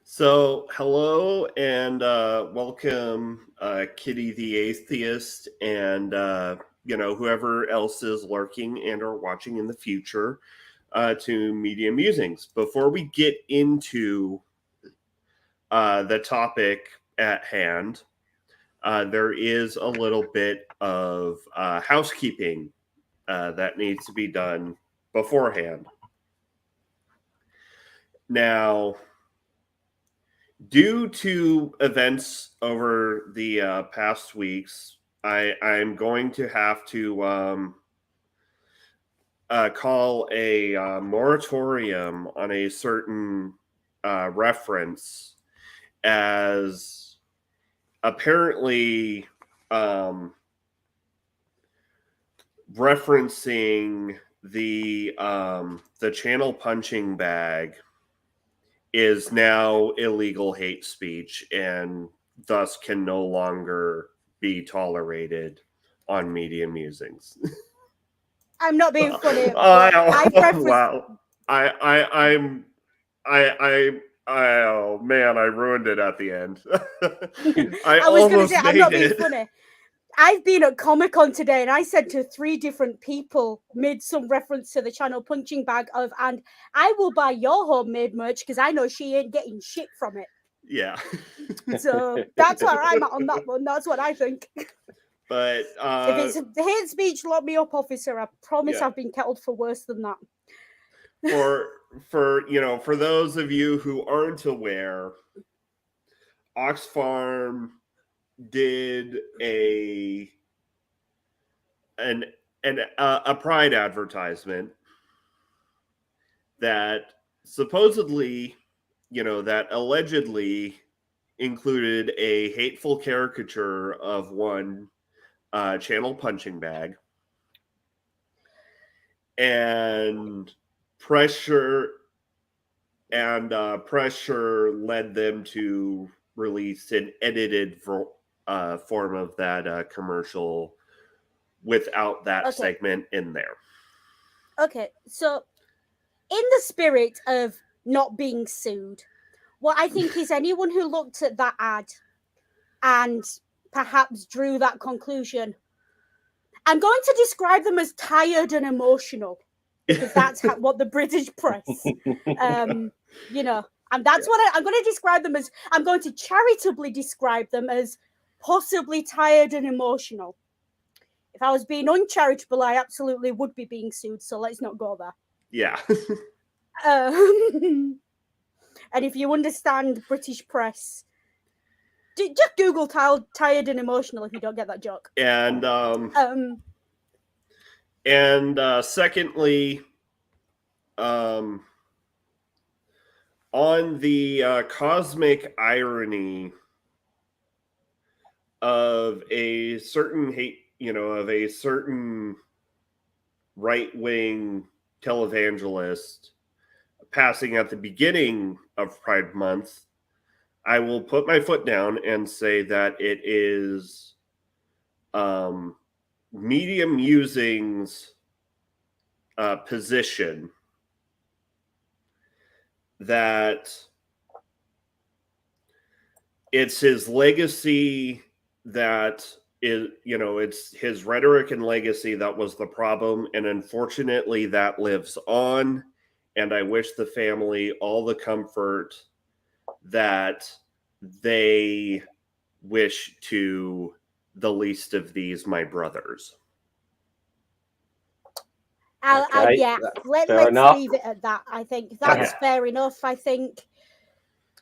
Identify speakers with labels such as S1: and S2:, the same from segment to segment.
S1: So, hello and welcome, Kitty the Atheist, and whoever else is lurking and or watching in the future to Media Musings. Before we get into the topic at hand, there is a little bit of housekeeping that needs to be done beforehand. Now, due to events over the past weeks, I'm going to have to call a moratorium on a certain reference, as apparently referencing the channel punching bag is now illegal hate speech and thus can no longer be tolerated on Media Musings.
S2: I'm not being funny.
S1: Wow. Oh man, I ruined it at the end.
S2: I was going to say, I'm not being funny. I've been at Comic-Con today and I said to 3 different people, made some reference to the channel punching bag and I will buy your homemade merch because I know she ain't getting shit from it.
S1: Yeah.
S2: So that's where I'm at on that one. That's what I think.
S1: But
S2: if it's hate speech, lock me up, officer. I promise I've been kettled for worse than that.
S1: For those of you who aren't aware, Oxfarm did a Pride advertisement that supposedly, that allegedly included a hateful caricature of one channel punching bag, and pressure led them to release an edited form of that commercial without that segment in there.
S2: Okay, so in the spirit of not being sued, what I think is anyone who looked at that ad and perhaps drew that conclusion, I'm going to describe them as tired and emotional, because that's what the British press, and that's what I'm going to describe them as. I'm going to charitably describe them as possibly tired and emotional. If I was being uncharitable, I absolutely would be being sued, so let's not go there.
S1: Yeah.
S2: And if you understand British press, just Google tired and emotional if you don't get that joke.
S1: And secondly, on the cosmic irony of a certain right-wing televangelist passing at the beginning of Pride Month, I will put my foot down and say that it is Media Musings' position that it's his legacy that is, it's his rhetoric and legacy that was the problem, and unfortunately that lives on, and I wish the family all the comfort that they wish to the least of these, my brothers.
S2: Let's leave it at that. I think that's fair enough. I think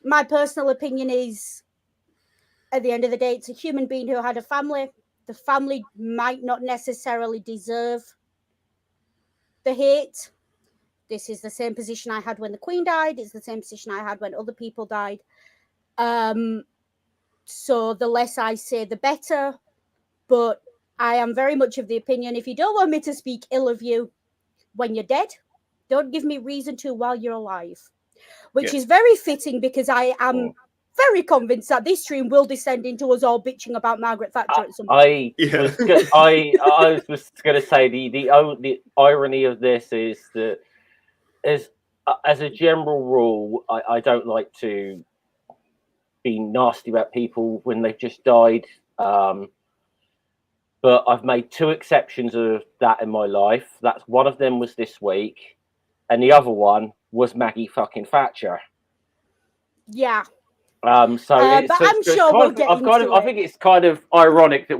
S2: my personal opinion is, at the end of the day, it's a human being who had a family. The family might not necessarily deserve the hate. This is the same position I had when the Queen died. It's the same position I had when other people died. To So the less I say, the better. But I am very much of the opinion, if you don't want me to speak ill of you when you're dead, don't give me reason to while you're alive. Which is very fitting because I am very convinced that this stream will descend into us all bitching about Margaret Thatcher at some point.
S3: I was going to say the irony of this is that as a general rule, I don't like to be nasty about people when they've just died. But I've made two exceptions of that in my life. That's one of them was this week, and the other one was Maggie fucking Thatcher.
S2: Yeah.
S3: But I'm
S2: sure we'll get into it.
S3: I think it's kind of ironic that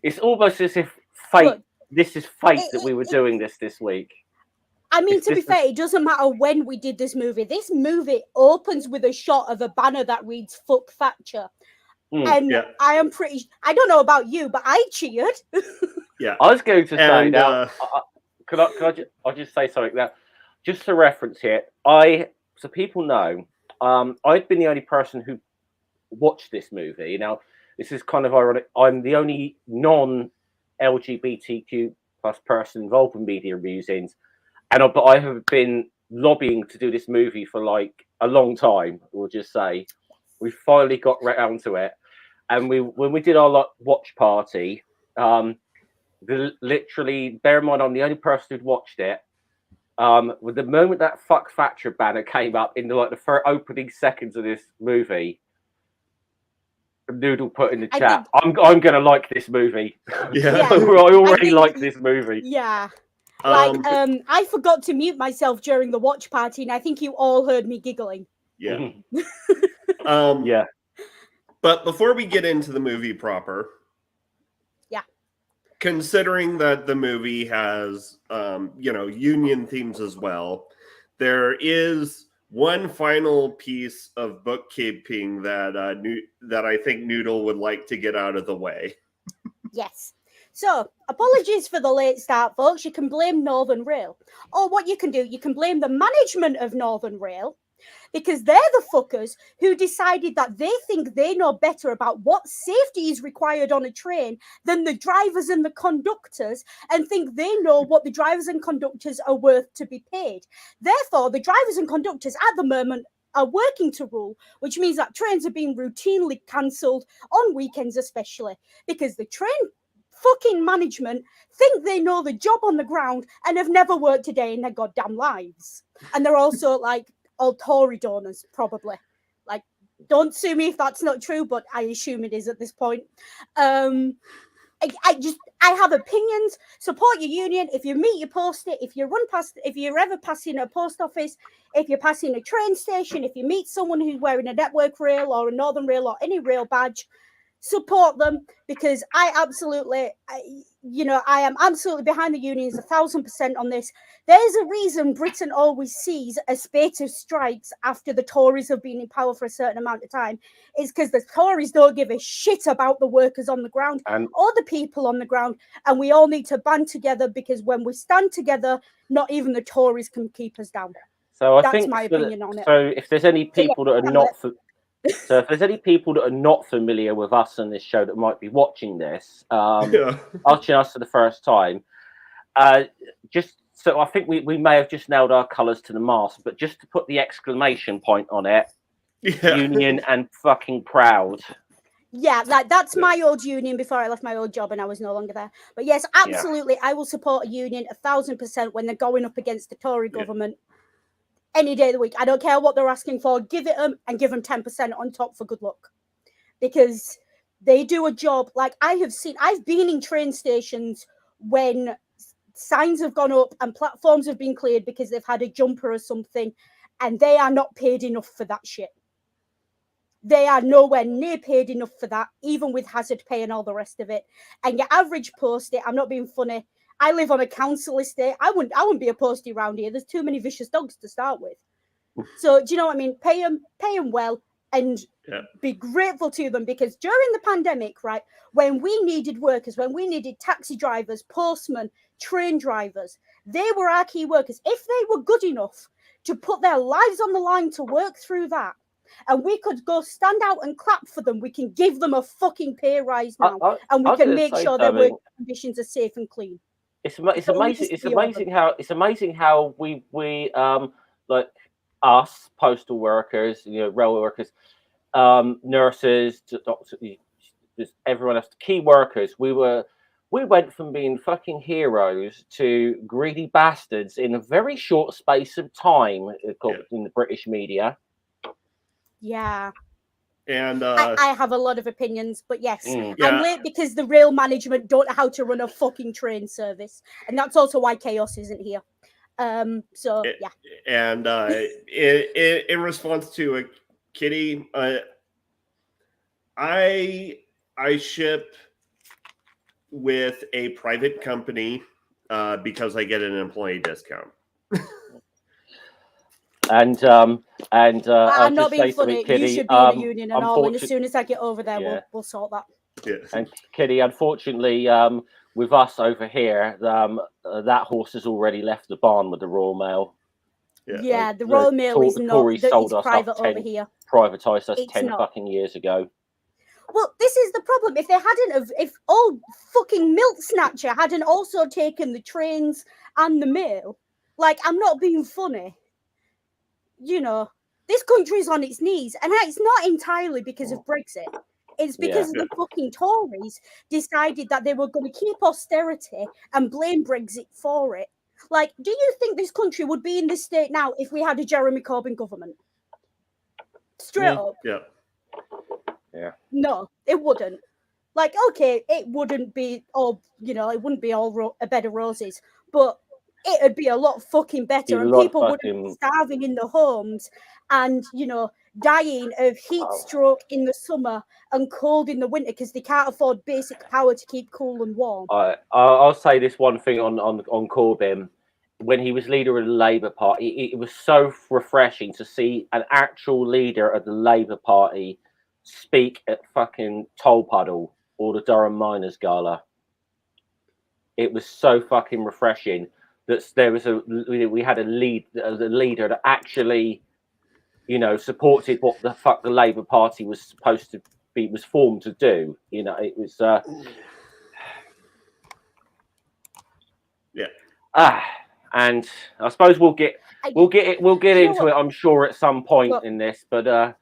S3: it's almost as if fate.
S2: Look,
S3: this is fate that we were doing this week.
S2: I mean, to be fair, it doesn't matter when we did this movie. This movie opens with a shot of a banner that reads "Fuck Thatcher." And I am I don't know about you, but I cheered.
S1: Yeah.
S3: I was going to say now, I'll just say something now. Just to reference here, so people know, I'd been the only person who watched this movie. Now, this is kind of ironic. I'm the only non-LGBTQ plus person involved in media musings, but I have been lobbying to do this movie for like a long time. We'll just say we finally got around to it, and when we did our watch party, literally, bear in mind I'm the only person who'd watched it. With the moment that "Fuck Thatcher" banner came up in the first opening seconds of this movie, Noodle put in the chat, I'm gonna like this movie.
S1: Yeah.
S3: I already like this movie.
S2: Yeah. I forgot to mute myself during the watch party, and I think you all heard me giggling.
S1: Yeah.
S3: Yeah.
S1: But before we get into the movie proper, considering that the movie has union themes as well, there is one final piece of bookkeeping that I think Noodle would like to get out of the way.
S2: Yes. So, apologies for the late start, folks. You can blame Northern Rail. Or what you can do, you can blame the management of Northern Rail, because they're the fuckers who decided that they think they know better about what safety is required on a train than the drivers and the conductors, and think they know what the drivers and conductors are worth to be paid. Therefore, the drivers and conductors at the moment are working to rule, which means that trains are being routinely cancelled on weekends especially, because the train fucking management think they know the job on the ground and have never worked a day in their goddamn lives. And they're also all Tory donors, probably. Don't sue me if that's not true, but I assume it is at this point. I have opinions. Support your union. If you meet, you post it. If you're ever passing a post office, if you're passing a train station, if you meet someone who's wearing a Network Rail or a Northern Rail or any rail badge, support them, because I am absolutely behind the unions 1,000% on this. There's a reason Britain always sees a spate of strikes after the Tories have been in power for a certain amount of time. It's because the Tories don't give a shit about the workers on the ground or the people on the ground, and we all need to band together, because when we stand together, not even the Tories can keep us down.
S3: So
S2: that's my opinion on it.
S3: So if there's any people that are not So if there's any people that are not familiar with us on this show that might be watching this, watching us for the first time, just so I think we may have just nailed our colours to the mast, but just to put the exclamation point on it, union and fucking proud.
S2: Yeah, that's my old union before I left my old job and I was no longer there. But yes, absolutely, I will support a union 1,000% when they're going up against the Tory government. Any day of the week. I don't care what they're asking for. Give it them and give them 10% on top for good luck. Because they do a job. I've been in train stations when signs have gone up and platforms have been cleared because they've had a jumper or something, and they are not paid enough for that shit. They are nowhere near paid enough for that, even with hazard pay and all the rest of it. And your average postie, I'm not being funny, I live on a council estate. I wouldn't be a postie around here. There's too many vicious dogs to start with. So do you know what I mean? Pay them well, and be grateful to them, because during the pandemic, right, when we needed workers, when we needed taxi drivers, postmen, train drivers, they were our key workers. If they were good enough to put their lives on the line to work through that, and we could go stand out and clap for them. We can give them a fucking pay rise now, and we can make sure their work conditions are safe and clean.
S3: It's amazing how we like us postal workers, railway workers, nurses, doctors, just everyone else, key workers. We went from being fucking heroes to greedy bastards in a very short space of time, in the British media.
S2: Yeah.
S1: And
S2: I have a lot of opinions, but yes, I'm late because the rail management don't know how to run a fucking train service, and that's also why Chaos isn't here. So yeah.
S1: And in response to Kitty, I ship with a private company because I get an employee discount.
S2: And I'm not being funny. Kitty, you should be in a union and all. And as soon as I get over there, we'll sort that.
S1: Yes.
S3: And Kitty, unfortunately, with us over here, that horse has already left the barn with the Royal Mail.
S2: Yeah, the Royal Mail is not. It's private over here.
S3: Privatised us 10 fucking years ago.
S2: Well, this is the problem. If they hadn't, if old fucking Milk Snatcher hadn't also taken the trains and the mail, like, I'm not being funny. This country's on its knees, and it's not entirely because of Brexit. It's because the fucking Tories decided that they were going to keep austerity and blame Brexit for it. Like, do you think this country would be in this state now if we had a Jeremy Corbyn government? Straight up.
S3: Yeah.
S2: No, it wouldn't. Like, okay, it wouldn't be all, it wouldn't be all a bed of roses, but it'd be a lot fucking better, and people wouldn't be starving in the homes and, dying of heat stroke in the summer and cold in the winter because they can't afford basic power to keep cool and warm.
S3: I'll say this one thing on Corbyn. When he was leader of the Labour Party, it was so refreshing to see an actual leader of the Labour Party speak at fucking Tolpuddle or the Durham Miners Gala. It was so fucking refreshing that we had a leader that actually, supported what the fuck the Labour Party was supposed to be, was formed to do. It was. And I suppose we'll get into it. I'm sure at some point in this, but I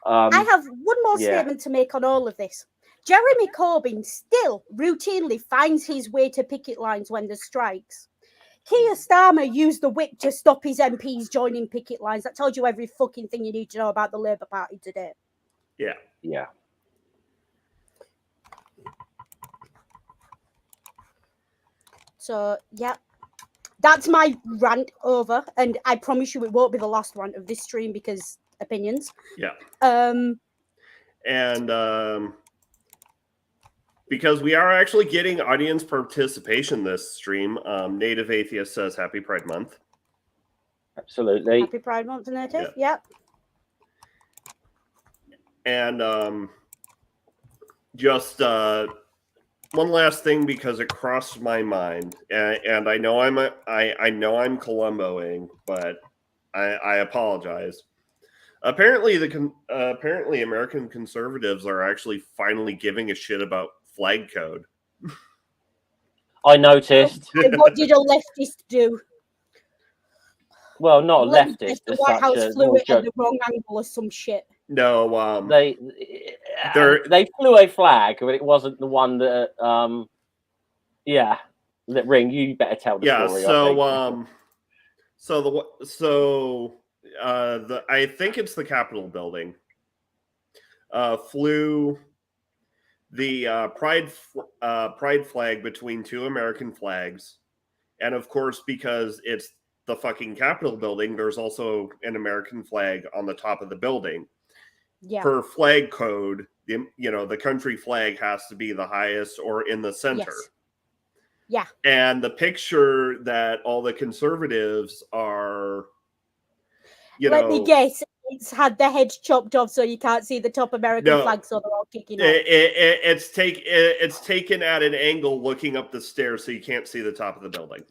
S2: have one more statement to make on all of this. Jeremy Corbyn still routinely finds his way to picket lines when there's strikes. Keir Starmer used the whip to stop his MPs joining picket lines. That told you every fucking thing you need to know about the Labour Party today.
S1: Yeah.
S3: Yeah.
S2: So, yeah. That's my rant over, and I promise you it won't be the last rant of this stream because opinions.
S1: Yeah. Because we are actually getting audience participation this stream. Native Atheist says Happy Pride Month.
S3: Absolutely.
S2: Happy Pride Month, Native. Yep.
S1: And just one last thing, because it crossed my mind, and I know I'm Columboing, but I apologize. Apparently, American conservatives are actually finally giving a shit about flag code.
S3: I noticed.
S2: What did a leftist do?
S3: Well, not a leftist.
S2: The White House flew it at the wrong angle or some shit.
S1: No,
S3: they flew a flag, but it wasn't the one that. Ring. You better tell the story.
S1: I think it's the Capitol building. Flew the pride flag between two American flags, and of course, because it's the fucking Capitol building, there's also an American flag on the top of the building.
S2: Yeah.
S1: Per flag code, the country flag has to be the highest or in the center.
S2: Yes. Yeah.
S1: And the picture that all the conservatives are,
S2: let me guess, it's had the head chopped off so you can't see the top American flag, so they're all kicking off.
S1: It's taken at an angle looking up the stairs so you can't see the top of the building.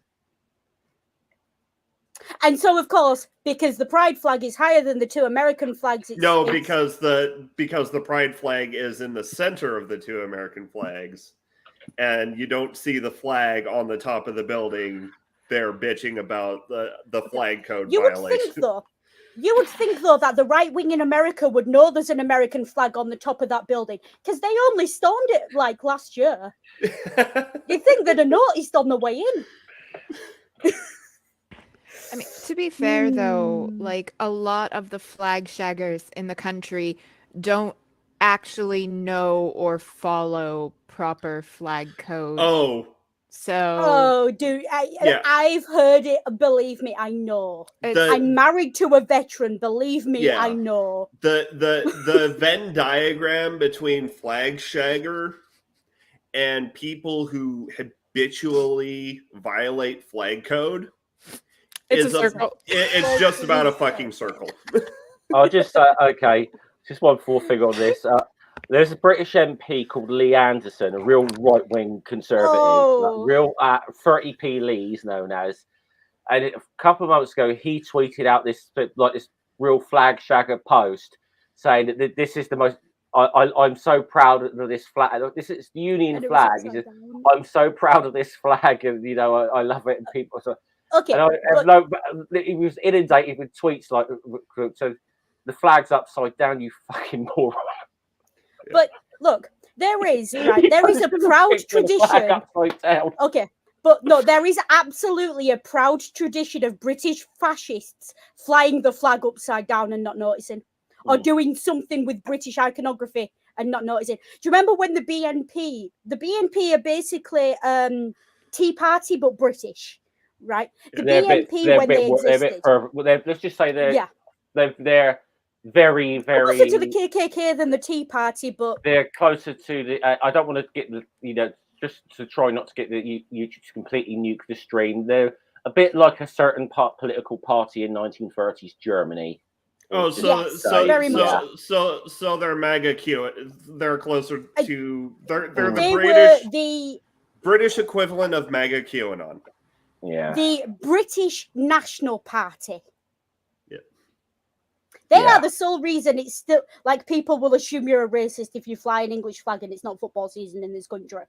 S2: And so, of course, because the pride flag is higher than the two American flags,
S1: because the pride flag is in the center of the two American flags, and you don't see the flag on the top of the building. They're bitching about the flag code violation.
S2: You would think though that the right wing in America would know there's an American flag on the top of that building because they only stormed it like last year. You'd think they'd have noticed on the way in.
S4: I mean, to be fair, though, like a lot of the flag shaggers in the country don't actually know or follow proper flag code.
S2: Dude, I've heard it. Believe me, I know. I'm married to a veteran. Believe me, I know.
S1: The Venn diagram between flag shagger and people who habitually violate flag code.
S4: It's a circle.
S1: It's just about a fucking circle.
S3: I'll just say, okay, just one more thing on this. There's a British MP called Lee Anderson, a real right-wing conservative, real 30p Lee, he's known as. And a couple of months ago, he tweeted out this real flag shagger post saying that this is the most. I'm so proud of this flag. This is the Union flag. He says, I'm so proud of this flag, and I love it. And people.
S2: Okay.
S3: And he was inundated with tweets like, "So the flag's upside down, you fucking moron."
S2: But look, there is a proud tradition. Okay, but no, there is absolutely a proud tradition of British fascists flying the flag upside down and not noticing, or doing something with British iconography and not noticing. Do you remember when the BNP are basically Tea Party but British? Right, the BNP when they existed.
S3: Let's just say they're very, very
S2: closer to the KKK than the Tea Party, but
S3: they're closer to the. I don't want to get just to try not to get the you completely nuke the stream. They're a bit like a certain political party in 1930s Germany.
S1: Oh, so they're MAGA Q. They're closer to they're the British equivalent of MAGA QAnon.
S3: Yeah.
S2: The British National Party. Yeah. They are the sole reason it's still like people will assume you're a racist if you fly an English flag and it's not football season in this country.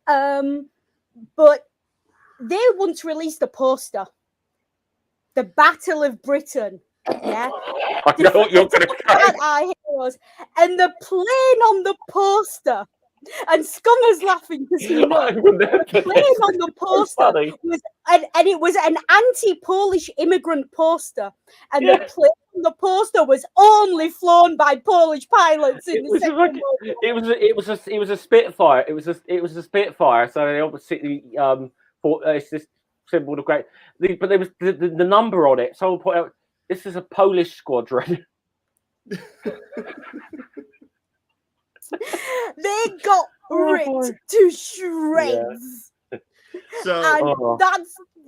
S2: But they once released a poster. The Battle of Britain. Yeah.
S3: I know what you're going to say.
S2: Our heroes. And the plane on the poster. And Scummer's laughing because he knows. The plane on the poster was, and it was an anti-Polish immigrant poster, and the plane on the poster was only flown by Polish pilots in the Second World War.
S3: It was a Spitfire. It was a Spitfire. So they obviously it's this symbol of great. But there was the number on it. Someone pointed out this is a Polish squadron.
S2: They got ripped to shreds.
S1: Yeah. So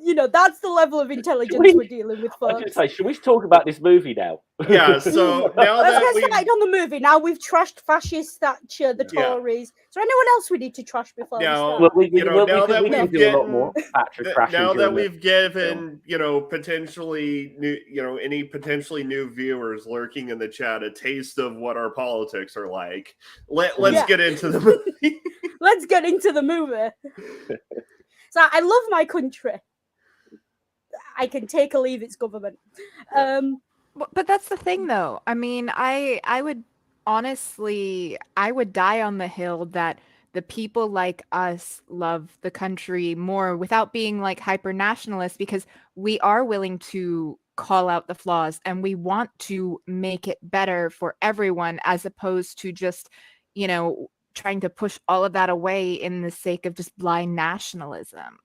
S2: and that's the level of intelligence we're dealing with, folks.
S3: I was going to say, should we talk about this movie now?
S1: Yeah, so now
S2: let's get started on the movie. Now we've trashed fascist Thatcher, the Tories. Is there anyone else we need to trash before we start?
S1: Now that we've given, potentially new, any potentially new viewers lurking in the chat a taste of what our politics are like, let's get into the movie.
S2: Let's get into the movie. So I love my country. I can take or leave its government.
S4: But that's the thing, though. I mean, I would honestly, I would die on the hill that the people like us love the country more without being like hyper nationalist, because we are willing to call out the flaws and we want to make it better for everyone, as opposed to just, trying to push all of that away in the sake of just blind nationalism.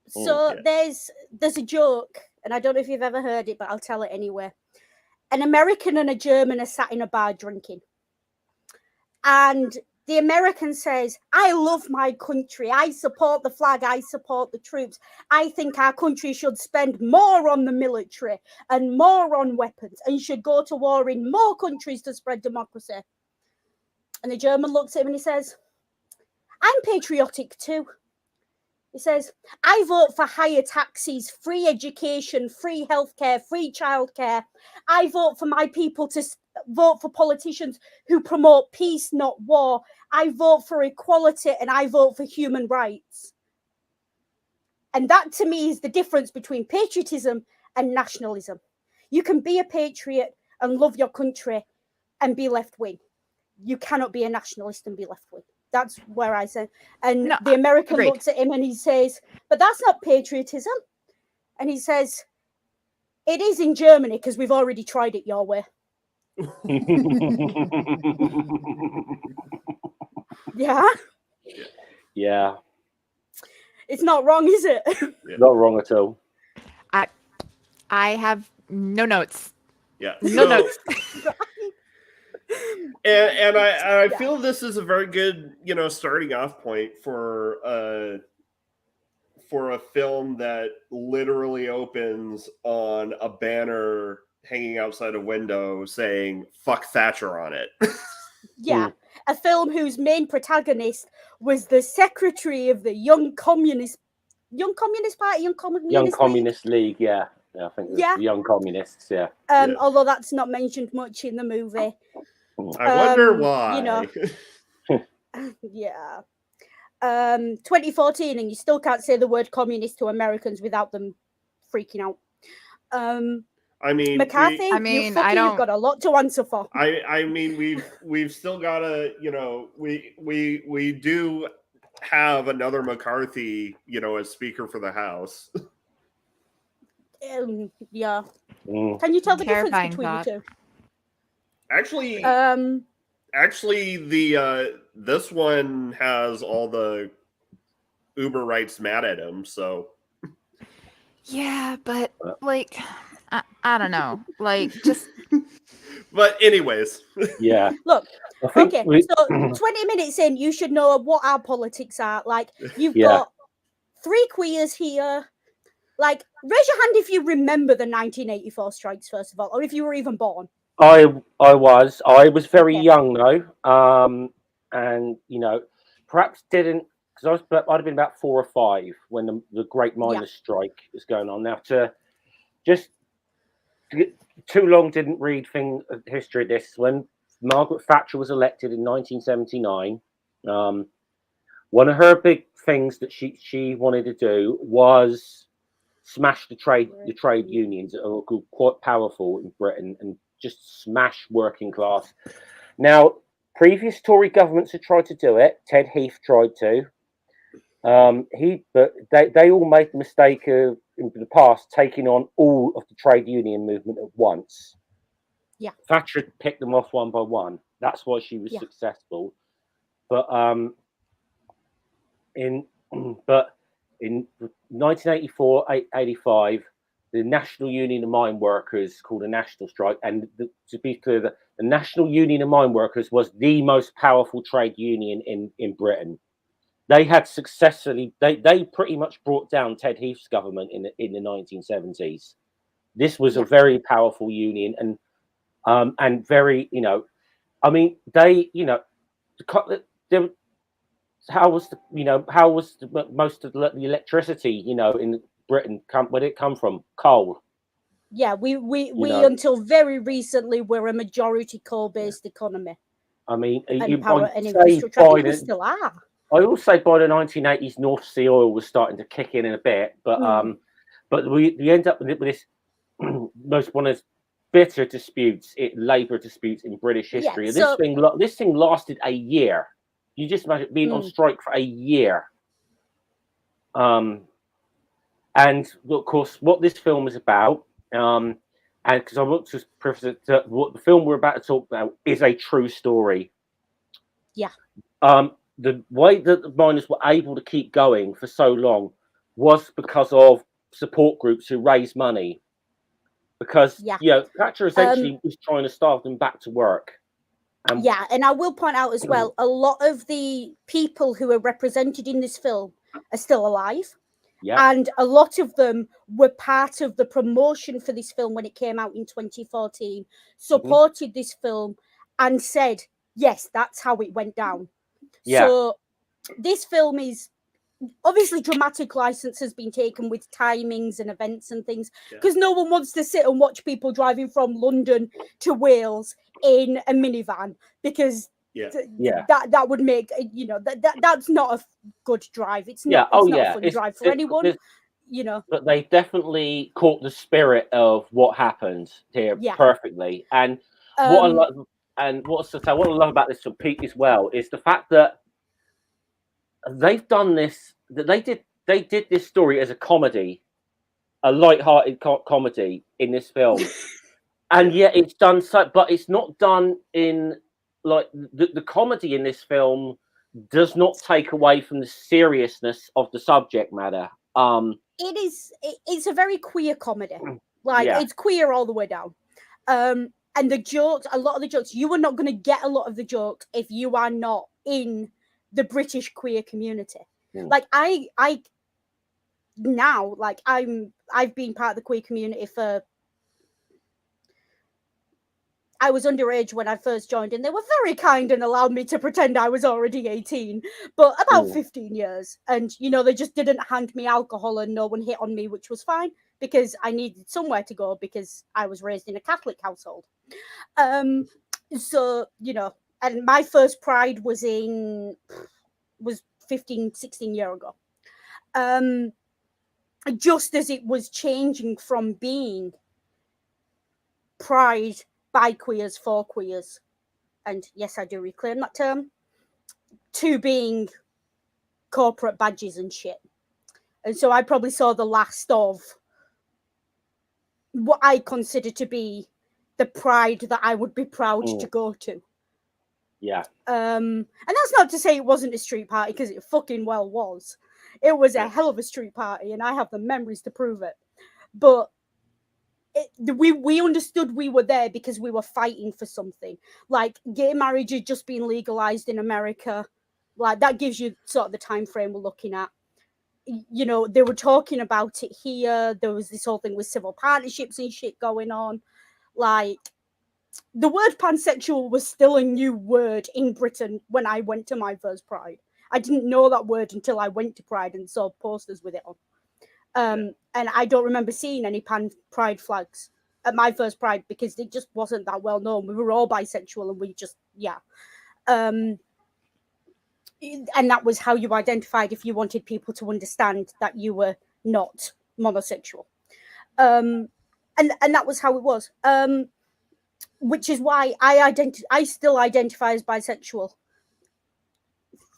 S2: So there's a joke, and I don't know if you've ever heard it, but I'll tell it anyway. An American and a German are sat in a bar drinking. And the American says, I love my country. I support the flag. I support the troops. I think our country should spend more on the military and more on weapons and should go to war in more countries to spread democracy. And the German looks at him and he says, I'm patriotic too. It says, I vote for higher taxes, free education, free healthcare, free childcare. I vote for my people to vote for politicians who promote peace, not war. I vote for equality and I vote for human rights. And that to me is the difference between patriotism and nationalism. You can be a patriot and love your country and be left wing. You cannot be a nationalist and be left wing. That's where I say. And
S4: No,
S2: the American
S4: agreed.
S2: looks at him and he says, but that's not patriotism. And he says, it is in Germany because we've already tried it your way. Yeah.
S3: Yeah.
S2: It's not wrong, is it?
S3: Not wrong at all.
S4: I have no notes.
S1: Yeah.
S4: No notes.
S1: And I feel this is a very good, starting off point for a film that literally opens on a banner hanging outside a window saying "fuck Thatcher" on it.
S2: Yeah, a film whose main protagonist was the secretary of the Young Communist
S3: League. Yeah, I think it was the Young Communists. Yeah.
S2: Although that's not mentioned much in the movie.
S1: I wonder why.
S2: Yeah. 2014, and you still can't say the word communist to Americans without them freaking out.
S1: I mean,
S2: McCarthy, you've got a lot to answer for.
S1: I mean, we've still got to, we do have another McCarthy, as Speaker for the House.
S2: Yeah. Can you tell the difference between the two?
S1: Actually, the this one has all the Uber rights mad at him. So.
S4: Yeah, but like, I don't know, like just.
S1: But anyways.
S3: Yeah.
S2: Look. Okay. So 20 minutes in, you should know what our politics are. Like, you've got 3 queers here. Like, raise your hand if you remember the 1984 strikes, first of all, or if you were even born.
S3: I was very young though, and perhaps didn't, because I'd have been about 4 or 5 when the Great Miners' Strike was going on. Now too long didn't read history of this. When Margaret Thatcher was elected in 1979, one of her big things that she wanted to do was smash the trade unions that are quite powerful in Britain and just smash working class. Now, previous Tory governments have tried to do it. Ted Heath tried to. But they all made the mistake of, in the past, taking on all of the trade union movement at once.
S2: Yeah.
S3: Thatcher picked them off one by one. That's why she was successful. But in 1984-85, the National Union of Mine Workers called a national strike. And to be clear, the National Union of Mine Workers was the most powerful trade union in Britain. They had successfully, they pretty much brought down Ted Heath's government in the 1970s. This was a very powerful union and very, I mean, they, how was most of the electricity, in Britain, where did it come from? Coal.
S2: Yeah, we until very recently were a majority coal-based economy.
S3: I mean,
S2: power and infrastructure. We still are.
S3: I will say by the 1980s, North Sea oil was starting to kick in a bit, but we end up with this one of the bitter disputes, labour disputes in British history.
S2: Yeah,
S3: this thing lasted a year. You just imagine being on strike for a year. And of course, what this film is about, and because I want to preface that what the film we're about to talk about is a true story.
S2: Yeah.
S3: The way that the miners were able to keep going for so long was because of support groups who raised money. Because Thatcher essentially was trying to starve them back to work.
S2: And I will point out as well, a lot of the people who are represented in this film are still alive. Yeah. And a lot of them were part of the promotion for this film when it came out in 2014, supported this film and said, yes, that's how it went down. Yeah. So this film is obviously dramatic license has been taken with timings and events and things, because no one wants to sit and watch people driving from London to Wales in a minivan, because that would make, you know, that's not a good drive. It's not, it's not a fun drive for anyone, you know.
S3: But they definitely caught the spirit of what happened here perfectly. And what I love, and what I love about this for Pete as well, is the fact that they've done this, that they did this story as a comedy, a light-hearted comedy in this film. And yet it's done so, but it's not done in, like, the comedy in this film does not take away from the seriousness of the subject matter.
S2: It's a very queer comedy. Like, it's queer all the way down. And the jokes, a lot of the jokes, you are not going to get a lot of the jokes if you are not in the British queer community. Like, I've been part of the queer community for, I was underage when I first joined, and they were very kind and allowed me to pretend I was already 18, but about 15 years. And, you know, they just didn't hand me alcohol and no one hit on me, which was fine, because I needed somewhere to go, because I was raised in a Catholic household. So, you know, and my first Pride was 15, 16 years ago. Just as it was changing from being Pride by queers for queers, and yes, I do reclaim that term, to being corporate badges and shit. And so I probably saw the last of what I consider to be the Pride that I would be proud to go to.
S3: Yeah.
S2: And that's not to say it wasn't a street party, because it fucking well was. It was a hell of a street party, and I have the memories to prove it. But we understood we were there because we were fighting for something. Like, gay marriage had just been legalized in America. Like, that gives you sort of the time frame we're looking at. You know, they were talking about it here. There was this whole thing with civil partnerships and shit going on. Like, the word pansexual was still a new word in Britain when I went to my first Pride. I didn't know that word until I went to Pride and saw posters with it on. And I don't remember seeing any Pride flags at my first Pride, because it just wasn't that well known. We were all bisexual, and we just, and that was how you identified if you wanted people to understand that you were not monosexual. And that was how it was. Which is why I still identify as bisexual.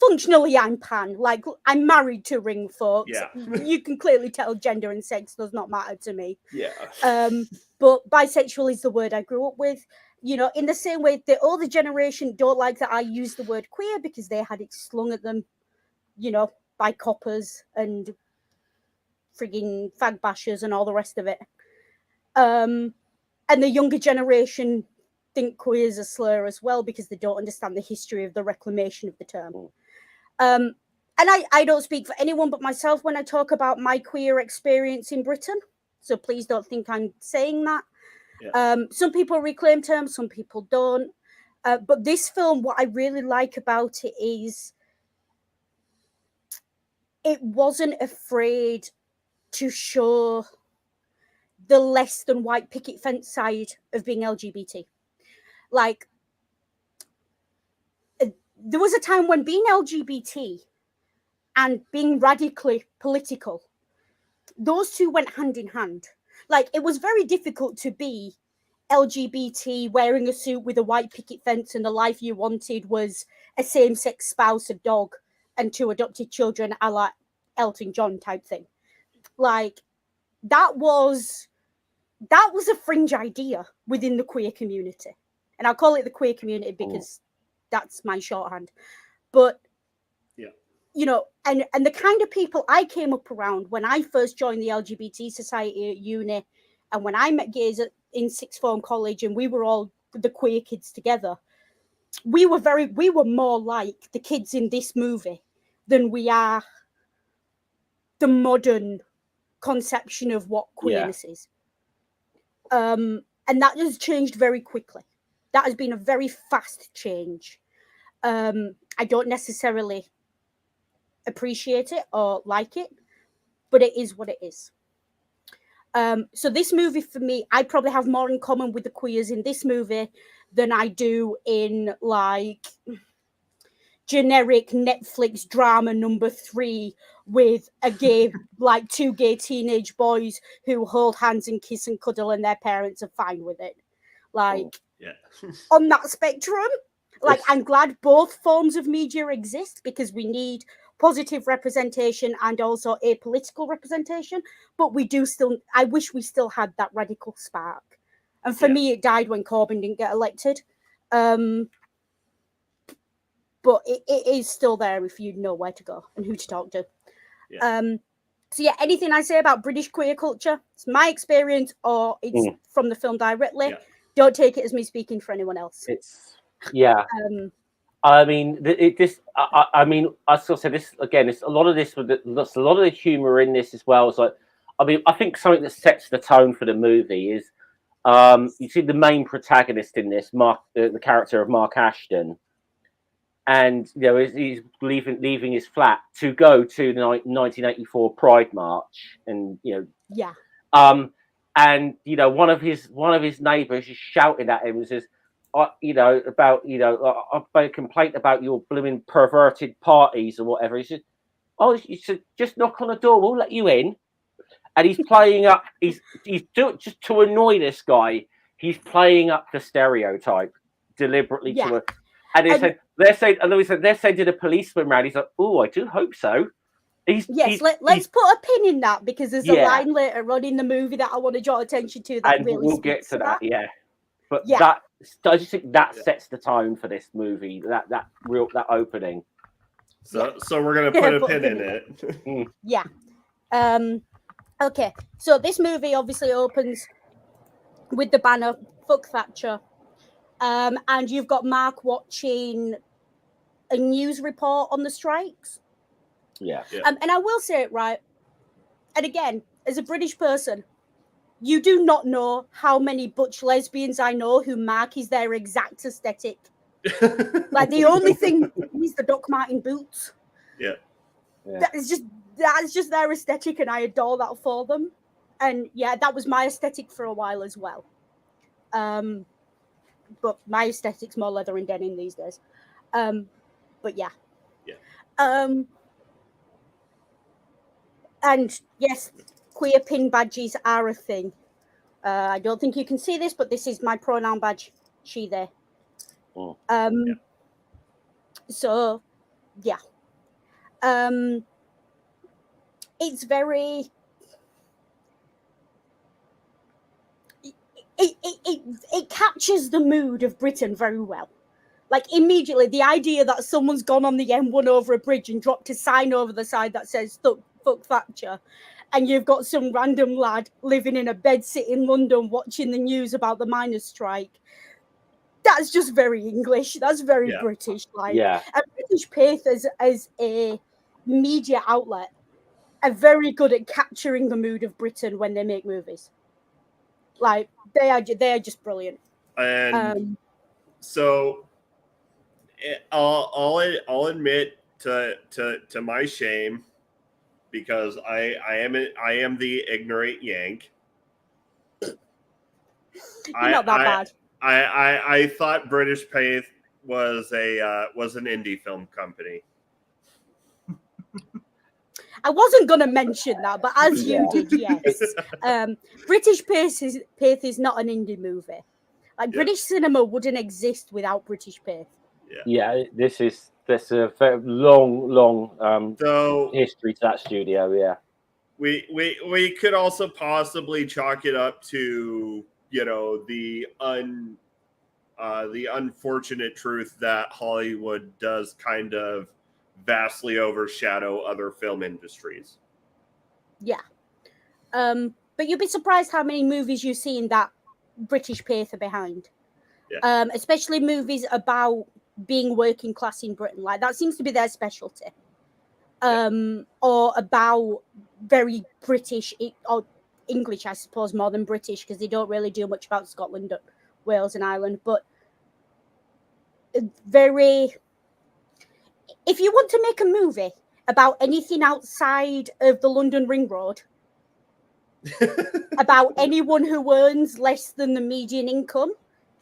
S2: Functionally, I'm pan. Like, I'm married to ring folks.
S1: Yeah.
S2: You can clearly tell gender and sex does not matter to me.
S1: Yeah.
S2: But bisexual is the word I grew up with. You know, in the same way the older generation don't like that I use the word queer, because they had it slung at them, you know, by coppers and frigging fag bashers and all the rest of it. And the younger generation think queer is a slur as well, because they don't understand the history of the reclamation of the term. And I don't speak for anyone but myself when I talk about my queer experience in Britain, so please don't think I'm saying that. Some people reclaim terms, some people don't. But this film, what I really like about it is it wasn't afraid to show the less than white picket fence side of being LGBT. Like, there was a time when being LGBT and being radically political, those two went hand in hand. Like, it was very difficult to be LGBT, wearing a suit with a white picket fence, and the life you wanted was a same-sex spouse, a dog, and 2 adopted children, a la Elton John type thing. Like, that was a fringe idea within the queer community. And I'll call it the queer community because that's my shorthand. But, you know, and the kind of people I came up around when I first joined the LGBT society at uni, and when I met gays in sixth form college, and we were all the queer kids together, we were more like the kids in this movie than we are the modern conception of what queerness is. And that has changed very quickly. That has been a very fast change. I don't necessarily appreciate it or like it, but it is what it is. So this movie for me, I probably have more in common with the queers in this movie than I do in like generic Netflix drama number 3 with a gay, like 2 gay teenage boys who hold hands and kiss and cuddle and their parents are fine with it. Like, on that spectrum, like, I'm glad both forms of media exist because we need positive representation and also apolitical representation, but we do still, I wish we still had that radical spark. And for me, it died when Corbyn didn't get elected. But it is still there if you know where to go and who to talk to. So yeah, anything I say about British queer culture, it's my experience or it's from the film directly. Don't take it as me speaking for anyone else.
S3: It's I mean, I mean, I still say this again. It's a lot of this. There's a lot of the humor in this as well. It's like, I mean, I think something that sets the tone for the movie is, you see the main protagonist in this, Mark, the character of Mark Ashton, and you know he's leaving his flat to go to the 1984 Pride March, and you know, and you know one of his neighbours is shouting at him and says, you know, about, you know, I've made a complaint about your blooming perverted parties or whatever. He said, oh, he said, just knock on the door, we'll let you in. And he's playing up, he's just to annoy this guy, he's playing up the stereotype deliberately to a, and they're saying to the policeman around, he's like, oh, I do hope so.
S2: Let's put a pin in that because there's a line later on in the movie that I want to draw attention to that
S3: and
S2: really
S3: we'll get to that. But I just think that sets the tone for this movie. That opening.
S1: So we're gonna put a pin in it.
S2: Okay. So this movie obviously opens with the banner "Fuck Thatcher," and you've got Mark watching a news report on the strikes. And I will say it right. And again, as a British person, you do not know how many butch lesbians I know who Mark is their exact aesthetic. Like the only thing is the Doc Martin boots. That's just their aesthetic, and I adore that for them. And that was my aesthetic for a while as well. But my aesthetic's more leather and denim these days. But and yes, queer pin badges are a thing. I don't think you can see this, but this is my pronoun badge, she, there. So, it's very... It captures the mood of Britain very well. Like, immediately, the idea that someone's gone on the M1 over a bridge and dropped a sign over the side that says, fuck Thatcher, and you've got some random lad living in a bedsit in London watching the news about the miners' strike. That's just very English. That's very British. Like, a British Paith as a media outlet are very good at capturing the mood of Britain when they make movies. Like, they are just brilliant.
S1: And so I'll admit to my shame, because I am the ignorant Yank.
S2: You're not that bad.
S1: I thought British Paith was an indie film company.
S2: I wasn't going to mention that, but as you did, yes. British Paith is not an indie movie. Like, British cinema wouldn't exist without British Paith.
S3: There's a very long history to that studio.
S1: We could also possibly chalk it up to, you know, the unfortunate truth that Hollywood does kind of vastly overshadow other film industries.
S2: But you'd be surprised how many movies you've seen that British Paith are behind. Especially movies about being working class in Britain. Like, that seems to be their specialty. Or about very British or English, I suppose, more than British, because they don't really do much about Scotland, Wales and Ireland. But very... If you want to make a movie about anything outside of the London Ring Road, about anyone who earns less than the median income,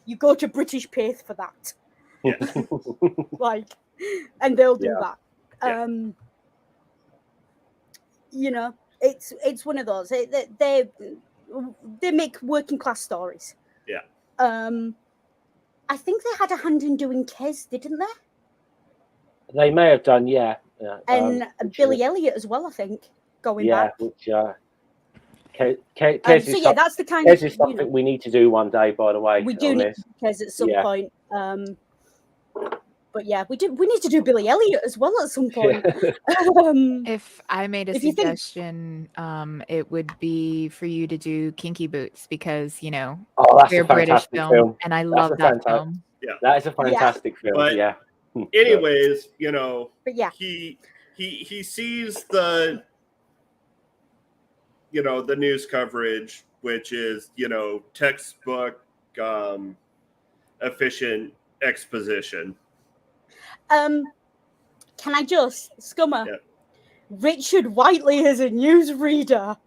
S2: you go to British Paith for that.
S1: Yeah.
S2: Like, and they'll do
S3: Yeah.
S2: that. You know, it's one of those. They make working class stories.
S1: Yeah.
S2: I think they had a hand in doing Kes, didn't they?
S3: They may have done, yeah.
S2: And Billy Elliot as well, I think, going back.
S3: Which Kes
S2: So yeah, that's the kind of,
S3: Kes is something we need to do one day, by the way.
S2: we do need Kes at some point. But yeah, we need to do Billy Elliot as well at some point.
S4: If I made a suggestion, it would be for you to do Kinky Boots, because, you know,
S3: that's
S4: they're
S3: a fantastic
S4: British
S3: film,
S4: and I love that film.
S1: Yeah,
S3: that is a fantastic film.
S1: But
S3: yeah.
S1: Anyways, you know,
S2: but yeah,
S1: he sees the, you know, the news coverage, which is, you know, textbook efficient exposition.
S2: Can I just, Scummer?
S1: Yeah.
S2: Richard Whiteley is a newsreader.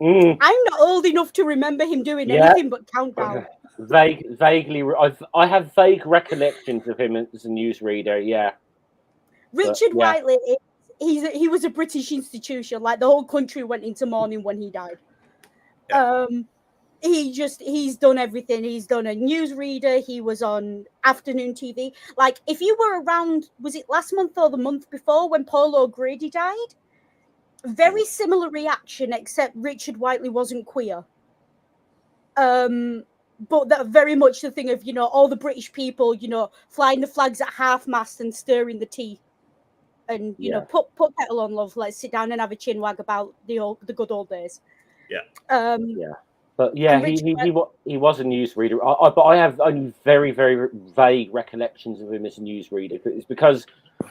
S3: Mm.
S2: I'm not old enough to remember him doing anything but Countdown.
S3: Vaguely, I have vague recollections of him as a newsreader. Yeah,
S2: Richard Whiteley, he was a British institution. Like, the whole country went into mourning when he died.
S1: Yeah.
S2: He's done everything. He's done a newsreader. He was on afternoon TV. Like, if you were around, was it last month or the month before when Paul O'Grady died? Very similar reaction, except Richard Whiteley wasn't queer. But that very much the thing of, you know, all the British people, you know, flying the flags at half mast and stirring the tea, and you know, put kettle on, love. Let's sit down and have a chin wag about the good old days.
S1: Yeah.
S3: But yeah, he was a newsreader. But I have only very, very vague recollections of him as a newsreader. It's because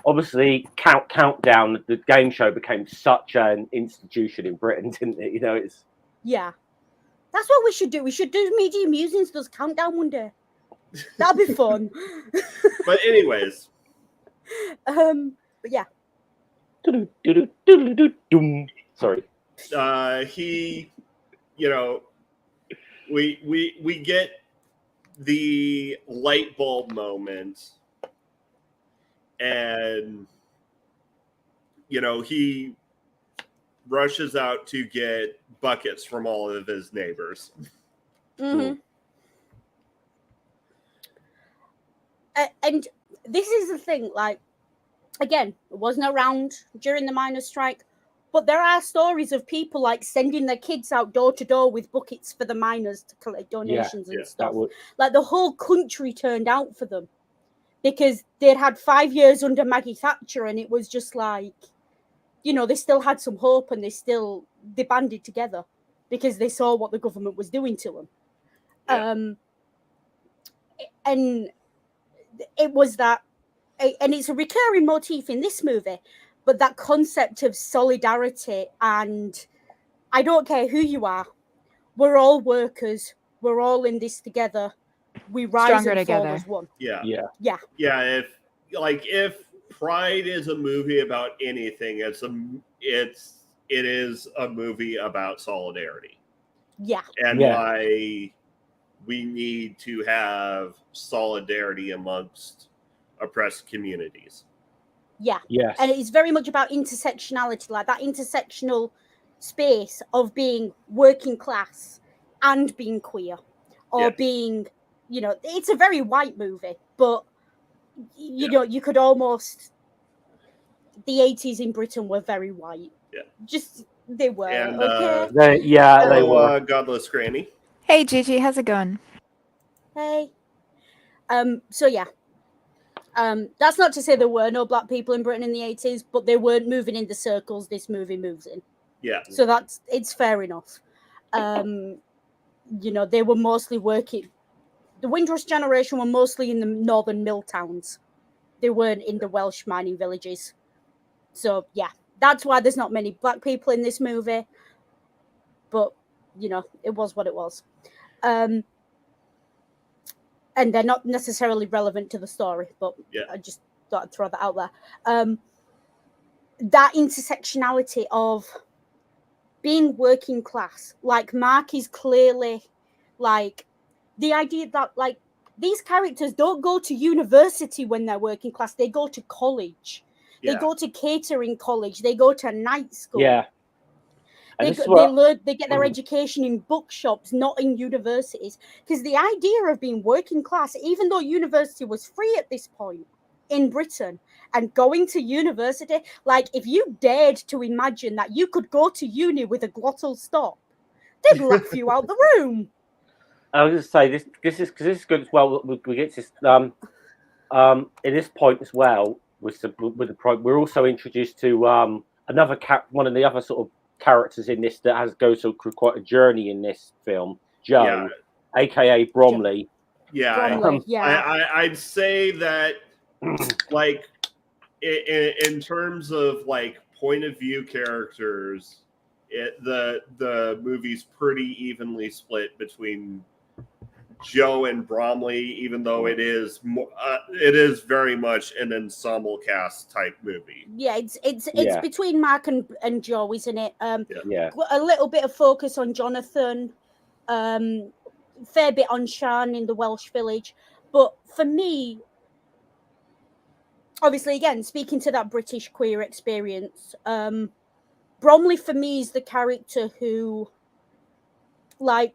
S3: obviously Countdown, the game show, became such an institution in Britain, didn't it? You know, it's
S2: that's what we should do. We should do Media Musings does Countdown one day. That'd be fun.
S1: But anyways,
S2: but yeah.
S3: Sorry.
S1: He, you know, we get the light bulb moment, and you know, he rushes out to get buckets from all of his neighbors.
S2: Mm-hmm. And this is the thing, like, again, it wasn't around during the miners' strike, but there are stories of people like sending their kids out door to door with buckets for the miners to collect donations and stuff. Like, the whole country turned out for them because they'd had 5 years under Maggie Thatcher, and it was just like, you know, they still had some hope, and they banded together because they saw what the government was doing to them. Yeah. And it was that, and it's a recurring motif in this movie, but that concept of solidarity, and I don't care who you are, we're all workers, we're all in this together, we rise stronger and together. Fall as one.
S1: Yeah. If Pride is a movie about anything, it is a movie about solidarity.
S2: Yeah.
S1: And why we need to have solidarity amongst oppressed communities.
S2: Yeah.
S3: Yes.
S2: And it's very much about intersectionality, like that intersectional space of being working class and being queer, or being, you know, it's a very white movie, but you know, you could almost, the 80s in Britain were very white.
S1: Yeah.
S2: Just, they were.
S1: And,
S2: okay.
S3: They were.
S1: Godless Granny.
S4: Hey, Gigi, how's it going?
S2: Hey. So yeah. That's not to say there were no black people in Britain in the 80s, but they weren't moving in the circles this movie moves in.
S1: Yeah.
S2: So it's fair enough. You know, they were mostly working. The Windrush generation were mostly in the northern mill towns. They weren't in the Welsh mining villages. So yeah, that's why there's not many black people in this movie. But, you know, it was what it was. And they're not necessarily relevant to the story, but I just thought I'd throw that out there. that intersectionality of being working class. Like Mark is clearly like the idea that like these characters don't go to university when they're working class. They go to college. They go to catering college. They go to night school.
S3: Yeah.
S2: They learn. They get their education in bookshops, not in universities. Because the idea of being working class, even though university was free at this point in Britain, and going to university, like if you dared to imagine that you could go to uni with a glottal stop, they'd laugh you out the room.
S3: I was going to say this is because this is good as well. We get this in this point as well with the we're also introduced to another one of the other sort of characters in this that goes through quite a journey in this film, Joe, aka Bromley.
S1: Yeah, I'd say that like in terms of like point of view characters, the movie's pretty evenly split between Joe and Bromley, even though it is very much an ensemble cast type movie.
S2: Yeah, it's between Mark and Joe, isn't it?
S3: Yeah.
S2: A little bit of focus on Jonathan, fair bit on Sian in the Welsh village, but for me, obviously, again speaking to that British queer experience, Bromley for me is the character who, like,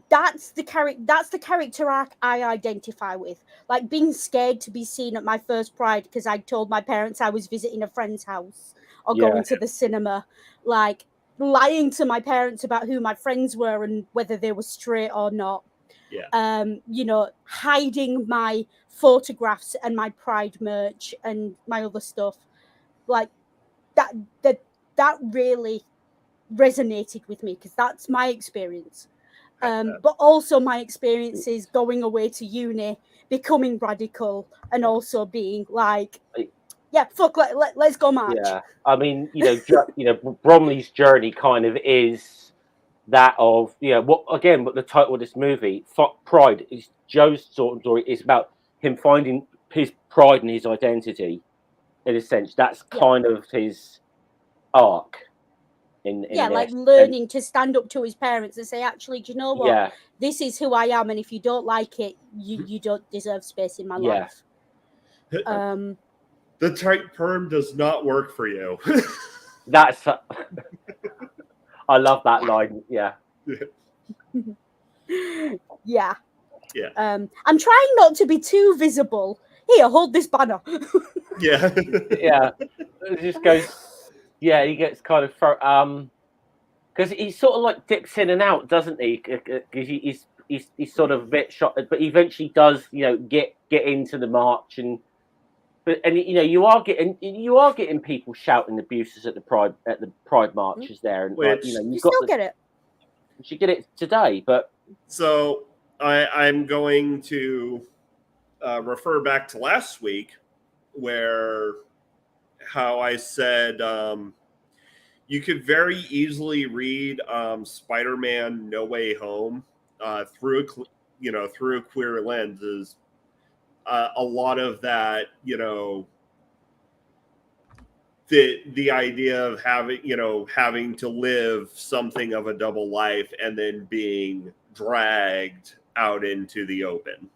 S2: that's the character arc I identify with. Like being scared to be seen at my first Pride because I told my parents I was visiting a friend's house or going to the cinema. Like lying to my parents about who my friends were and whether they were straight or not.
S1: Yeah.
S2: You know, hiding my photographs and my Pride merch and my other stuff. Like that really resonated with me because that's my experience. But also my experiences going away to uni, becoming radical, and also being like, yeah, fuck, let's go march.
S3: Yeah, I mean, Bromley's journey kind of is that of what the title of this movie, "Fuck Pride," is Joe's sort of story. Is about him finding his pride and his identity. In a sense, that's kind of his arc.
S2: Like learning to stand up to his parents and say, actually, do you know what?
S3: Yeah.
S2: This is who I am, and if you don't like it, you don't deserve space in my life.
S1: The tight perm does not work for you.
S3: That's I love that line. Yeah.
S2: Yeah.
S1: I'm
S3: trying
S2: not to be too visible. Here, hold this banner.
S1: Yeah.
S3: It just goes. Yeah, he gets kind of because he sort of like dips in and out, doesn't he? Because he's sort of a bit shot, but he eventually does, get into the march and you are getting people shouting abuses at the pride marches there, and
S2: you still get it.
S3: You should get it today, but
S1: so I'm going to refer back to last week where how I said you could very easily read Spider-Man No Way Home through a queer lens. A lot of that, the idea of having to live something of a double life and then being dragged out into the open.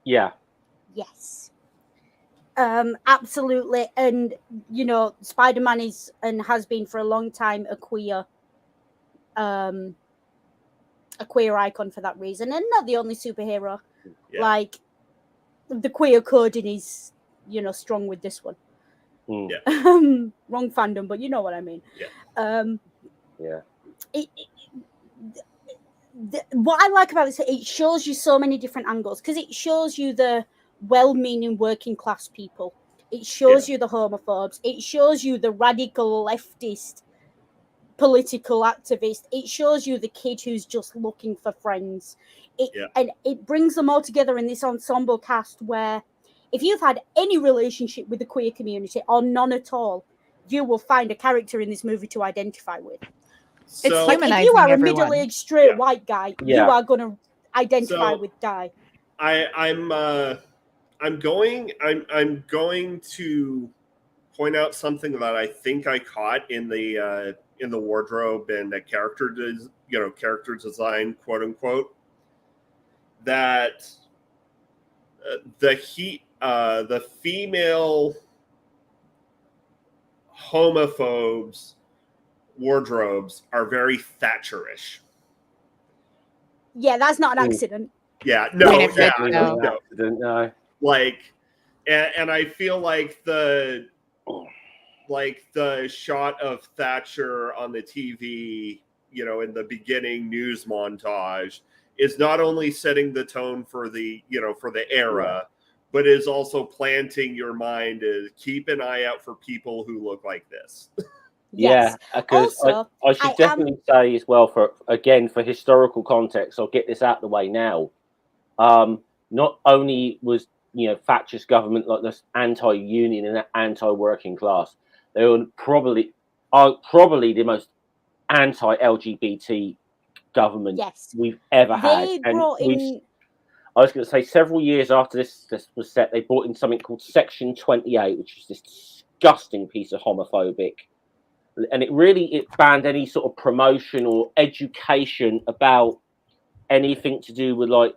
S3: Yeah.
S2: Yes. Absolutely. And Spider-Man is and has been for a long time a queer icon for that reason, and not the only superhero.
S1: Yeah.
S2: Like the queer coding is strong with this one.
S1: Yeah.
S2: Wrong fandom, but you know what I mean.
S3: Yeah.
S2: What I like about this, it shows you so many different angles because it shows you the well-meaning working class people. It shows you the homophobes. It shows you the radical leftist political activist. It shows you the kid who's just looking for friends. And it brings them all together in this ensemble cast where if you've had any relationship with the queer community or none at all, you will find a character in this movie to identify with.
S4: So, it's humanizing
S2: if you are
S4: everyone.
S2: A middle-aged straight white guy, you are going to identify with Di.
S1: I'm going to point out something that I think I caught in the wardrobe and the character design, quote unquote, that the female homophobes wardrobes are very Thatcherish.
S2: Yeah, that's not an accident.
S1: Yeah, no,
S4: Wait a bit,
S1: yeah,
S4: though.
S1: no. Like, and I feel like the shot of Thatcher on the TV, in the beginning news montage, is not only setting the tone for the era, but is also planting your mind to keep an eye out for people who look like this.
S2: Yes.
S3: Yeah, because
S2: Also,
S3: I should definitely say as well, for historical context, I'll get this out of the way now. Not only was Thatcher's government like this anti-union and anti-working class, they were probably the most anti-LGBT government we've ever had. And I was going to say, several years after this was set, they brought in something called Section 28, which is this disgusting piece of homophobic. And it banned any sort of promotion or education about anything to do with like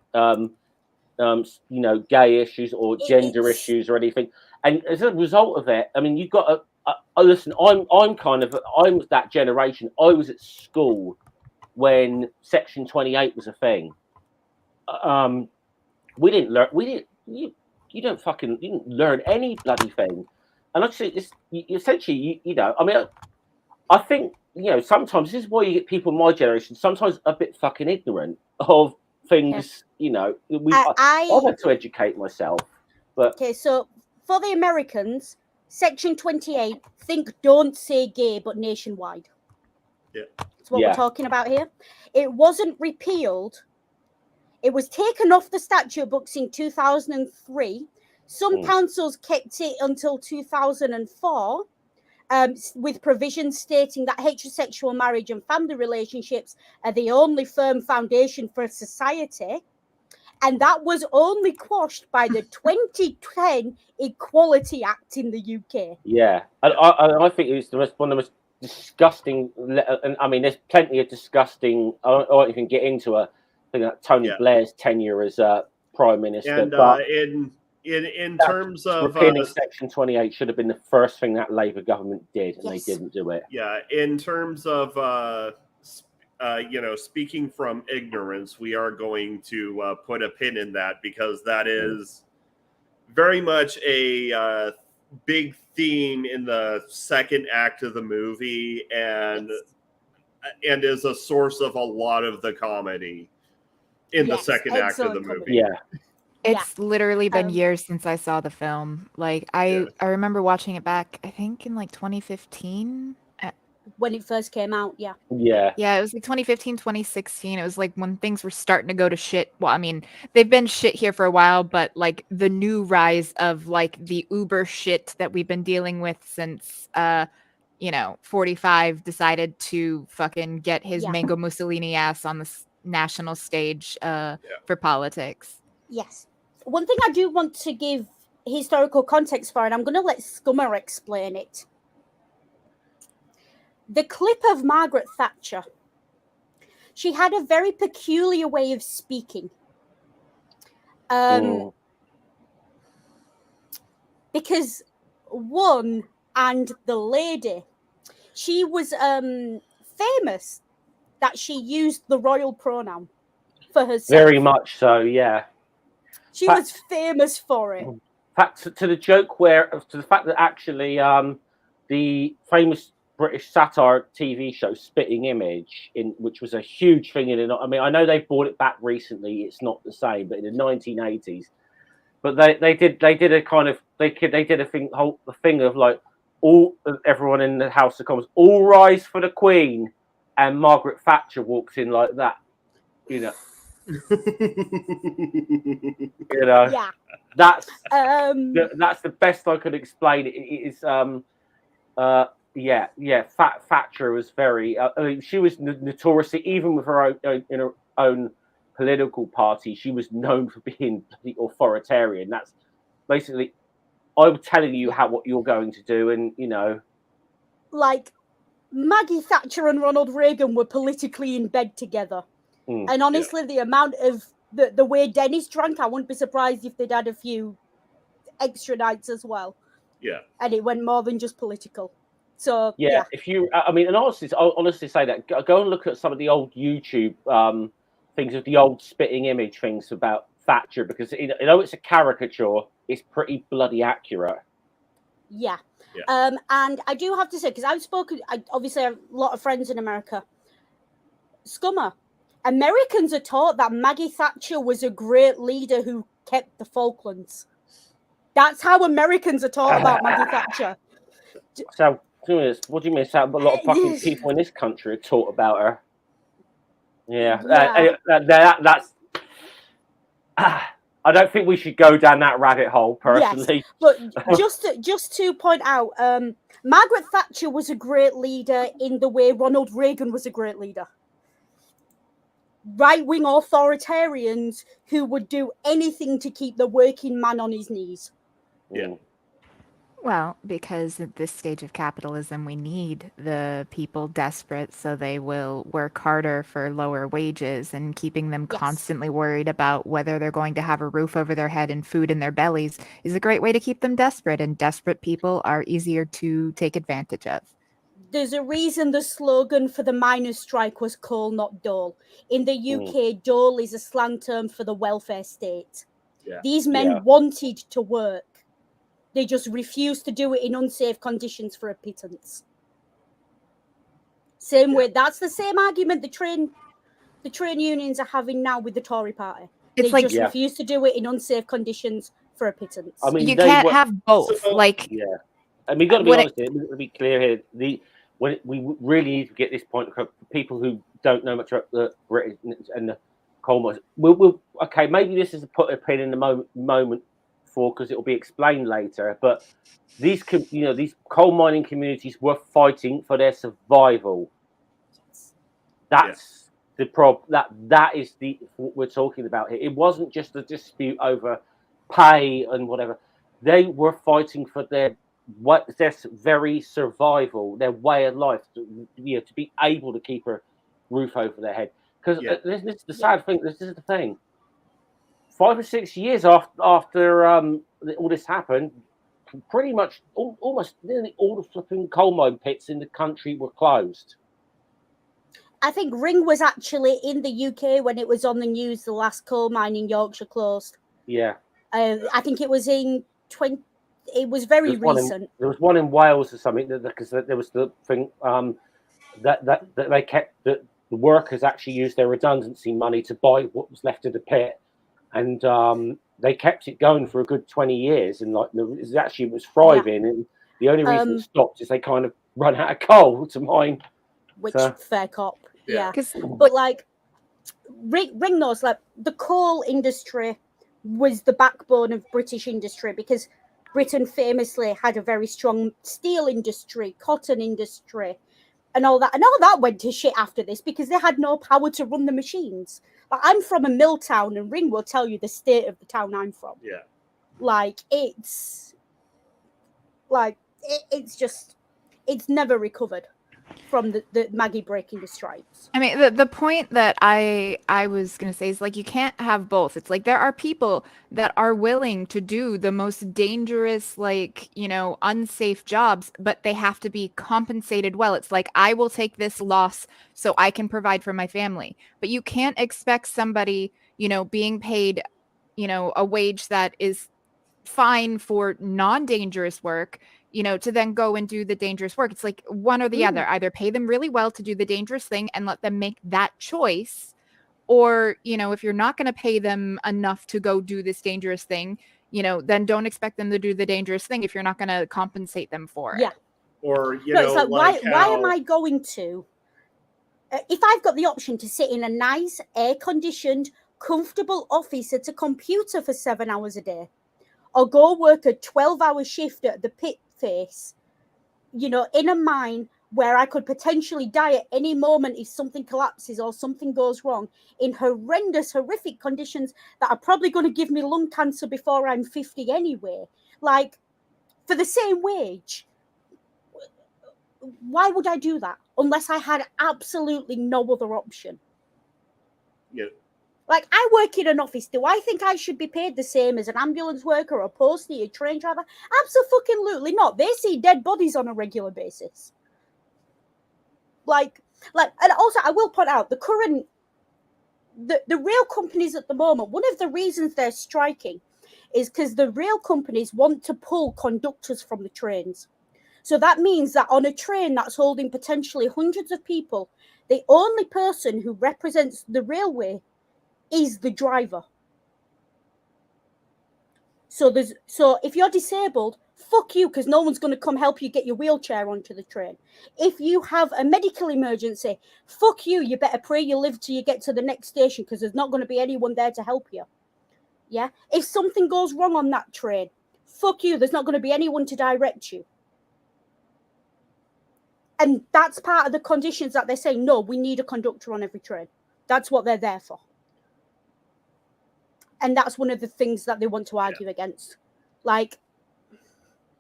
S3: gay issues or gender issues or anything. And as a result of it, I mean, you've got listen. I'm that generation. I was at school when Section 28 was a thing. We didn't learn. You didn't learn any bloody thing. And actually, essentially, I mean, I think, sometimes this is why you get people in my generation sometimes a bit fucking ignorant of things. I've had to educate myself. But
S2: okay, so for the Americans, Section 28, think don't say gay, but nationwide.
S1: Yeah.
S2: That's what we're talking about here. It wasn't repealed. It was taken off the statute books in 2003. Some councils kept it until 2004. With provisions stating that heterosexual marriage and family relationships are the only firm foundation for society. And that was only quashed by the 2010 Equality Act in the UK.
S3: Yeah, and I think it's one of the most disgusting. And I mean, there's plenty of disgusting. I won't even get into a thing like Tony Blair's tenure as prime minister.
S1: And
S3: but
S1: in terms of
S3: repealing Section 28 should have been the first thing that Labour government did, and they didn't do it.
S1: Yeah, in terms of speaking from ignorance, we are going to put a pin in that, because that is very much a big theme in the second act of the movie, and is a source of a lot of the comedy in the second act of the movie.
S3: Yeah.
S4: It's literally been years since I saw the film. Like I remember watching it back, I think in like 2015.
S2: When it first came out,
S3: Yeah,
S4: it was like 2015, 2016. It was like when things were starting to go to shit. Well, I mean, they've been shit here for a while, but like the new rise of like the Uber shit that we've been dealing with since 45 decided to fucking get his Mango Mussolini ass on the national stage for politics.
S2: Yes. One thing I do want to give historical context for, and I'm going to let Scummer explain it. The clip of Margaret Thatcher, she had a very peculiar way of speaking. Because and the lady, she was famous that she used the royal pronoun for herself.
S3: Very much so, yeah.
S2: She was famous for it.
S3: In fact, to the fact that actually the famous British satire TV show Spitting Image, which was a huge thing I mean, I know they brought it back recently. It's not the same, but in the 1980s, but they did a kind of they did a thing of like everyone in the House of Commons all rise for the Queen, and Margaret Thatcher walks in like that, That's the best I could explain it. It is Thatcher was very. I mean, she was notoriously, even with her own political party, she was known for being authoritarian. That's basically I'm telling you what you're going to do, and
S2: like Maggie Thatcher and Ronald Reagan were politically in bed together. And honestly, the amount of the way Dennis drank, I wouldn't be surprised if they'd had a few extra nights as well.
S1: Yeah.
S2: And it went more than just political. So
S3: yeah. If you, I mean, and I'll honestly say that go and look at some of the old YouTube things of the old spitting image things about Thatcher, because it's a caricature, it's pretty bloody accurate.
S2: Yeah. And I do have to say, because obviously I have a lot of friends in America. Scummer. Americans are taught that Maggie Thatcher was a great leader who kept the Falklands. That's how Americans are taught about Maggie Thatcher.
S3: So, what do you mean? So a lot of fucking people in this country are taught about her. Yeah. That's. I don't think we should go down that rabbit hole, personally.
S2: Yes, but just to point out, Margaret Thatcher was a great leader in the way Ronald Reagan was a great leader. Right-wing authoritarians who would do anything to keep the working man on his knees.
S1: Yeah.
S4: Well, because at this stage of capitalism, we need the people desperate, so they will work harder for lower wages, and keeping them constantly worried about whether they're going to have a roof over their head and food in their bellies is a great way to keep them desperate, and desperate people are easier to take advantage of.
S2: There's a reason the slogan for the miners' strike was coal, not dole. In the UK, dole is a slang term for the welfare state.
S1: Yeah.
S2: These men wanted to work. They just refused to do it in unsafe conditions for a pittance. Same way, that's the same argument the train unions are having now with the Tory party. They just refuse to do it in unsafe conditions for a pittance.
S4: I mean, you can't have both.
S3: I mean, got to be honest here. To be clear here, when we really need to get this point across, people who don't know much about the British and the coal mines. Okay, maybe this is a put a pin in the moment for, because it will be explained later. But these coal mining communities were fighting for their survival. That's the problem. That is what we're talking about here. It wasn't just a dispute over pay and whatever. They were fighting for their very survival, their way of life, to be able to keep a roof over their head. Because this is the sad thing. This is the thing. 5 or 6 years after all this happened, pretty much almost nearly all the flipping coal mine pits in the country were closed.
S2: I think Ring was actually in the UK when it was on the news. The last coal mine in Yorkshire closed.
S3: Yeah.
S2: I think it was in It was very recent.
S3: There was one in Wales or something, because there was the thing that they kept the workers actually used their redundancy money to buy what was left of the pit, and they kept it going for a good 20 years, and it was thriving. And the only reason it stopped is they kind of run out of coal to mine.
S2: Which fair cop, But Ring knows, the coal industry was the backbone of British industry, because Britain famously had a very strong steel industry, cotton industry, and all that. And all that went to shit after this because they had no power to run the machines. I'm from a mill town, and Ring will tell you the state of the town I'm from.
S1: Yeah.
S2: It's never recovered from the Maggie breaking the stripes.
S4: I mean, the point that I was going to say is, you can't have both. It's there are people that are willing to do the most dangerous, unsafe jobs, but they have to be compensated well. It's I will take this loss so I can provide for my family. But you can't expect somebody, being paid, a wage that is fine for non-dangerous work, to then go and do the dangerous work. It's one or the other. Either pay them really well to do the dangerous thing and let them make that choice, or, if you're not going to pay them enough to go do this dangerous thing, then don't expect them to do the dangerous thing if you're not going to compensate them for it.
S1: Or,
S2: why am I going to, if I've got the option to sit in a nice, air-conditioned, comfortable office at a computer for 7 hours a day, or go work a 12-hour shift at the pit face, in a mine where I could potentially die at any moment if something collapses or something goes wrong, in horrendous, horrific conditions that are probably going to give me lung cancer before I'm 50 anyway. for the same wage. Why would I do that unless I had absolutely no other option?
S1: Yeah.
S2: Like, I work in an office. Do I think I should be paid the same as an ambulance worker or a postie, a train driver? Absolutely not. They see dead bodies on a regular basis. Like, and also I will point out the rail companies at the moment, one of the reasons they're striking is because the rail companies want to pull conductors from the trains. So that means that on a train that's holding potentially hundreds of people, the only person who represents the railway is the driver. So if you're disabled, fuck you, because no one's going to come help you get your wheelchair onto the train. If you have a medical emergency, fuck you, you better pray you live till you get to the next station, because there's not going to be anyone there to help you. Yeah? If something goes wrong on that train, fuck you, there's not going to be anyone to direct you. And that's part of the conditions that they're saying, no, we need a conductor on every train. That's what they're there for. And that's one of the things that they want to argue against. Like,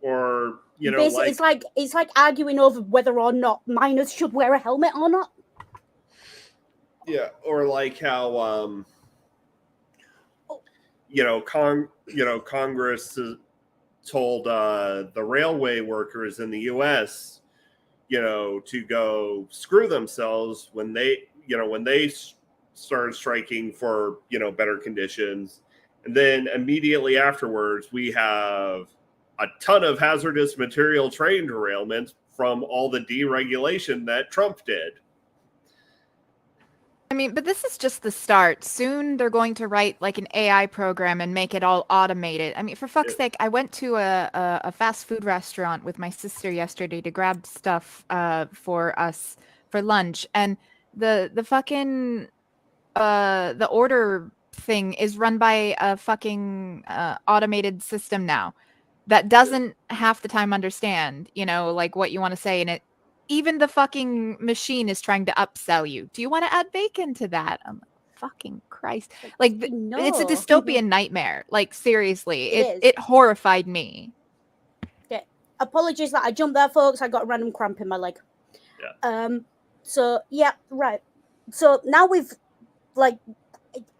S1: or, you know,
S2: it's like arguing over whether or not minors should wear a helmet or not.
S1: Yeah, or like how Congress told the railway workers in the U.S., to go screw themselves when they started striking for better conditions, and then immediately afterwards we have a ton of hazardous material train derailments from all the deregulation that Trump did.
S4: I mean, but this is just the start. Soon they're going to write like an AI program and make it all automated. I mean, for fuck's sake, I went to a fast food restaurant with my sister yesterday to grab stuff for us for lunch, and the fucking the order thing is run by a fucking automated system now that doesn't half the time understand, like what you want to say, and it. Even the fucking machine is trying to upsell you. Do you want to add bacon to that? I'm like, fucking Christ. Like,
S2: No.
S4: It's a dystopian nightmare. Like, seriously.
S2: It
S4: horrified me.
S2: Okay. Apologies that I jumped there, folks. I got a random cramp in my leg.
S1: Yeah.
S2: So, yeah, right. So now we've, like,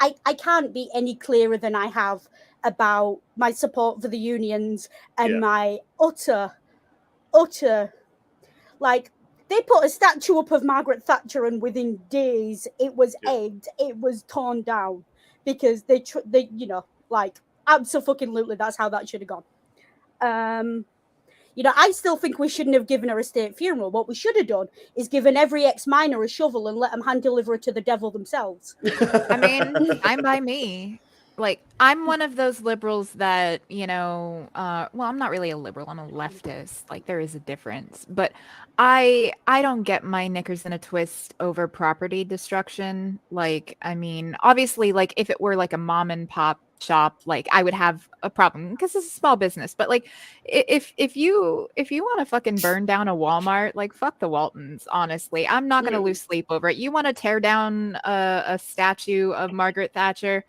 S2: I can't be any clearer than I have about my support for the unions and my utter, like, they put a statue up of Margaret Thatcher, and within days it was egged, it was torn down because they absolutely that's how that should have gone. I still think we shouldn't have given her a state funeral. What we should have done is given every ex-miner a shovel and let them hand deliver it to the devil themselves.
S4: I mean, fine by me. Like, I'm one of those liberals that, well, I'm not really a liberal. I'm a leftist. Like, there is a difference. But I don't get my knickers in a twist over property destruction. Like, I mean, obviously, like, if it were like a mom and pop shop, like, I would have a problem because it's a small business. But like, if you want to fucking burn down a Walmart, like, fuck the Waltons, honestly. I'm not going to lose sleep over it. You want to tear down a statue of Margaret Thatcher?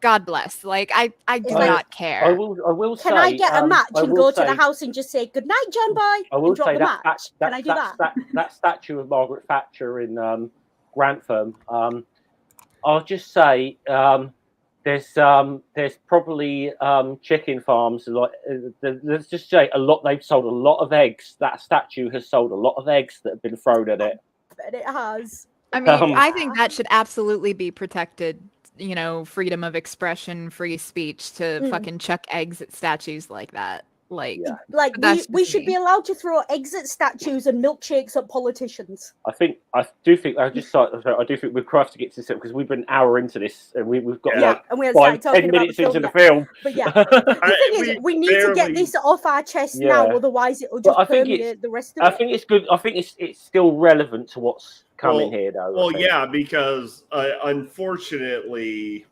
S4: God bless. Like, I do not care.
S3: I will say.
S2: Can I get a match and go to the house and just say good night, John Boy?
S3: I will say
S2: match. Can I do that?
S3: That statue of Margaret Thatcher in Grantham. I'll just say there's probably chicken farms. Let's just say they've sold a lot of eggs. That statue has sold a lot of eggs that have been thrown at it.
S2: But it has.
S4: I mean, I think that should absolutely be protected. Freedom of expression, free speech to fucking chuck eggs at statues like that. Like
S2: we should be allowed to throw eggs at statues and milkshakes at politicians.
S3: I do think we're going to have to get to this because we've been an hour into this and we've got
S2: and we had
S3: 10 minutes into the film.
S2: But the thing is, we need to get this off our chest now, otherwise it will just permeate the rest of it.
S3: I think it's good. I think it's still relevant to what's coming here, though.
S1: Well, yeah, because unfortunately,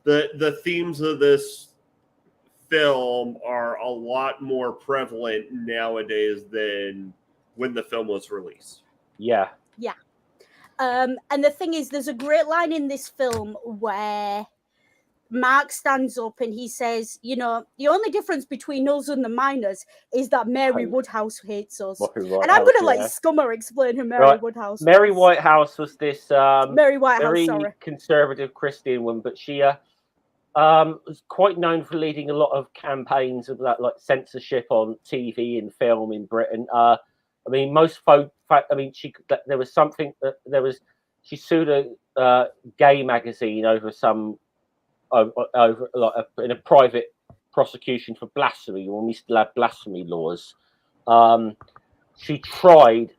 S1: the themes of this film are a lot more prevalent nowadays than when the film was released.
S3: Yeah.
S2: And the thing is, there's a great line in this film where Mark stands up and he says, you know, the only difference between us and the miners is that Mary Woodhouse hates us. And I'm going to let Scummer explain who Mary Woodhouse was.
S3: Mary Whitehouse was this
S2: Mary Whitehouse,
S3: very conservative Christian woman, but she was quite known for leading a lot of campaigns of that, like censorship on TV and film in Britain. I mean, there was something that she sued a gay magazine over some in a private prosecution for blasphemy when we still have blasphemy laws. She tried.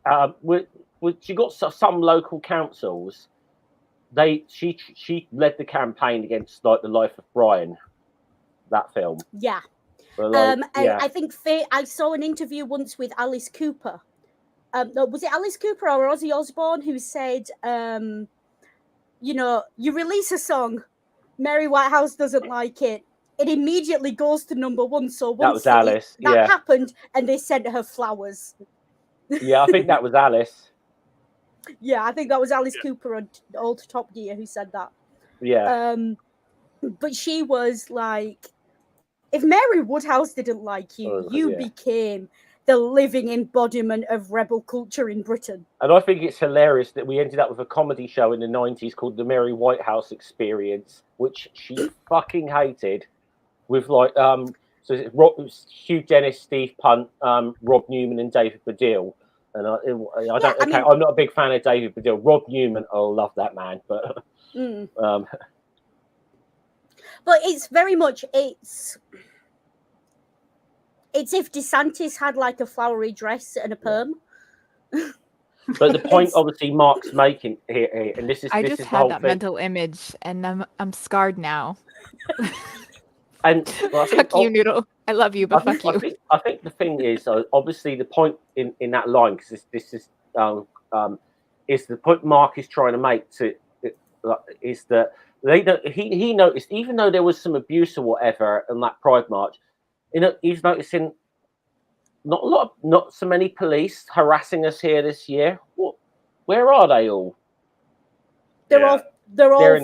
S3: She got some local councils. She led the campaign against like The Life of Brian, that film.
S2: Yeah. I think I saw an interview once with Alice Cooper. Was it Alice Cooper or Ozzy Osbourne who said, you know, you release a song, Mary Whitehouse doesn't like it, it immediately goes to #1. So once
S3: that was Alice.
S2: That happened, and they sent her flowers.
S3: Yeah, I think that was Alice.
S2: Yeah, I think that was Alice Cooper on Old Top Gear who said that.
S3: Yeah.
S2: But she was like, if Mary Woodhouse didn't like you, you became the living embodiment of rebel culture in Britain.
S3: And I think it's hilarious that we ended up with a comedy show in the 90s called The Mary Whitehouse Experience, which she fucking hated, with like so it was Hugh Dennis, Steve Punt, Rob Newman, and David Baddiel. And I'm not a big fan of David Baddiel. Rob Newman, I love that man, but
S2: but it's very much it's if DeSantis had like a flowery dress and a perm.
S3: But the point, obviously, Mark's making here, and this is
S4: I
S3: this
S4: just
S3: is
S4: had that mental image, and I'm scarred now.
S3: And
S4: fuck you, Noodle. I love you, but fuck you.
S3: I think the thing is, obviously, the point in that line, because this is the point Mark is trying to make is that he noticed, even though there was some abuse or whatever in that Pride March, he's noticing not so many police harassing us here this year. Where are they all?
S2: They're all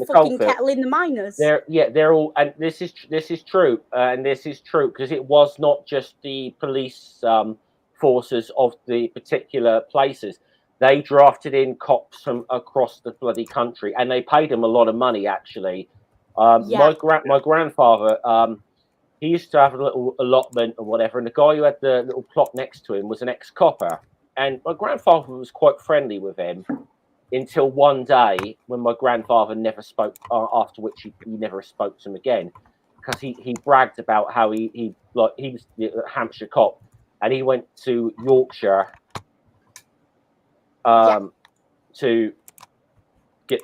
S2: fucking kettling the miners.
S3: They're all, and this is true, and this is true because it was not just the police forces of the particular places. They drafted in cops from across the bloody country, and they paid them a lot of money. Actually, my grandfather, he used to have a little allotment or whatever, and the guy who had the little plot next to him was an ex-copper, and my grandfather was quite friendly with him. Until one day when my grandfather never spoke, after which he never spoke to him again, because he bragged about how he was a Hampshire cop, and he went to Yorkshire to get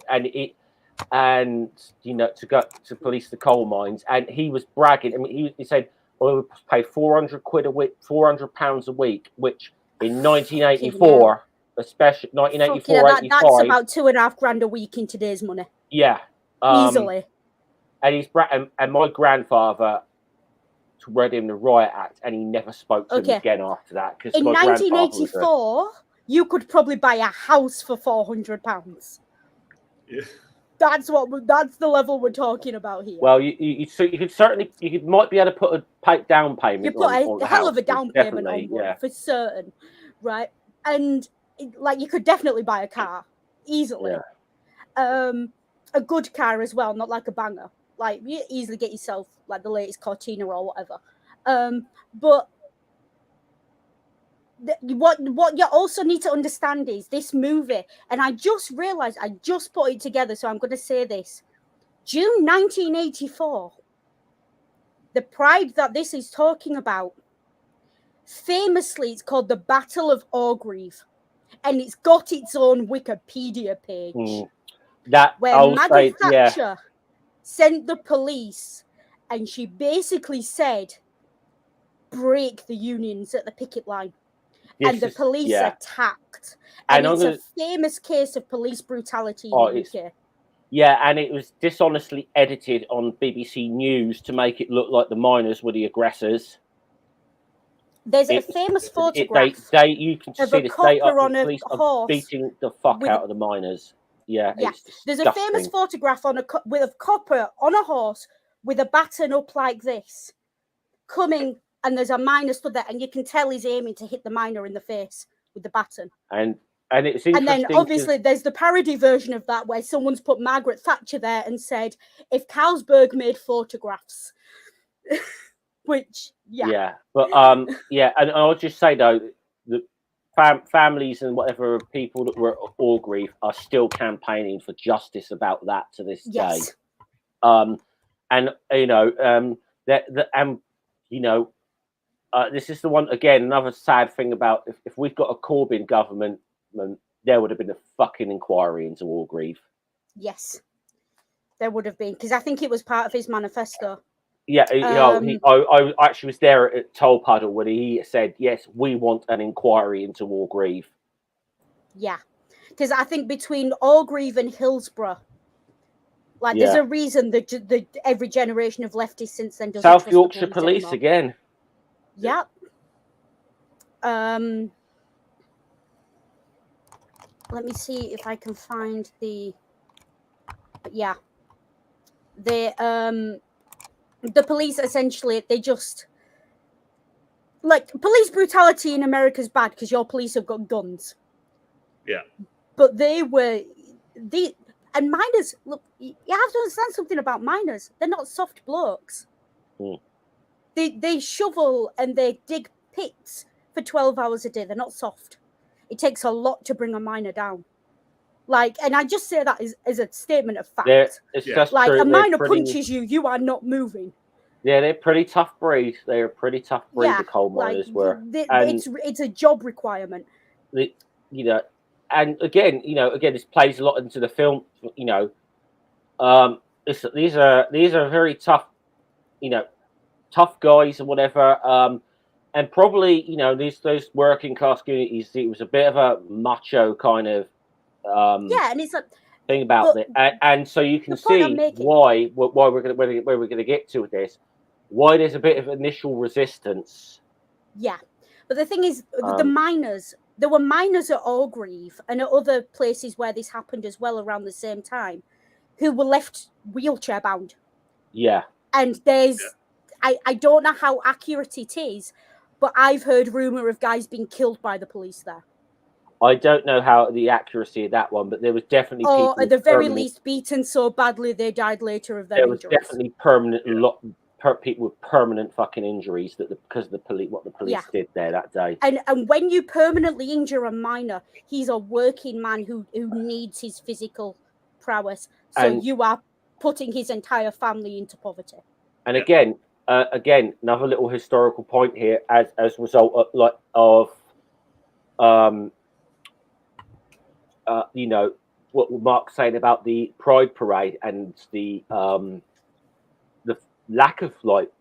S3: to go to police the coal mines, and he was bragging. I mean, he said, "Well, we pay £400 a week, £400 a week," which in 1984. Especially 1984, 85.
S2: That's about $2,500 a week in today's money.
S3: Yeah,
S2: easily.
S3: And my grandfather read him the Riot Act, and he never spoke to him again after that. Because
S2: in 1984, you could probably buy a house for £400.
S1: Yeah.
S2: That's the level we're talking about here.
S3: Well, you might be able to put a down payment.
S2: You put a hell of a down payment on one for certain, right? And like you could definitely buy a car easily, a good car as well, not like a banger. Like you easily get yourself like the latest Cortina or whatever. But what you also need to understand is this movie, and I just realized I just put it together, so I'm going to say this: June 1984, the Pride that this is talking about. Famously, it's called the Battle of Orgreave, and it's got its own Wikipedia page. Where Maggie Thatcher sent the police, and she basically said, "Break the unions at the picket line," and the police attacked. And it's a famous case of police brutality in the UK.
S3: Yeah, and it was dishonestly edited on BBC News to make it look like the miners were the aggressors.
S2: There's a famous photograph
S3: you can
S2: of
S3: see
S2: a
S3: this
S2: copper on a horse
S3: beating the fuck out of the miners. Yeah.
S2: There's a famous photograph with a copper on a horse with a baton up like this, coming, and there's a miner stood there, and you can tell he's aiming to hit the miner in the face with the baton.
S3: And it's interesting.
S2: And then obviously there's the parody version of that where someone's put Margaret Thatcher there and said, if Carlsberg made photographs. Which,
S3: yeah. But yeah, and I'll just say though, the families and whatever people that were at Orgreave are still campaigning for justice about that to this day. And you know, you know, this is the one again. Another sad thing about if we've got a Corbyn government, there would have been a fucking inquiry into Orgreave.
S2: Yes, there would have been, because I think it was part of his manifesto.
S3: Yeah, you know, I actually was there at Tolpuddle when he said, "Yes, we want an inquiry into Orgreave."
S2: Yeah, because I think between Orgreave and Hillsborough, like there's a reason that every generation of leftists since then doesn't
S3: South
S2: trust
S3: Yorkshire
S2: the
S3: police
S2: anymore.
S3: again.
S2: Yep. Let me see if I can find the. Yeah. The police essentially, they just, like, police brutality in America is bad because your police have got guns.
S1: Yeah.
S2: But and miners, look, you have to understand something about miners. They're not soft blokes.
S3: Mm.
S2: They shovel and they dig pits for 12 hours a day. They're not soft. It takes a lot to bring a miner down. Like, and I just say that as a statement of fact.
S3: It's just
S2: like
S3: true.
S2: a miner punches you, you are not moving.
S3: Yeah, they're pretty tough breed. They're a pretty tough breed. The coal miners were.
S2: It's a job requirement.
S3: You know, and again, this plays a lot into the film. You know, these are very tough. You know, tough guys and whatever. And probably those working class communities. It was a bit of a macho kind of.
S2: And it's like
S3: thing about it, and so you can see why we're going to get to with this. Why there's a bit of initial resistance.
S2: Yeah, but the thing is, the miners. There were miners at Orgreave and at other places where this happened as well around the same time, who were left wheelchair bound.
S3: Yeah,
S2: and there's, I don't know how accurate it is, but I've heard rumor of guys being killed by the police there.
S3: I don't know how the accuracy of that one, but there was definitely people
S2: at the very least beaten so badly they died later of their injuries.
S3: There was definitely people with permanent fucking injuries because of the police, what the police did there that day.
S2: And when you permanently injure a miner, he's a working man who needs his physical prowess. So you are putting his entire family into poverty.
S3: And again, another little historical point here, as a result of what Mark's saying about the Pride Parade and the lack of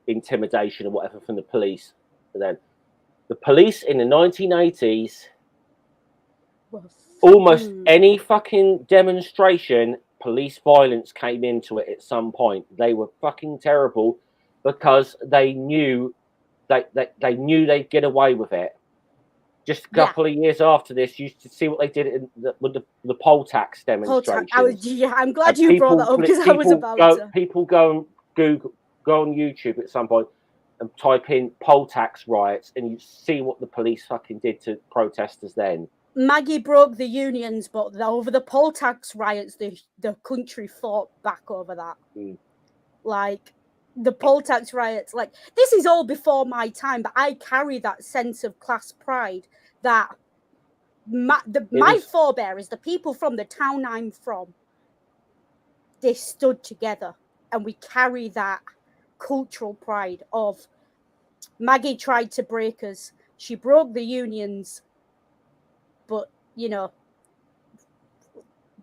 S3: intimidation and whatever from the police. And then the police in the 1980s, almost any fucking demonstration, police violence came into it at some point. They were fucking terrible because they knew they knew they'd get away with it. Just a couple of years after this, you used to see what they did with the poll tax demonstrations.
S2: I'm glad you brought that up because I was about to.
S3: People go on YouTube at some point and type in poll tax riots, and you see what the police fucking did to protesters then.
S2: Maggie broke the unions, but over the poll tax riots, the country fought back over that. Like, the poll tax riots, this is all before my time, but I carry that sense of class pride that my forebears, the people from the town I'm from, they stood together, and we carry that cultural pride of Maggie tried to break us. She broke the unions, but, the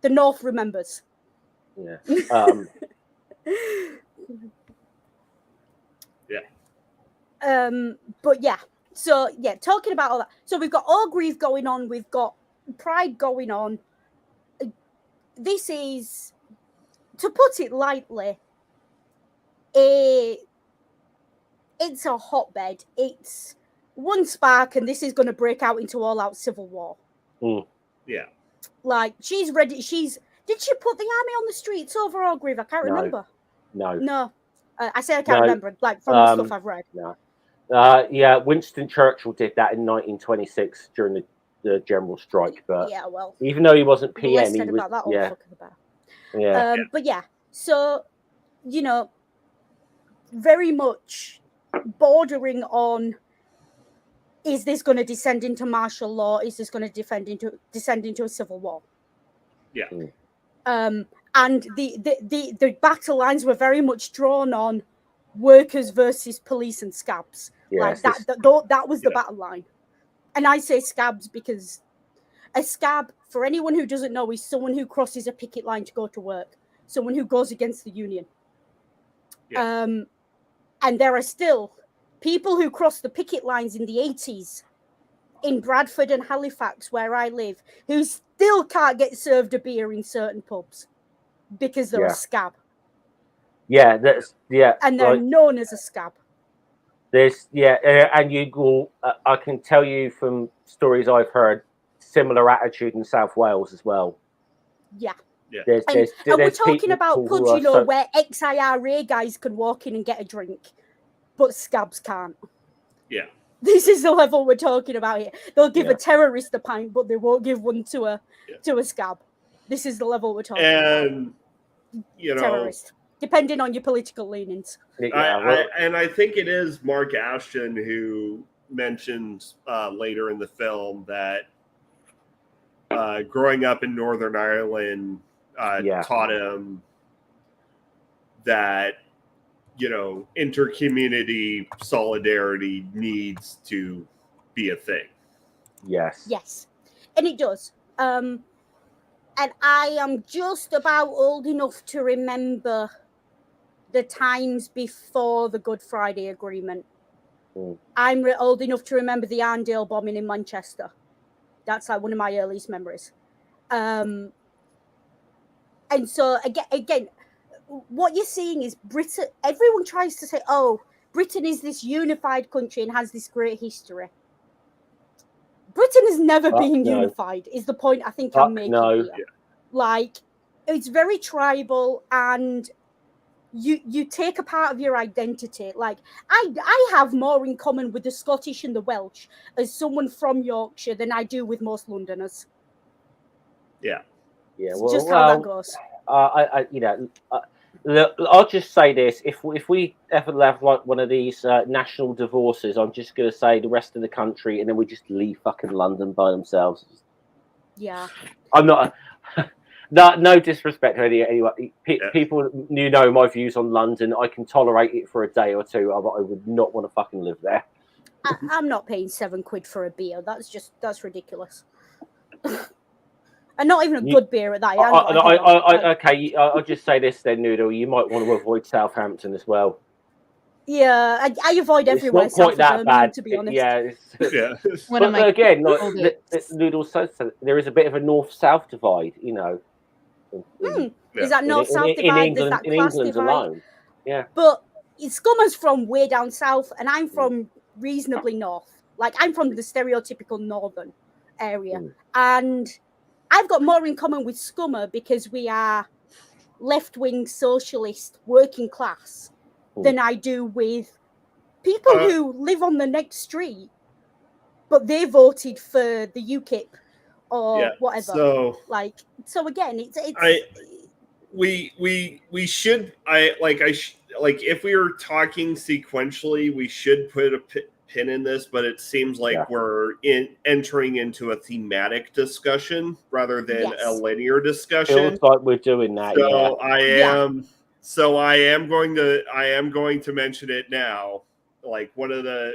S2: North remembers.
S3: Yeah.
S2: But talking about all that. So we've got Orgreave going on, we've got Pride going on. This is, to put it lightly, it's a hotbed. It's one spark, and this is going to break out into all-out civil war.
S1: Yeah.
S2: She's ready. Did she put the army on the streets over Orgreave? I can't remember.
S3: No.
S2: I say I can't remember, like from the stuff I've read.
S3: No. Yeah, Winston Churchill did that in 1926 during the general strike. But
S2: yeah, well,
S3: even though he wasn't
S2: the
S3: PM,
S2: less
S3: he
S2: said
S3: was.
S2: about that,
S3: Yeah,
S2: fucking about.
S3: yeah.
S2: But yeah, so very much bordering on: is this going to descend into martial law? Is this going to descend into a civil war?
S1: Yeah.
S2: And the battle lines were very much drawn on workers versus police and scabs.
S3: Yes,
S2: like that was the battle line. And I say scabs because a scab, for anyone who doesn't know, is someone who crosses a picket line to go to work, someone who goes against the union.
S1: Yeah.
S2: And there are still people who cross the picket lines in the 80s in Bradford and Halifax, where I live, who still can't get served a beer in certain pubs because they're a scab.
S3: Yeah, that's
S2: and they're known as a scab.
S3: There's and you will. I can tell you from stories I've heard, similar attitude in South Wales as well.
S2: Yeah.
S3: There's
S2: and we're talking about pubs,
S3: so...
S2: where ex-IRA guys can walk in and get a drink, but scabs can't.
S1: Yeah.
S2: This is the level we're talking about here. They'll give a terrorist a pint, but they won't give one to a scab. This is the level we're talking about.
S1: And
S2: terrorist, depending on your political leanings.
S1: I think it is Mark Ashton who mentions later in the film that growing up in Northern Ireland taught him that inter-community solidarity needs to be a thing.
S2: Yes, and it does. And I am just about old enough to remember the times before the Good Friday Agreement. I'm old enough to remember the Arndale bombing in Manchester. That's like one of my earliest memories. And so again, what you're seeing is Britain. Everyone tries to say, "Oh, Britain is this unified country and has this great history." Britain has never been unified. Is the point I think I'm making here?
S1: Yeah.
S2: Like, it's very tribal, and you take a part of your identity. Like, I have more in common with the Scottish and the Welsh as someone from Yorkshire than I do with most Londoners.
S1: Yeah.
S3: Well,
S2: just how that goes.
S3: I'll just say this: if we ever have like one of these national divorces, I'm just going to say the rest of the country, and then we just leave fucking London by themselves.
S2: Yeah.
S3: I'm not. No disrespect to anyone. People know my views on London. I can tolerate it for a day or two, but I would not want to fucking live there.
S2: I'm not paying £7 for a beer. That's ridiculous. And not even a good beer at that.
S3: Okay, I'll just say this then, Noodle. You might want to avoid Southampton as well.
S2: Yeah, I avoid everywhere.
S3: It's not quite that bad,
S2: to be honest.
S1: Yeah.
S3: But again, like Noodle says, there is a bit of a north-south divide,
S2: Is that north-south divide? There's that class
S3: England
S2: divide.
S3: alone. Yeah.
S2: But Scummer's from way down south, and I'm from reasonably north. Like, I'm from the stereotypical northern area. And I've got more in common with Scummer because we are left-wing socialist working class than I do with people who live on the next street, but they voted for the UKIP or whatever. So again,
S1: we should if we were talking sequentially, we should put a pin in this, but it seems like we're entering into a thematic discussion rather than a linear discussion.
S3: Feels like we're doing that.
S1: So I am going to mention it now. Like one of the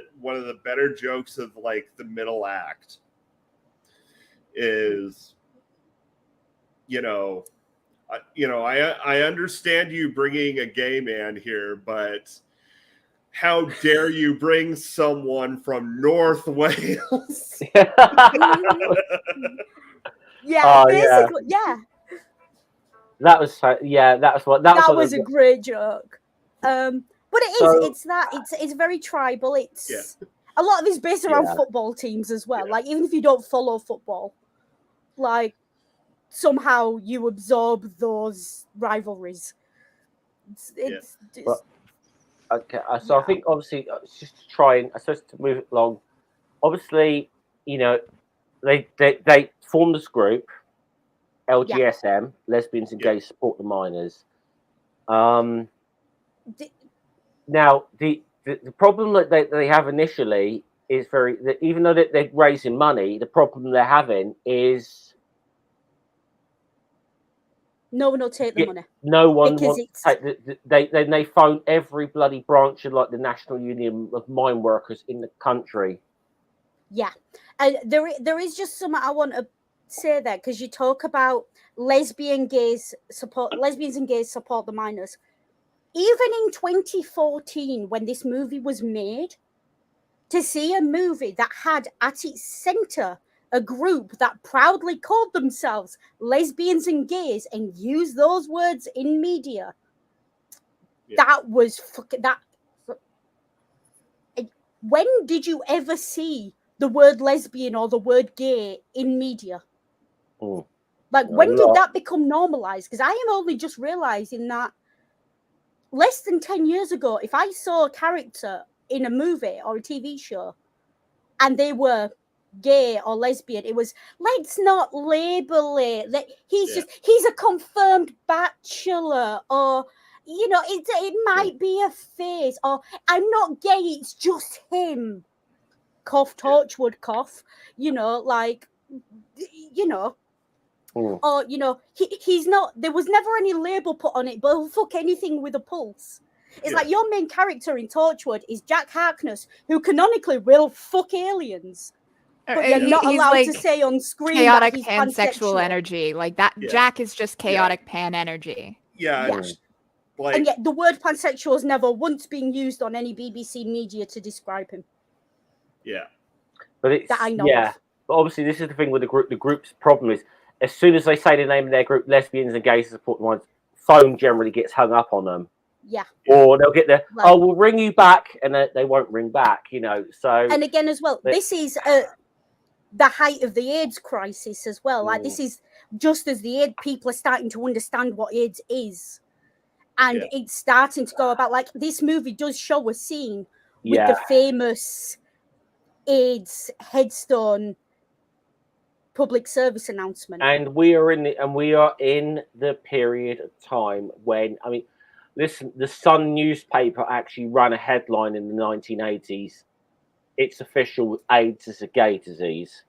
S1: better jokes of like the middle act is, I understand you bringing a gay man here, but how dare you bring someone from North Wales?
S2: Basically.
S3: That was
S2: that was a great joke. But it's very tribal. It's a lot of it's based around football teams as well. Like, even if you don't follow football, like, somehow you absorb those rivalries.
S3: Okay, so I think obviously it's just to try and I suppose to move it along. Obviously, you know, they formed this group, LGSM, Lesbians and Gays Support the Minors. Now the problem that they have initially is even though they're raising money, the problem they're having is
S2: no one will take the money.
S3: No one wants to take they phone every bloody branch of like the National Union of Mine Workers in the country.
S2: Yeah, and there is just something I want to say there, because you talk about lesbians and gays support the minors. Even in 2014, when this movie was made, to see a movie that had at its center a group that proudly called themselves lesbians and gays and used those words in media, that was that. When did you ever see the word lesbian or the word gay in media? Like, when did that become normalized? Because I am only just realizing that less than 10 years ago, if I saw a character in a movie or a TV show and they were gay or lesbian, it was, let's not label it. He's a confirmed bachelor, or, you know, it might be a phase, or I'm not gay, it's just him. Cough, Torchwood, cough. You know, like, you know. Or, you know, he's not, there was never any label put on it, but he'll fuck anything with a pulse. It's like your main character in Torchwood is Jack Harkness, who canonically will fuck aliens. But you're not allowed to say on screen
S4: chaotic
S2: that he's
S4: pansexual energy. Like that, Jack is just chaotic pan energy.
S1: Like,
S2: and yet the word pansexual has never once been used on any BBC media to describe him.
S3: But it's
S2: that I know of.
S3: But obviously this is the thing with the group. The group's problem is as soon as they say the name of their group, lesbians and gays support the minors, phone generally gets hung up on them. Or they'll get we'll ring you back, and they won't ring back, you know. So,
S2: and again as well, this is the height of the AIDS crisis as well. Like, this is just as the AIDS people are starting to understand what AIDS is, and it's starting to go about, like, this movie does show a scene with the famous AIDS headstone public service announcement,
S3: and we are in the period of time when, I mean, listen, the Sun newspaper actually ran a headline in the 1980s. It's official, AIDS is a gay disease.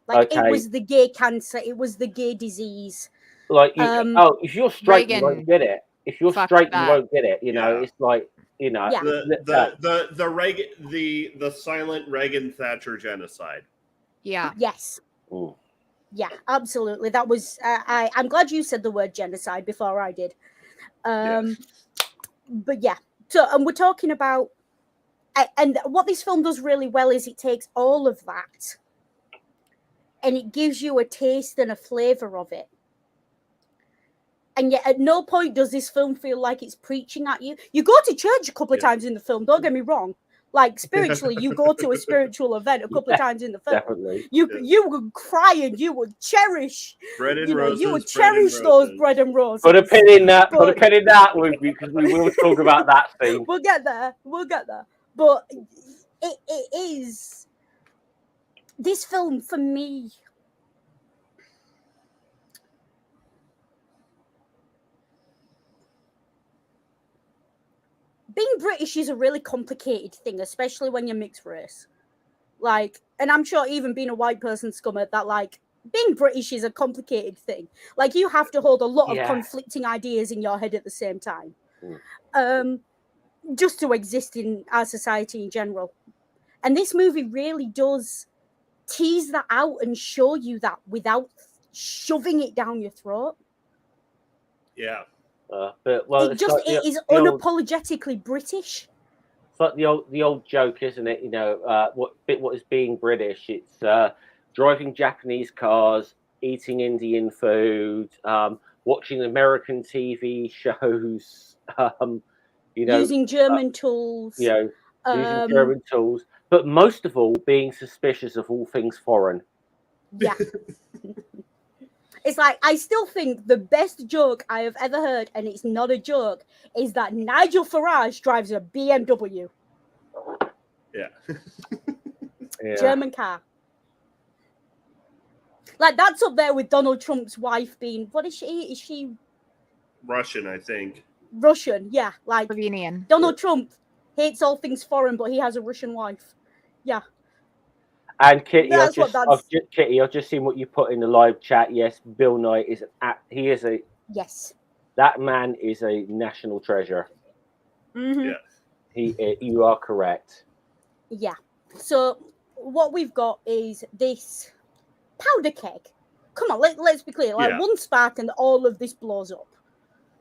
S2: Like, it was the gay cancer, it was the gay disease.
S3: Like, if you're straight, you won't get it. If you're straight, you won't get it. You know, it's like, you know,
S1: the silent Reagan Thatcher genocide.
S2: Yes. Yeah, absolutely. That was I'm glad you said the word genocide before I did. But yeah, so, and we're talking about, and what this film does really well is it takes all of that and it gives you a taste and a flavor of it. And yet at no point does this film feel like it's preaching at you. You go to church a couple of times in the film, don't get me wrong. Like, spiritually, you go to a spiritual event a couple of times in the film.
S3: Definitely.
S2: You would cry and you would cherish
S1: bread and roses.
S2: You would cherish those bread and roses.
S3: Put a pin in that. Put a pin in that, because we will talk about that thing.
S2: We'll get there. But it is, this film for me, being British is a really complicated thing, especially when you're mixed race. Like, and I'm sure even being a white person, scummer, that, like, being British is a complicated thing. Like, you have to hold a lot of conflicting ideas in your head at the same time. Just to exist in our society in general. And this movie really does tease that out and show you that without shoving it down your throat.
S3: But well,
S2: it is unapologetically British.
S3: It's like the old joke, isn't it? You know, what is being British? It's driving Japanese cars, eating Indian food, watching American TV shows, you know,
S2: using German tools.
S3: You know, using German tools, but most of all, being suspicious of all things foreign.
S2: Yeah. It's like, I still think the best joke I have ever heard, and it's not a joke, is that Nigel Farage drives a BMW.
S1: Yeah.
S2: German car. Like, that's up there with Donald Trump's wife being, what is she? Is she
S1: Russian, I think.
S2: Russian? Yeah, like
S4: Slovenian.
S2: Donald Trump hates all things foreign, but he has a Russian wife. Yeah.
S3: And Kitty,
S2: That's what that's.
S3: Kitty, I've just seen what you put in the live chat. Yes, Bill Nye is
S2: Yes.
S3: That man is a national treasure.
S2: Mm-hmm.
S1: Yeah.
S3: You are correct.
S2: Yeah. So what we've got is this powder keg. Come on, let's be clear. Like, one spark and all of this blows up.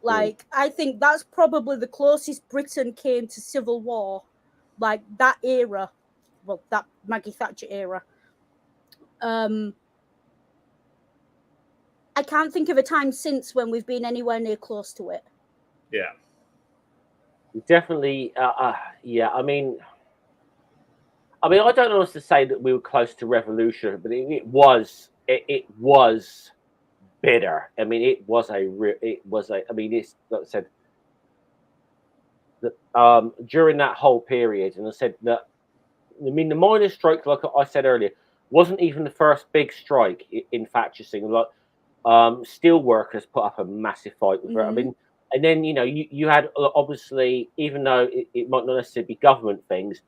S2: Like, I think that's probably the closest Britain came to civil war. Like, that era. Well, that Maggie Thatcher era. I can't think of a time since when we've been anywhere near close to it.
S1: Yeah.
S3: Definitely. Yeah. I mean, I don't know what to say that we were close to revolution, but it was bitter. I mean, it was a. I mean, it's like I said. That during that whole period, and I said that. I mean, the miners' strike, like I said earlier, wasn't even the first big strike in Thatcherism. Like, steel workers put up a massive fight with her. I mean, and then you had obviously, even though it might not necessarily be government things,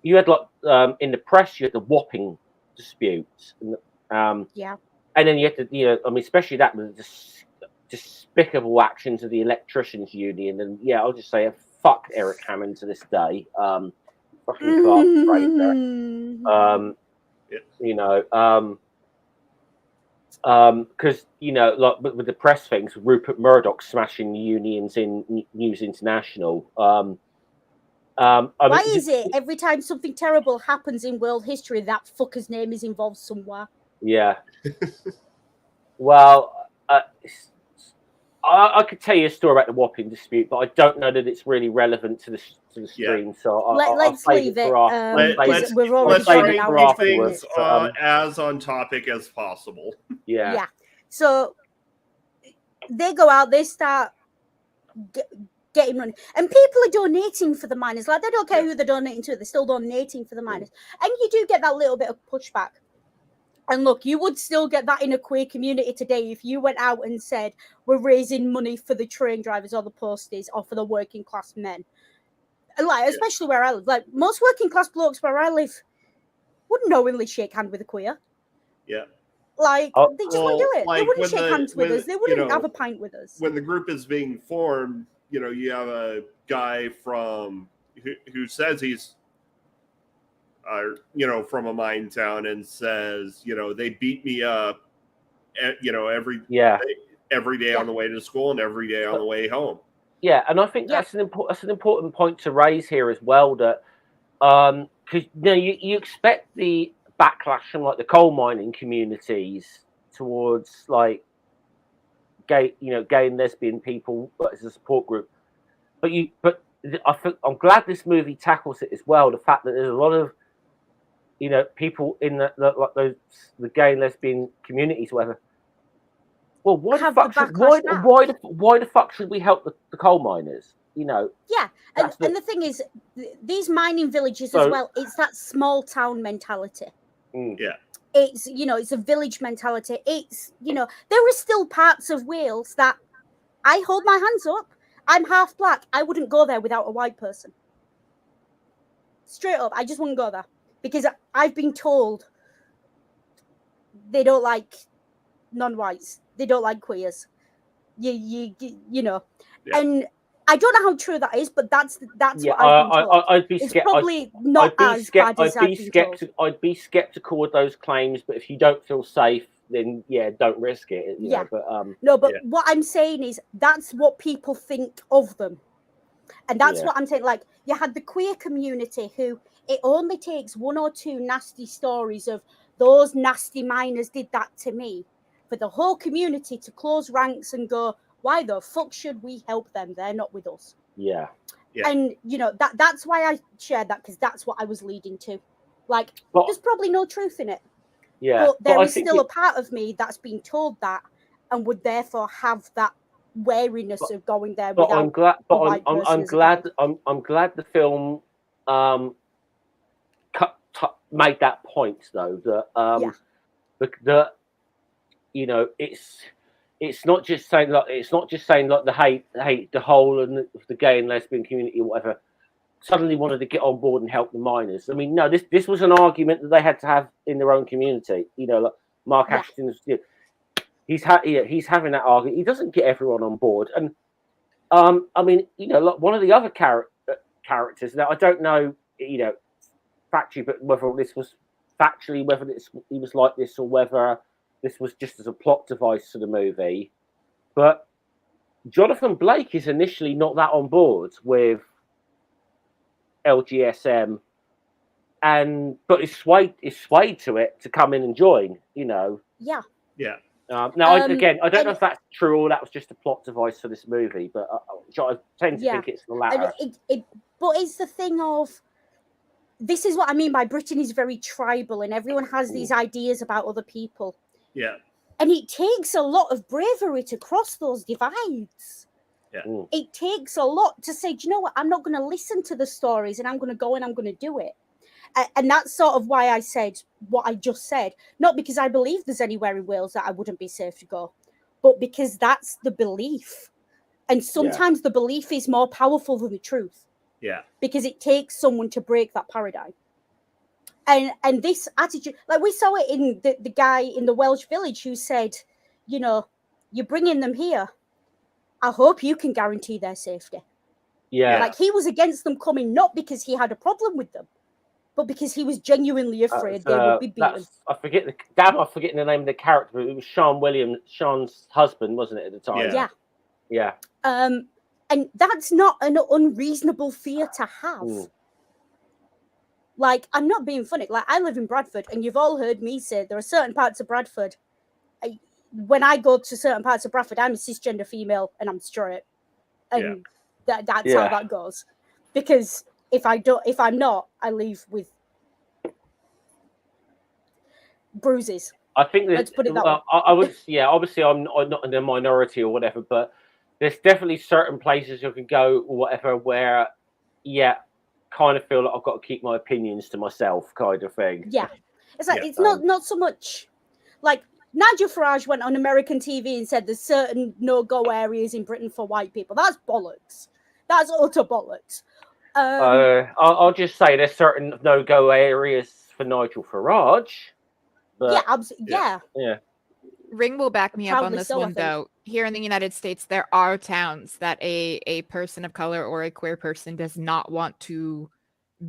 S3: you had like in the press you had the Wapping disputes.
S2: Yeah.
S3: And then you had to, I mean, especially that was the despicable actions of the electricians union. And yeah, I'll just say fuck Eric Hammond to this day. Fucking class traitor. Because like with the press things, Rupert Murdoch smashing the unions in News International.
S2: Why is it every time something terrible happens in world history, that fucker's name is involved somewhere?
S3: Yeah. Well, I could tell you a story about the Wapping dispute, but I don't know that it's really relevant to the stream.
S1: Yeah.
S3: So
S2: let's leave it.
S1: We've already try to keep things as on topic as possible.
S3: Yeah.
S2: Yeah. So they go out, they start getting money, and people are donating for the miners. Like, they don't care who they're donating to; they're still donating for the miners. And you do get that little bit of pushback. And look, you would still get that in a queer community today if you went out and said, we're raising money for the train drivers or the posties or for the working class men. And like, especially where I live, like, most working class blokes where I live wouldn't knowingly shake hands with a queer.
S1: Yeah.
S2: Like, they just wouldn't do it. Like, they wouldn't shake hands with us. They wouldn't have a pint with us.
S1: When the group is being formed, you have a guy from who says he's from a mine town and says, they beat me up, every day on the way to school and every day on the way home.
S3: Yeah, and I think that's an important point to raise here as well. That because you expect the backlash from like the coal mining communities towards like gay and lesbian people as a support group, but I'm glad this movie tackles it as well. The fact that there's a lot of people in the gay and lesbian communities, whatever. Well, why the fuck should we help the coal miners? Yeah,
S2: and the thing is, these mining villages as well. It's that small town mentality.
S1: Yeah,
S2: it's it's a village mentality. It's there are still parts of Wales that I hold my hands up. I'm half black. I wouldn't go there without a white person. Straight up, I just wouldn't go there. Because I've been told they don't like non-whites. They don't like queers. You know. Yeah. And I don't know how true that is, but that's what I've been told.
S3: I'd be
S2: it's probably not as bad as I've been told.
S3: I'd be skeptical with those claims, but if you don't feel safe, then don't risk it. You know, but
S2: what I'm saying is that's what people think of them. And that's what I'm saying. Like, you had the queer community who it only takes one or two nasty stories of those nasty miners did that to me for the whole community to close ranks and go, why the fuck should we help them? They're not with us.
S3: Yeah.
S2: And, that's why I shared that, because that's what I was leading to. Like, there's probably no truth in it.
S3: Yeah.
S2: But there is still a part of me that's been told that. and would therefore have that wariness of going there
S3: But
S2: without
S3: I'm glad.
S2: a
S3: But
S2: white
S3: I'm
S2: person as a
S3: glad.
S2: guide.
S3: I'm glad the film made that point though, that
S2: Yeah.
S3: that you know, it's not just saying like the hate the whole and the gay and lesbian community or whatever suddenly wanted to get on board and help the miners. I mean, no, this was an argument that they had to have in their own community. You know, like Mark
S2: Yeah.
S3: Ashton's, he's having that argument. He doesn't get everyone on board, and I mean, you know, like one of the other characters. Now, I don't know, you know, factually, but whether this was factually, whether he was like this or whether this was just as a plot device for the movie. But Jonathan Blake is initially not that on board with LGSM, but is swayed to it to come in and join. You know.
S2: Yeah.
S1: Yeah.
S3: Now, again, I don't know if that's true or that was just a plot device for this movie, but I tend to think it's the latter.
S2: But it's the thing of, this is what I mean by Britain is very tribal and everyone has these ideas about other people.
S1: Yeah.
S2: And it takes a lot of bravery to cross those divides.
S1: Yeah.
S2: It takes a lot to say, do you know what? I'm not going to listen to the stories and I'm going to go and I'm going to do it. And that's sort of why I said what I just said. Not because I believe there's anywhere in Wales that I wouldn't be safe to go, but because that's the belief. And sometimes the belief is more powerful than the truth.
S1: Yeah.
S2: Because it takes someone to break that paradigm. And this attitude, like we saw it in the guy in the Welsh village who said, you know, you're bringing them here. I hope you can guarantee their safety.
S3: Yeah.
S2: Like he was against them coming, not because he had a problem with them, but because he was genuinely afraid they would be beaten.
S3: I'm forgetting the name of the character, but it was Sean's husband, wasn't it, at the time? Yeah.
S2: And that's not an unreasonable fear to have. Like, I'm not being funny. Like, I live in Bradford, and you've all heard me say there are certain parts of Bradford. When I go to certain parts of Bradford, I'm a cisgender female, and I'm straight, and that's how that goes. Because if I'm not, I leave with bruises.
S3: I think
S2: let's put it that way.
S3: I would, obviously I'm not in the minority or whatever, but there's definitely certain places you can go or whatever where, kind of feel like I've got to keep my opinions to myself, kind of thing.
S2: Yeah, it's like it's not so much like Nigel Farage went on American TV and said there's certain no-go areas in Britain for white people. That's bollocks. That's utter bollocks.
S3: I'll just say there's certain no-go areas for Nigel Farage. But,
S2: yeah.
S4: Ring will back me up on this one, though. Here in the United States, there are towns that a person of color or a queer person does not want to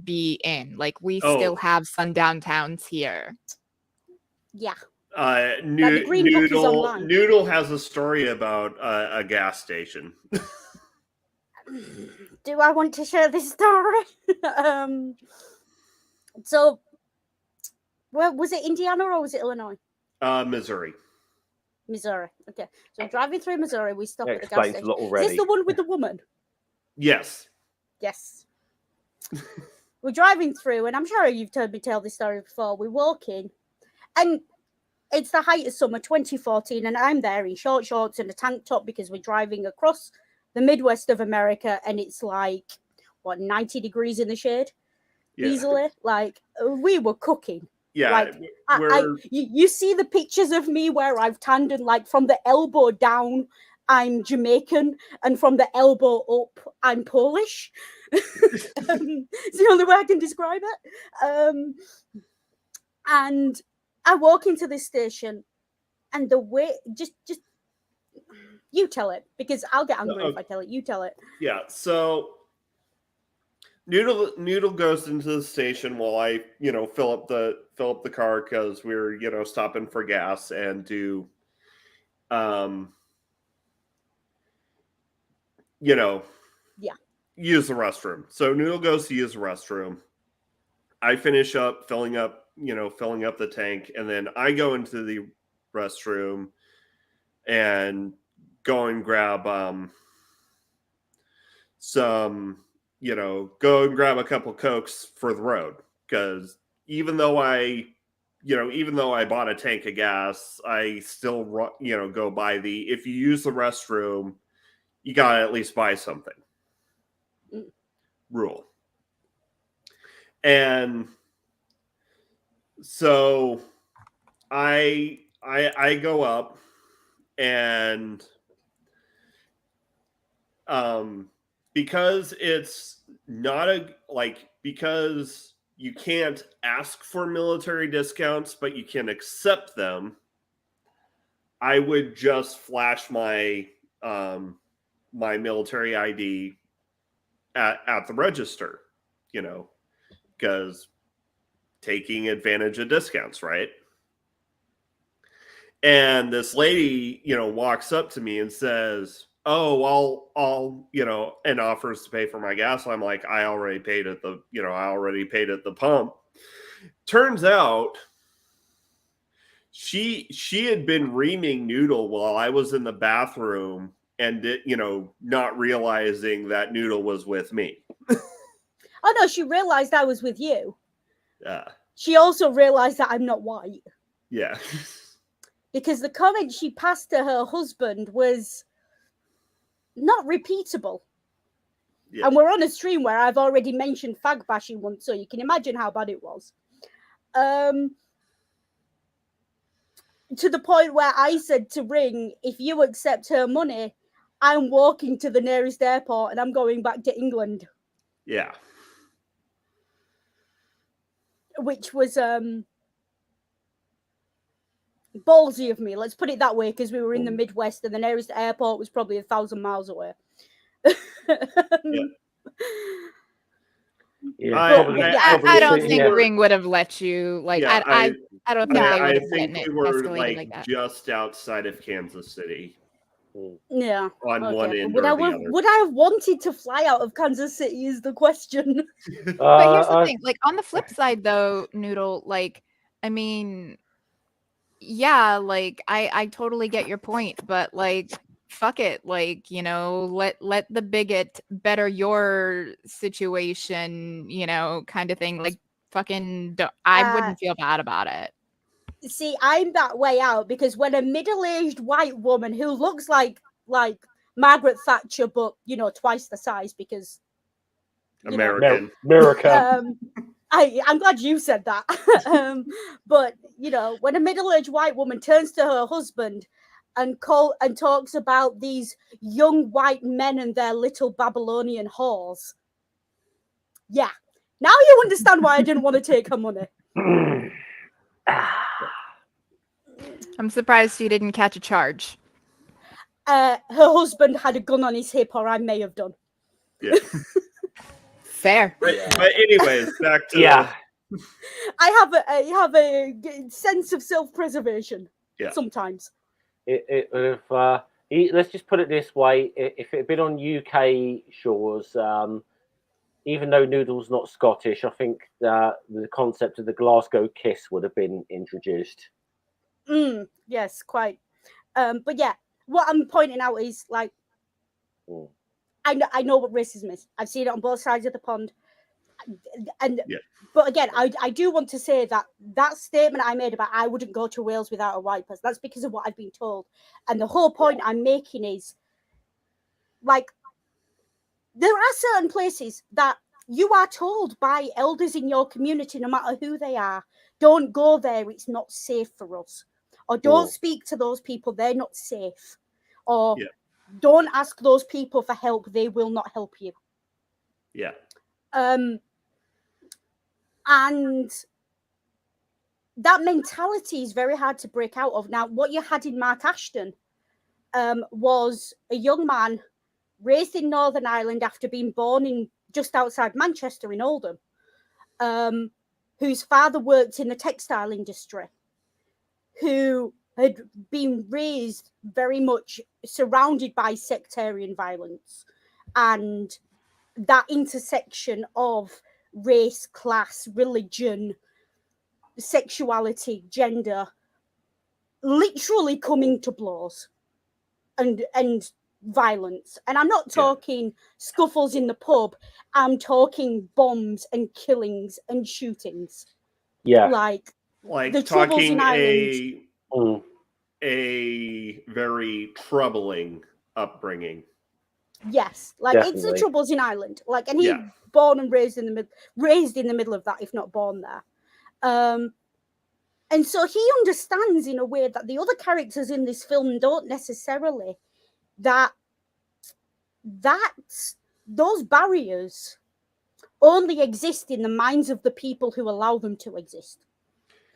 S4: be in. Like, we still have sundown towns here.
S2: Yeah.
S1: Noodle has a story about a gas station.
S2: Do I want to share this story? So, well, was it Indiana or was it Illinois?
S1: Missouri.
S2: Okay. So driving through Missouri, we stop at the gas station.
S3: Is
S2: this the one with the woman?
S1: Yes.
S2: We're driving through, and I'm sure you've heard me tell this story before. We walk in, and it's the height of summer 2014, and I'm there in short shorts and a tank top because we're driving across the Midwest of America, and it's like, 90 degrees in the shade? Easily. Like, we were cooking.
S1: Yeah,
S2: like you see the pictures of me where I've tanned, and like from the elbow down, I'm Jamaican, and from the elbow up, I'm Polish. It's the only way I can describe it. And I walk into this station, and the way just you tell it, because I'll get angry if I tell it. You tell it.
S1: Yeah. So Noodle goes into the station while I, fill up the car because we're, stopping for gas and do, use the restroom. So Noodle goes to use the restroom. I finish up filling up the tank, and then I go into the restroom and go and grab go and grab a couple Cokes for the road, because even though I even though I bought a tank of gas, I still, go by if you use the restroom, you got to at least buy something rule. And so I go up, and because it's not because you can't ask for military discounts, but you can accept them, I would just flash my my military ID at the register, because taking advantage of discounts, right? And this lady, walks up to me and says, "Oh, I'll, and offers to pay for my gas." I'm like, I already paid at the pump. Turns out she had been reaming Noodle while I was in the bathroom, and not realizing that Noodle was with me.
S2: Oh no, she realized I was with you.
S1: Yeah.
S2: She also realized that I'm not white.
S1: Yeah.
S2: Because the comment she passed to her husband was not repeatable. Yeah. And we're on a stream where I've already mentioned fag bashing once, so you can imagine how bad it was. To the point where I said to Ring, if you accept her money, I'm walking to the nearest airport and I'm going back to England.
S1: Yeah.
S2: Which was ballsy of me, let's put it that way, because we were in the Midwest and the nearest airport was probably 1,000 miles away.
S4: I don't think Ring would have let you. Like,
S1: yeah,
S4: I don't think they would have
S1: think
S4: let it
S1: were
S4: escalate like that.
S1: Just outside of Kansas City.
S2: Yeah.
S1: On one end
S2: would
S1: or
S2: I
S1: the other.
S2: Would I have wanted to fly out of Kansas City is the question.
S4: But here's the thing. Like, on the flip side, though, Noodle, like, I mean, yeah, like, I totally get your point, but, like, fuck it, like, let the bigot better your situation, kind of thing. Like, fucking, I wouldn't feel bad about it.
S2: See, I'm that way out because when a middle-aged white woman who looks like Margaret Thatcher, but twice the size because
S1: America.
S2: I'm glad you said that. But when a middle-aged white woman turns to her husband and talks about these young white men and their little Babylonian whores, yeah, now you understand why I didn't want to take her money.
S4: I'm surprised she didn't catch a charge.
S2: Her husband had a gun on his hip, or I may have done.
S1: Yeah.
S4: Fair.
S1: But anyways, back to
S2: I have a sense of self-preservation.
S1: Yeah.
S2: Sometimes.
S3: Let's just put it this way: if it had been on UK shores, even though Noodle's not Scottish, I think the concept of the Glasgow kiss would have been introduced.
S2: Yes, quite. But yeah, what I'm pointing out is like, I know what racism is. I've seen it on both sides of the pond. But again, I do want to say that statement I made about I wouldn't go to Wales without a white person, that's because of what I've been told. And the whole point I'm making is, like, there are certain places that you are told by elders in your community, no matter who they are, don't go there, it's not safe for us. Or don't speak to those people, they're not safe. Or don't ask those people for help, they will not help you.
S1: Yeah.
S2: And that mentality is very hard to break out of. Now, what you had in Mark Ashton was a young man raised in Northern Ireland after being born in just outside Manchester in Oldham, whose father worked in the textile industry, who had been raised very much surrounded by sectarian violence and that intersection of race, class, religion, sexuality, gender, literally coming to blows and violence. And I'm not talking scuffles in the pub, I'm talking bombs and killings and shootings.
S3: Yeah.
S2: Like,
S1: like
S2: the Troubles in
S1: talking
S2: Ireland.
S1: a very troubling upbringing.
S2: Yes, like it's the
S3: Definitely.
S2: Troubles in Ireland. Like, and he
S1: Yeah.
S2: born and raised in the middle of that, if not born there. And so he understands in a way that the other characters in this film don't necessarily. That those barriers only exist in the minds of the people who allow them to exist.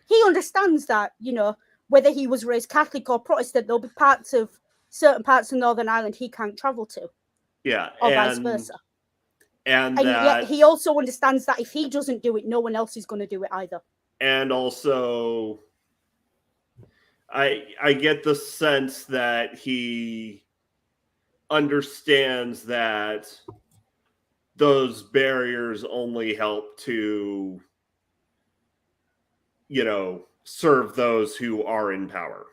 S2: He understands that, you know, whether he was raised Catholic or Protestant, there'll be certain parts of Northern Ireland he can't travel to.
S1: Yeah.
S2: Or vice versa.
S1: And
S2: yet he also understands that if he doesn't do it, no one else is going to do it either.
S1: And also, I get the sense that he understands that those barriers only help to, you know, serve those who are in power.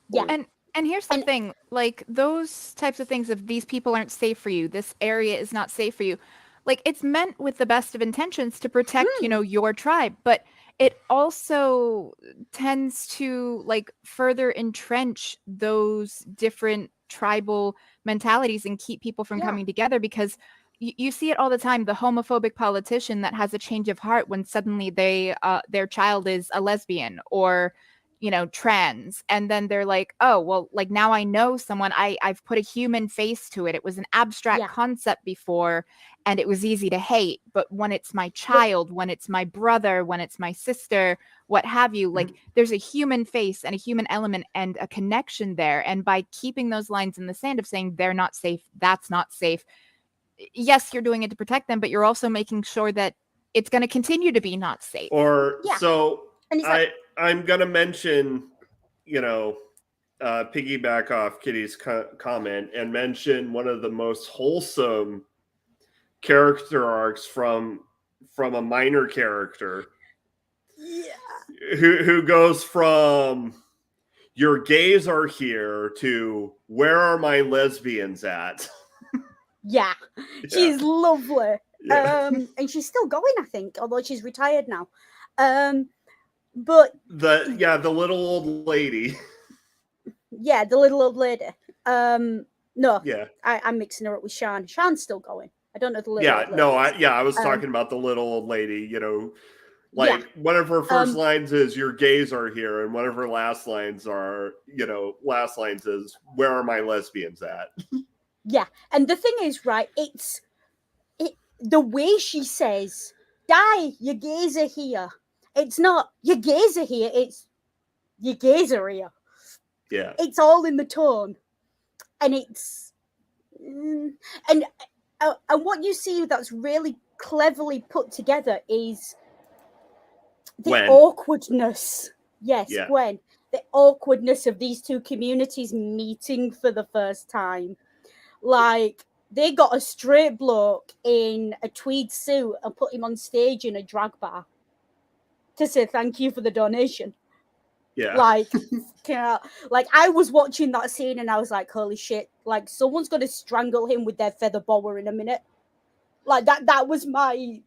S2: Yeah.
S4: And here's the thing, like those types of things, if these people aren't safe for you, this area is not safe for you, like it's meant with the best of intentions to protect, you know, your tribe, but it also tends to like further entrench those different tribal mentalities and keep people from coming together, because you see it all the time, the homophobic politician that has a change of heart when suddenly their child is a lesbian or, you know, trans, and then they're like, oh well, like now I know someone, I've put a human face to it. It was an abstract concept before and it was easy to hate, but when it's my child, when it's my brother, when it's my sister, what have you, like there's a human face and a human element and a connection there, and by keeping those lines in the sand of saying they're not safe, that's not safe, yes, you're doing it to protect them, but you're also making sure that it's going to continue to be not safe.
S1: Or so I'm going to mention, you know, piggyback off Kitty's comment and mention one of the most wholesome character arcs from a minor character.
S2: Yeah.
S1: Who goes from your gays are here to where are my lesbians at?
S2: Yeah. She's lovely. And she's still going, I think, although she's retired now. But
S1: the little old lady.
S2: Yeah, the little old lady. No.
S1: Yeah.
S2: I'm mixing her up with Shan. Shan's still going. I don't know the little old lady.
S1: I was talking about the little old lady, you know. Like one of her first lines is "Your gays are here," and one of her last lines is "Where are my lesbians at?"
S2: Yeah, and the thing is, right? The way she says, "Die, your gays are here." It's not your gays are here. It's your gays are here.
S1: Yeah,
S2: it's all in the tone, and it's and what you see that's really cleverly put together is the awkwardness. Yes, Gwen. The awkwardness of these two communities meeting for the first time. Like, they got a straight bloke in a tweed suit and put him on stage in a drag bar to say thank you for the donation.
S1: Yeah.
S2: Like, like I was watching that scene and I was like, holy shit, like someone's gonna strangle him with their feather boa in a minute. Like that was my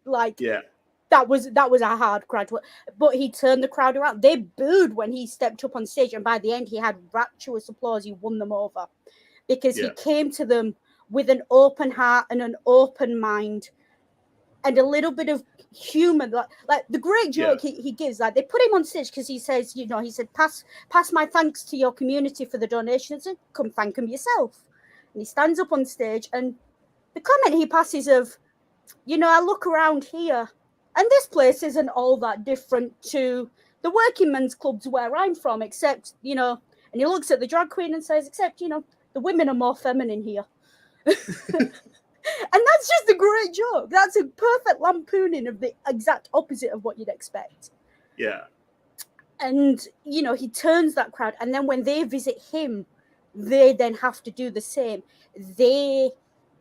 S2: that was a hard crowd. But he turned the crowd around. They booed when he stepped up on stage, and by the end he had rapturous applause. He won them over because he came to them with an open heart and an open mind and a little bit of humor. Like the great joke he gives, like they put him on stage because he says, you know, he said, pass my thanks to your community for the donations and come thank them yourself. And he stands up on stage, and the comment he passes of, you know, I look around here and this place isn't all that different to the working men's clubs where I'm from, except, you know, and he looks at the drag queen and says, except, you know, the women are more feminine here. And that's just a great joke. That's a perfect lampooning of the exact opposite of what you'd expect.
S1: Yeah.
S2: And, you know, he turns that crowd. And then when they visit him, they then have to do the same. They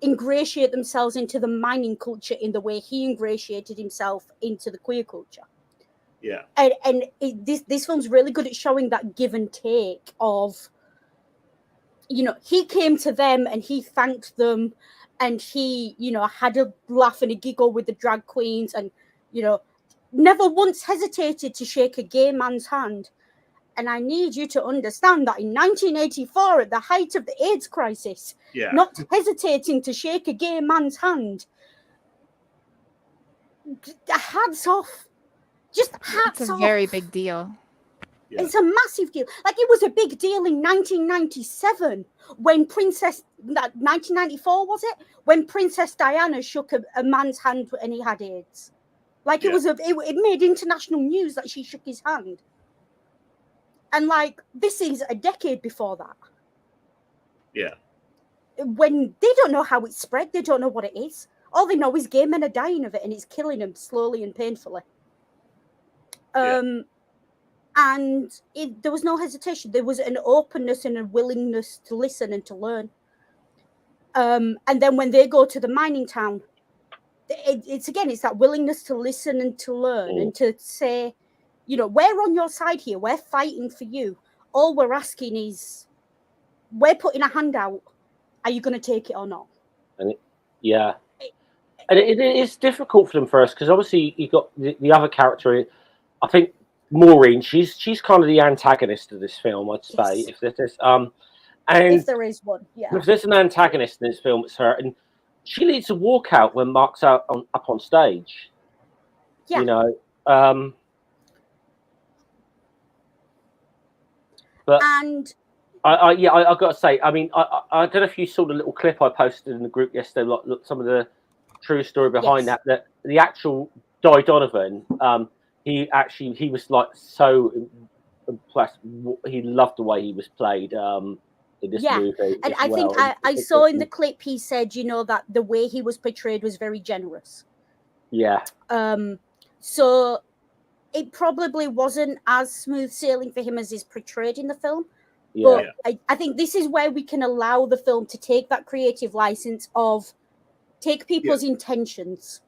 S2: ingratiate themselves into the mining culture in the way he ingratiated himself into the queer culture.
S1: Yeah.
S2: And this film's really good at showing that give and take of, you know, he came to them and he thanked them, and he, you know, had a laugh and a giggle with the drag queens, and, you know, never once hesitated to shake a gay man's hand. And I need you to understand that in 1984, at the height of the AIDS crisis, not hesitating to shake a gay man's hand, hats off. Just hats off.
S4: It's a very big deal.
S2: Yeah. It's a massive deal. Like, it was a big deal in 1997 when 1994 was it? When Princess Diana shook a man's hand and he had AIDS. Like, it made international news that she shook his hand. And, like, this is a decade before that.
S1: Yeah.
S2: When they don't know how it's spread, they don't know what it is. All they know is gay men are dying of it and it's killing them slowly and painfully. And there was no hesitation. There was an openness and a willingness to listen and to learn. And then when they go to the mining town, it's that willingness to listen and to learn and to say, you know, we're on your side here. We're fighting for you. All we're asking is, we're putting a hand out. Are you going to take it or not?
S3: And it is difficult for them first because obviously you got the other character. I think Maureen. She's kind of the antagonist of this film, I'd say.
S2: Yes.
S3: If there is one, yeah. If there's an antagonist in this film, it's her, and she leads a walkout when Mark's up on stage. Yeah. You know. But I got to say, I mean, I don't know if you saw the little clip I posted in the group yesterday, like some of the true story behind that the actual Di Donovan, he was like so impressed. He loved the way he was played in this movie.
S2: And I think I saw in the clip he said, you know, that the way he was portrayed was very generous.
S3: Yeah.
S2: So it probably wasn't as smooth sailing for him as is portrayed in the film. Yeah. But I think this is where we can allow the film to take that creative license of take people's intentions.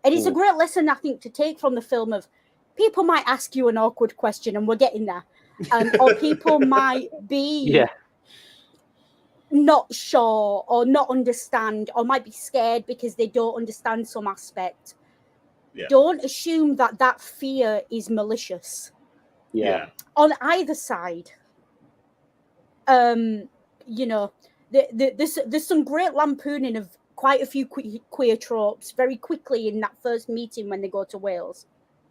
S2: And it's a great lesson, I think, to take from the film of people might ask you an awkward question, and we're getting there. Or people might be not sure or not understand or might be scared because they don't understand some aspect. Yeah. Don't assume that fear is malicious.
S3: Yeah.
S2: On either side. You know, there's some great lampooning of quite a few queer tropes very quickly in that first meeting when they go to Wales.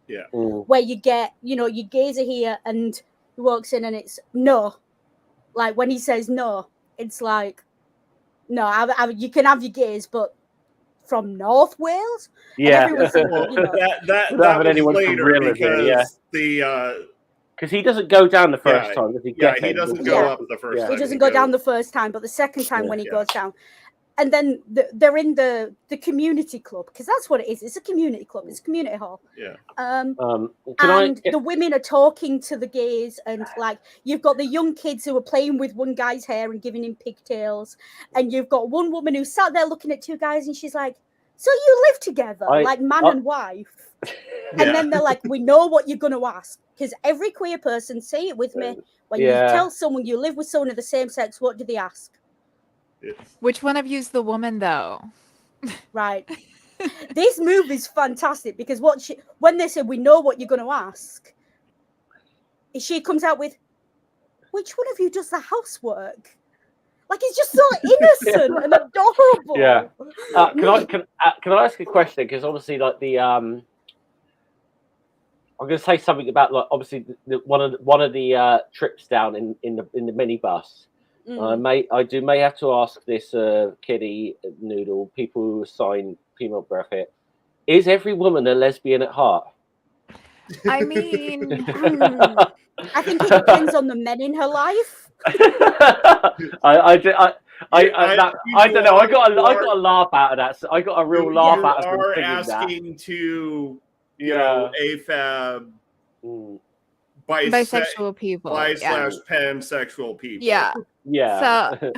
S1: Yeah.
S2: Where you get, you know, your gays are here and he walks in and it's no. Like when he says no, it's like, no, you can have your gays, but from North Wales?
S3: Yeah.
S2: You know,
S1: that was later because
S3: because he doesn't go down the first time. Does he?
S1: He doesn't go up the first time.
S2: He doesn't go down the first time, but the second time when he goes down. And then they're in the community club, because that's what it is. It's a community club. It's a community hall.
S1: Yeah.
S2: The women are talking to the gays, and like you've got the young kids who are playing with one guy's hair and giving him pigtails, and you've got one woman who sat there looking at two guys, and she's like, "So you live together, like man and wife?" And then they're like, "We know what you're going to ask, because every queer person, say it with me, when you tell someone you live with someone of the same sex, what do they ask?"
S4: Which one of you's the woman, though?
S2: Right. This movie's fantastic because when they say we know what you're going to ask, she comes out with, "Which one of you does the housework?" Like it's just so innocent and adorable.
S3: Yeah. Can I ask a question? Because obviously, like I'm going to say something about like obviously one of the trips down in the minibus. I may have to ask this Kitty Noodle, people who assign female birth here. Is every woman a lesbian at heart?
S4: I mean,
S2: I think it depends on the men in her life.
S3: I don't know. I got a laugh out of that. So I got a real laugh out of
S1: it. You are asking to, you know, AFAB.
S4: Bisexual people,
S1: /pansexual people.
S4: Yeah.
S2: So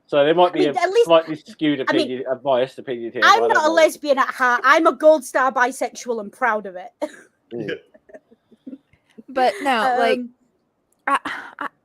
S3: So there might be a slightly skewed opinion, a biased opinion here.
S2: I'm not a lesbian at heart. I'm a gold star bisexual and proud of it.
S4: But no, like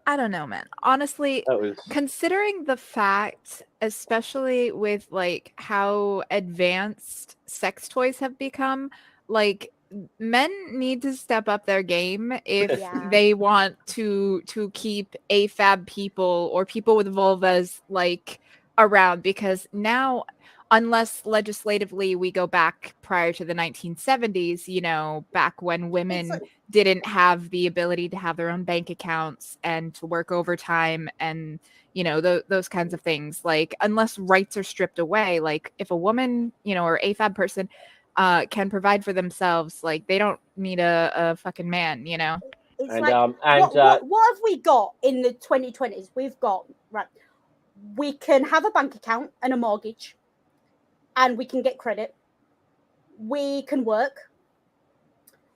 S4: I don't know, man. Honestly, considering the fact, especially with like how advanced sex toys have become, like men need to step up their game if
S2: Yeah.
S4: they want to keep AFAB people or people with vulvas like around, because now, unless legislatively we go back prior to the 1970s, you know, back when women
S2: like,
S4: didn't have the ability to have their own bank accounts and to work overtime and, you know, those kinds of things, like, unless rights are stripped away, like if a woman, you know, or AFAB person can provide for themselves, like they don't need a fucking man, you know.
S2: it's
S3: And
S2: like what have we got in the 2020s? We've got, right, we can have a bank account and a mortgage, and we can get credit. We can work.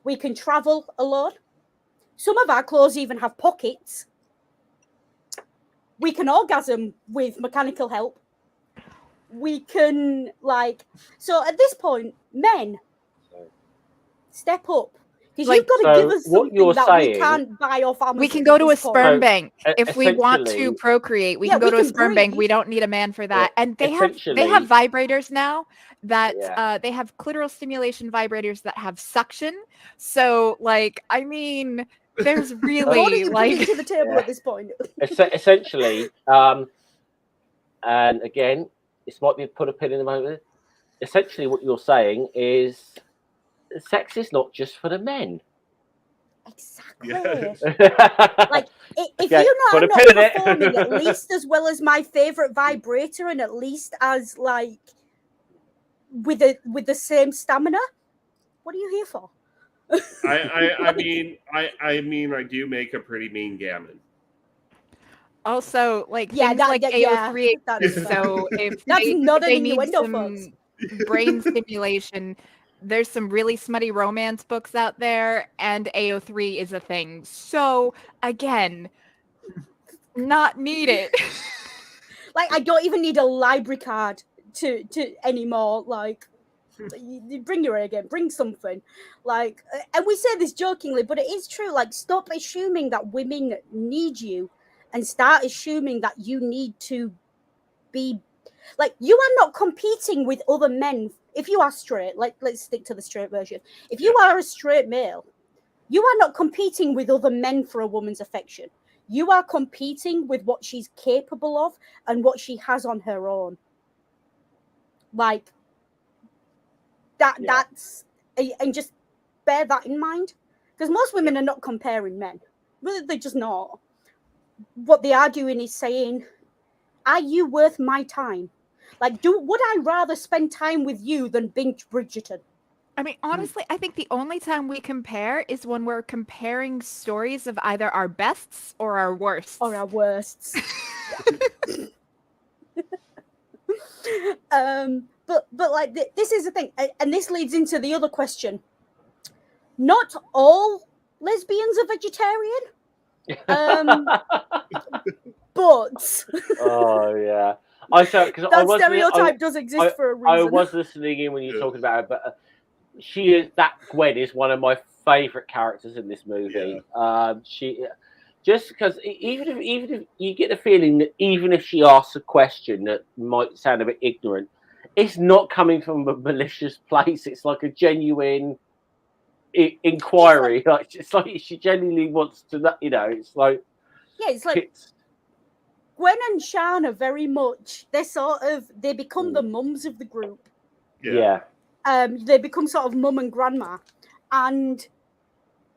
S2: We can travel a lot. Some of our clothes even have pockets. We can orgasm with mechanical help. We can, like, so at this point, men, step up. Because
S4: Like,
S2: you've got to
S3: so
S2: give us
S3: what
S2: something
S3: you're
S2: that we
S3: saying-
S2: can't buy off Amazon.
S4: we can go
S2: at
S4: to a
S2: this point.
S4: sperm
S3: So,
S4: bank if we want to
S3: essentially-
S4: procreate. We
S2: Yeah,
S4: can go
S2: we
S4: to a
S2: can
S4: sperm bank.
S2: breed.
S4: We don't need a man for that.
S3: Yeah,
S4: And they have
S3: essentially-
S4: vibrators now that
S3: Yeah.
S4: they have clitoral stimulation vibrators that have suction. So, like, I mean, there's
S2: What are
S4: really
S2: you
S4: like
S2: bringing to the table
S3: Yeah.
S2: at this point?
S3: essentially, and again, this might be put a pin in the moment. Essentially, what you're saying is sex is not just for the men.
S2: Exactly.
S1: Yes.
S2: Like, if
S3: Okay,
S2: you know
S3: put
S2: I'm
S3: a
S2: not
S3: pin in it.
S2: performing at least as well as my favorite vibrator, and at least as, like, with the same stamina, what are you here for?
S1: I mean, I do make a pretty mean gammon.
S4: also like
S2: Yeah,
S4: things
S2: that,
S4: like
S2: that yeah,
S4: AO3.
S2: that's
S4: So if
S2: that's not an
S4: they need
S2: innuendo,
S4: some
S2: folks.
S4: brain stimulation, there's some really smutty romance books out there, and AO3 is a thing. So again, not needed.
S2: Like, I don't even need a library card to anymore. Like, you bring your A again, bring something. Like, and we say this jokingly, but it is true. Like, stop assuming that women need you, and start assuming that you need to be, like, you are not competing with other men. If you are straight, like, let's stick to the straight version. If you are a straight male, you are not competing with other men for a woman's affection. You are competing with what she's capable of and what she has on her own. Like, that.
S3: Yeah.
S2: That's, and just bear that in mind, because most women are not comparing men. They're just not. What they are doing is saying, are you worth my time? Like, would I rather spend time with you than binge Bridgerton?
S4: I mean, honestly, I think the only time we compare is when we're comparing stories of either our bests or our worsts.
S2: Or our worsts. But like, this is the thing, and this leads into the other question. Not all lesbians are vegetarian, but
S3: Oh yeah, I thought because
S2: that stereotype does exist for a reason.
S3: I was listening in when you're talking about it, but that Gwen is one of my favorite characters in this movie. She just because even if you get the feeling that even if she asks a question that might sound a bit ignorant, it's not coming from a malicious place. It's like a genuine inquiry. It's like she genuinely wants to, you know. It's like
S2: it's like Gwen and Shan are very much, they become the mums of the group.
S3: Yeah.
S2: They become sort of mum and grandma, and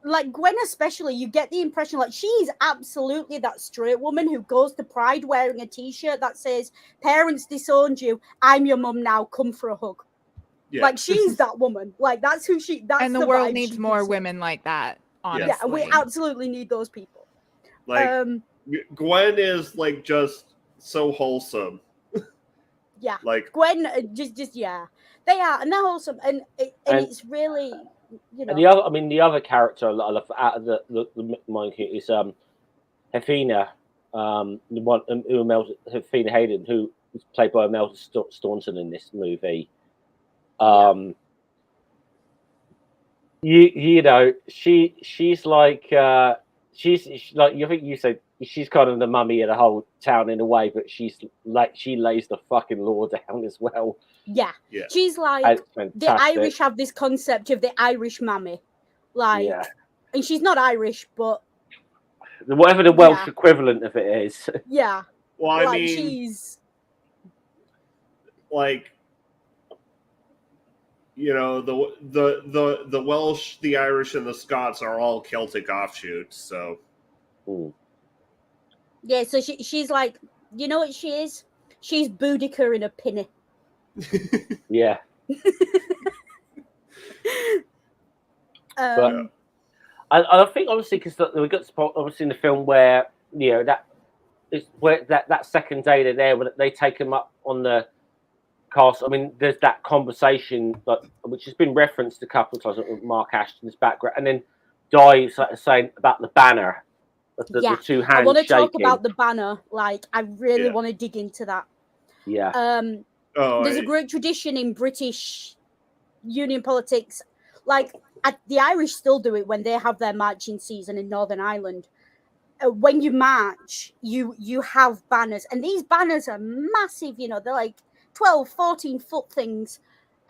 S2: like Gwen especially, you get the impression like she's absolutely that straight woman who goes to Pride wearing a t-shirt that says "Parents disowned you, I'm your mum now, come for a hug." Yeah. Like, she's that woman. Like, that's who she. That's
S4: and the world needs more women like that. Honestly,
S2: yeah, we absolutely need those people.
S1: Like, Gwen is like just so wholesome.
S2: Yeah,
S1: like
S2: Gwen, just yeah, they are, and they're wholesome, and it's really, you know.
S3: And the other character I love out of the monkey is Hefina, Hefina Hayden, who was played by Imelda Staunton in this movie. You know, she's like she's like, you think you said she's kind of the mummy of the whole town in a way, but she lays the fucking law down as well.
S2: Yeah. She's
S3: And
S2: like,
S3: it's
S2: the
S3: fantastic.
S2: Irish have this concept of the Irish mammy, like,
S3: Yeah.
S2: and she's not Irish, but
S3: whatever the Welsh equivalent of it is.
S2: Yeah.
S1: Well, I
S2: like
S1: mean,
S2: she's
S1: like, you know, the Welsh, the Irish, and the Scots are all Celtic offshoots. So,
S2: yeah. So she's like, you know what she is? She's Boudica in a pinny.
S3: Yeah. But I think obviously because we got obviously in the film where that is where that second day they're there when they take him up on the castle. I mean, there's that conversation which has been referenced a couple of times with Mark Ashton's background, and then Di saying about the banner, the two hands.
S2: I want to
S3: shaking.
S2: talk about the banner. Like, I really want to dig into that.
S3: Yeah.
S2: There's a great tradition in British Union politics. Like, the Irish still do it when they have their marching season in Northern Ireland. When you march, you have banners, and these banners are massive. They're like 12, 14-foot things.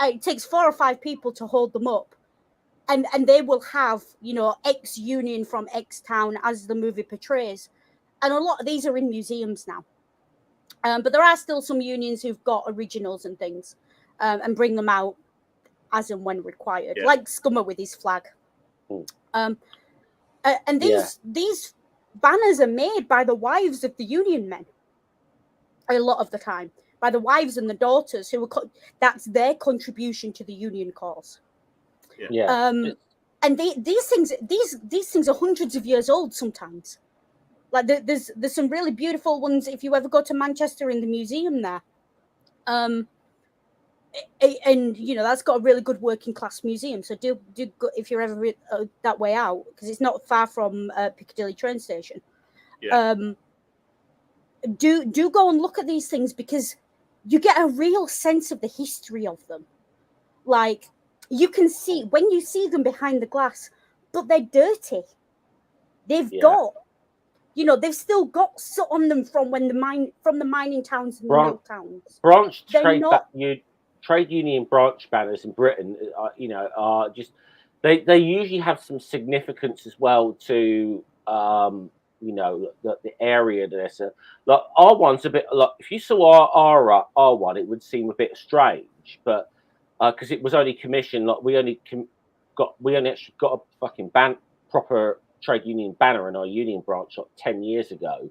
S2: It takes 4 or 5 people to hold them up, and they will have X union from X town as the movie portrays, and a lot of these are in museums now. But there are still some unions who've got originals and things, and bring them out as and when required, like Scummer with his flag. And these banners are made by the wives of the union men a lot of the time, by the wives and the daughters who that's their contribution to the union cause. And these things are hundreds of years old sometimes. Like, there's some really beautiful ones if you ever go to Manchester in the museum there. And that's got a really good working class museum, so do go if you're ever that way out, because it's not far from Piccadilly train station. Do go and look at these things, because you get a real sense of the history of them. Like, you can see when you see them behind the glass, but they're dirty. They've got they've still got soot on them from the mining towns and the mill towns.
S3: Trade union branch banners in Britain, are just they usually have some significance as well to the area there's like our one's a bit like, if you saw our one, it would seem a bit strange, but because it was only commissioned, like we only actually got a fucking proper trade union banner in our union branch like 10 years ago,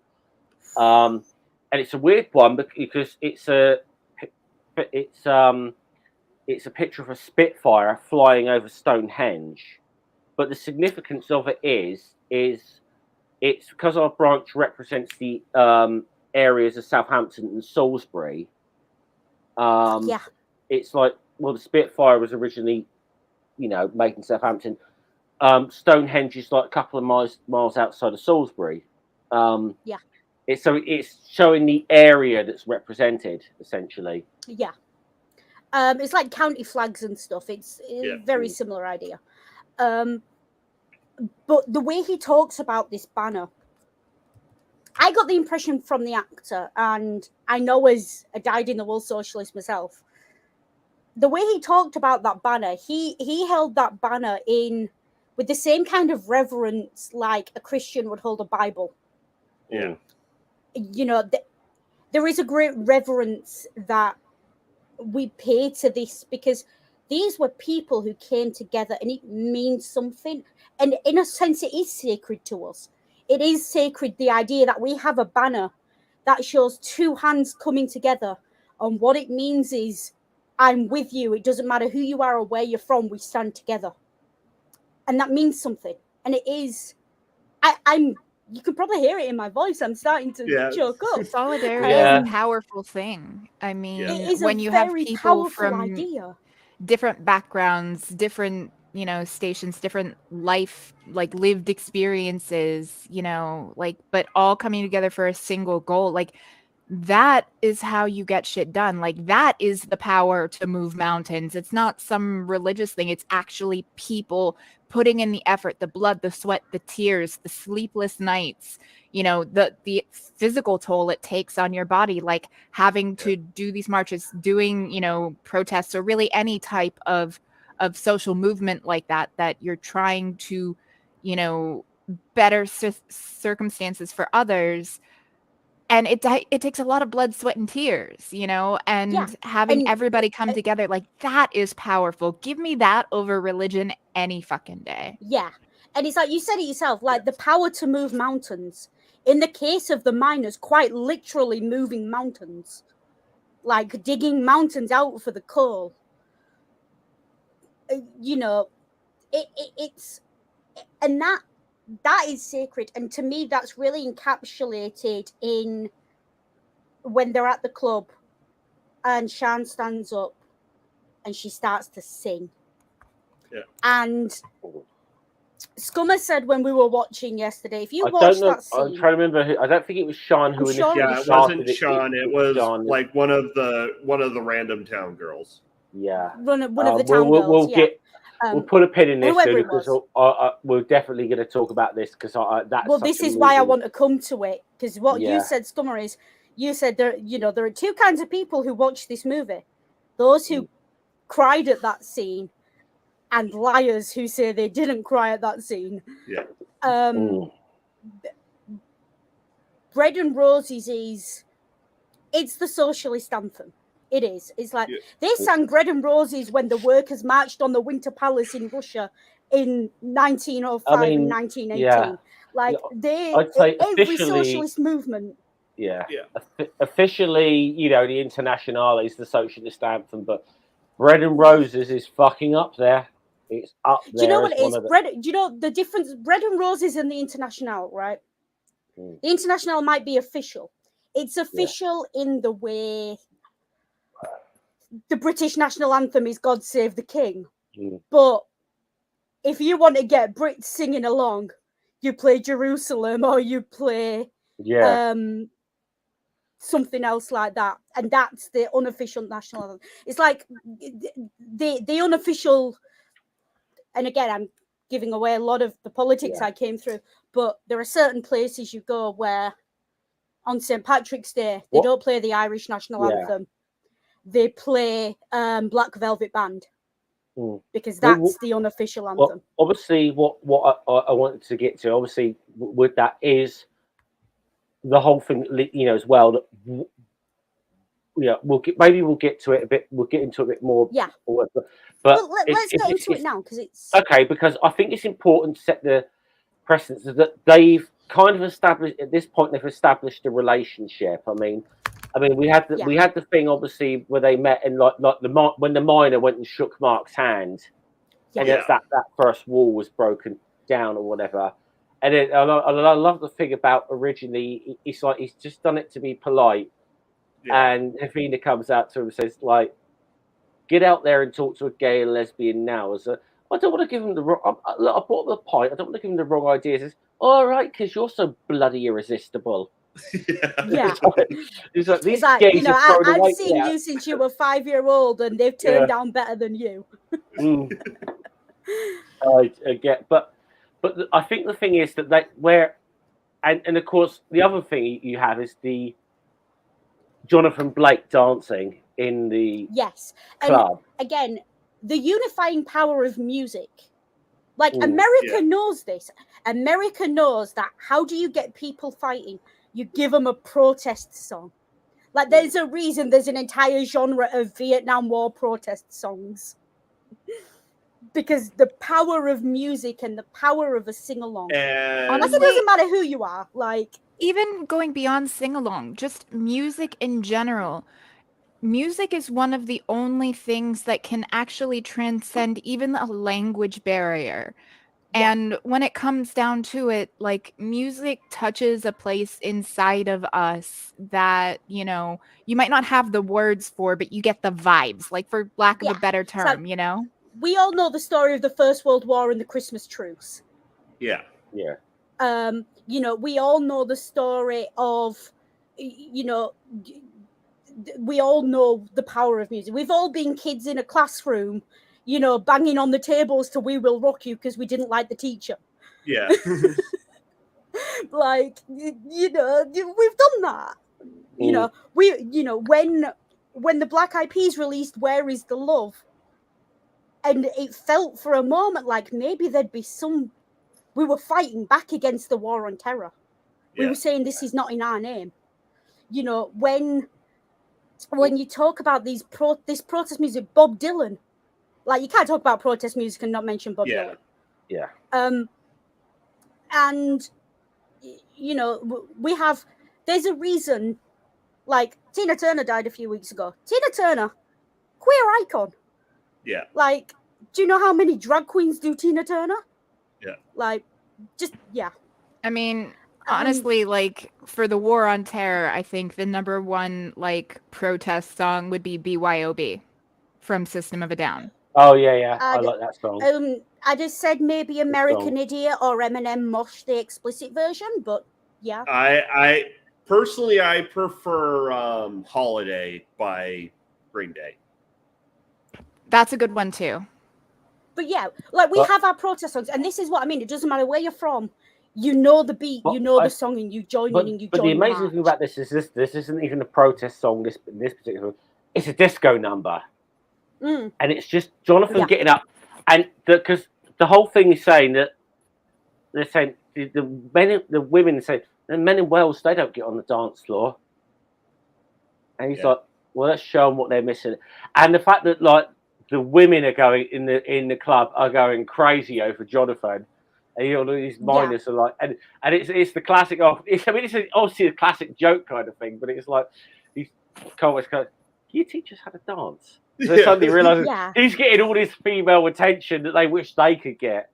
S3: and it's a weird one because it's a picture of a Spitfire flying over Stonehenge, but the significance of it is it's because our branch represents the areas of Southampton and Salisbury. It's like, well, the Spitfire was originally made in Southampton. Stonehenge is like a couple of miles outside of Salisbury. It's showing the area that's represented, essentially.
S2: It's like county flags and stuff. It's a very similar idea. But the way he talks about this banner, I got the impression from the actor, and I know as a dyed-in-the-wool socialist myself, the way he talked about that banner, he held that banner in with the same kind of reverence like a Christian would hold a Bible.
S1: Yeah.
S2: There is a great reverence that we pay to this, because these were people who came together, and it means something. And in a sense, it is sacred to us. It is sacred, the idea that we have a banner that shows 2 hands coming together. And what it means is, I'm with you. It doesn't matter who you are or where you're from. We stand together. And that means something. And it is, you can probably hear it in my voice. I'm starting to choke up.
S4: Solidarity is a powerful thing. I mean,
S2: it is
S4: when
S2: a
S4: you
S2: very
S4: have people
S2: powerful
S4: from
S2: idea.
S4: different backgrounds, different, stations, different lived experiences, but all coming together for a single goal. Like, that is how you get shit done. Like, that is the power to move mountains. It's not some religious thing. It's actually people putting in the effort, the blood, the sweat, the tears, the sleepless nights, you know, the physical toll it takes on your body, like having to do these marches, doing, you know, protests, or really any type of social movement like that you're trying to, you know, better circumstances for others. And it takes a lot of blood, sweat, and tears, you know, and having everybody come together, like, that is powerful. Give me that over religion any fucking day.
S2: Yeah. And it's like, you said it yourself, like the power to move mountains. In the case of the miners, quite literally moving mountains, like digging mountains out for the coal. You know, it's, and that is sacred. And to me, that's really encapsulated in when they're at the club and Shan stands up and she starts to sing.
S1: Yeah.
S2: And Scummer said when we were watching yesterday, if you watch that scene,
S3: I'm trying to remember who. I don't think it was Sean who initially
S1: it wasn't Sean. It was Sean. Like one of the random town girls.
S3: Yeah,
S2: one of the town girls.
S3: We'll put a pin in this because we're definitely going to talk about this because that's.
S2: Well, this is why I want to come to it, because what you said, Scummer, is you said there are two kinds of people who watch this movie: those who cried at that scene, and liars who say they didn't cry at that scene.
S1: Yeah.
S2: Bread and Roses it's the socialist anthem. It is. It's like they sang Bread and Roses when the workers marched on the Winter Palace in Russia in 1905 and 1918.
S3: Yeah.
S2: Like
S3: I'd say
S2: every socialist movement.
S3: Yeah. Officially, you know, the Internationale is the socialist anthem, but Bread and Roses is fucking up there. It's up there.
S2: Do you know what it is? Do you know the difference? Bread and Roses and the Internationale, right? The Internationale might be official. It's official in the way the British national anthem is God Save the King. But if you want to get Brits singing along, you play Jerusalem or you play something else like that. And that's the unofficial national anthem. It's like the unofficial, and again, I'm giving away a lot of the politics I came through, but there are certain places you go where on St. Patrick's Day, they don't play the Irish national anthem. They play Black Velvet Band because that's the unofficial anthem.
S3: Well, obviously, what I wanted to get to, obviously, with that is the whole thing, you know, as well. That, we'll get to it a bit. We'll get into it a bit more.
S2: Yeah.
S3: But
S2: let's get into it now because it's
S3: okay. Because I think it's important to set the precedence that they've kind of established at this point. They've established a relationship. I mean, we had the thing obviously where they met and like when the miner went and shook Mark's hand, and that first wall was broken down or whatever. And I love the thing about originally it's like he's just done it to be polite, and Hafina comes out to him and says like, "Get out there and talk to a gay and lesbian now." I don't want to give him the wrong. I bought the point. I don't want to give him the wrong ideas. It's all right because you're so bloody irresistible. It's like these gays
S2: you know, I've seen you since you were 5-year-old, and they've turned down better than you.
S3: I get, but I think the thing is that and of course the other thing you have is the Jonathan Blake dancing in the club.
S2: And again, the unifying power of music. Like America knows this. America knows that. How do you get people fighting? You give them a protest song. Like there's a reason there's an entire genre of Vietnam War protest songs. Because the power of music and the power of a sing-along. Honestly, it doesn't matter who you are. Like
S4: even going beyond sing-along, just music in general. Music is one of the only things that can actually transcend even a language barrier. And when it comes down to it, like music touches a place inside of us that, you know, you might not have the words for, but you get the vibes, like for lack of a better term, you know?
S2: We all know the story of the First World War and the Christmas truce.
S3: Yeah.
S2: You know, we all know the story of, you know, we all know the power of music. We've all been kids in a classroom, banging on the tables to "We Will Rock You" because we didn't like the teacher.
S1: Yeah.
S2: Like, we've done that. When the Black Eyed Peas released "Where Is the Love," and it felt for a moment like maybe there'd be we were fighting back against the war on terror. We were saying this is not in our name. When you talk about this protest music, Bob Dylan, like, you can't talk about protest music and not mention Bob Dylan.
S3: Yeah.
S2: And there's a reason. Like, Tina Turner died a few weeks ago. Tina Turner, queer icon.
S1: Yeah.
S2: Like, do you know how many drag queens do Tina Turner?
S1: Yeah.
S2: Like, just, yeah.
S4: I mean, honestly, like, for the war on terror, I think the number one, like, protest song would be BYOB from System of a Down.
S3: Oh, yeah. I like that song.
S2: I just said maybe American Idiot or Eminem Mosh, the explicit version, but yeah.
S1: I personally, I prefer Holiday by Green Day.
S4: That's a good one, too.
S2: But yeah, like, we have our protest songs, and this is what I mean. It doesn't matter where you're from. You know the beat, the song, and you join in and you join.
S3: But the amazing thing about this is this isn't even a protest song, this particular, it's a disco number.
S2: And
S3: it's just Jonathan getting up, and because the whole thing is saying that they're saying the women say the men in Wales, they don't get on the dance floor, and he's like, well, let's show them what they're missing. And the fact that, like, the women are going in the club are going crazy over Jonathan, and all these minors are like, and it's the classic. It's obviously a classic joke kind of thing, but it's like these comments go, "You teach us how to dance." They suddenly realize he's getting all this female attention that they wish they could get.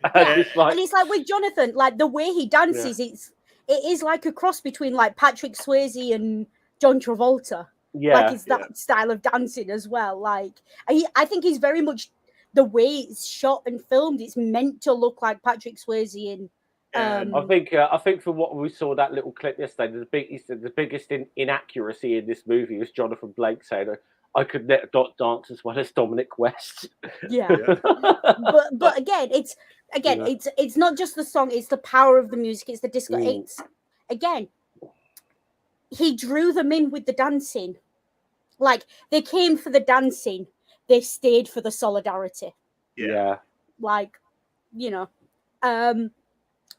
S2: And it's like with Jonathan, like, the way he dances, it is like a cross between, like, Patrick Swayze and John Travolta. Like, it's that style of dancing as well. Like, I think he's very much, the way it's shot and filmed, it's meant to look like Patrick Swayze and.
S3: I think from what we saw that little clip yesterday, the biggest inaccuracy in this movie was Jonathan Blake saying, "I could not dance as well as Dominic West."
S2: Yeah. but again, it's not just the song; it's the power of the music. It's the disco. It's again, he drew them in with the dancing. Like, they came for the dancing, they stayed for the solidarity.
S3: Yeah.
S2: Like,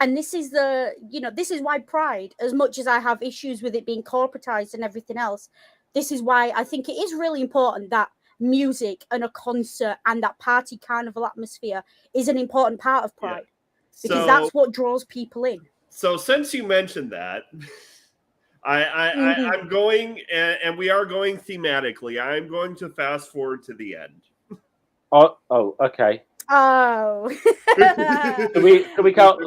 S2: and this is this is why Pride, as much as I have issues with it being corporatized and everything else, this is why I think it is really important that music and a concert and that party carnival atmosphere is an important part of Pride, because that's what draws people in.
S1: So since you mentioned that, I'm going, and we are going thematically, I'm going to fast forward to the end.
S3: Oh, okay.
S2: Oh.
S3: Can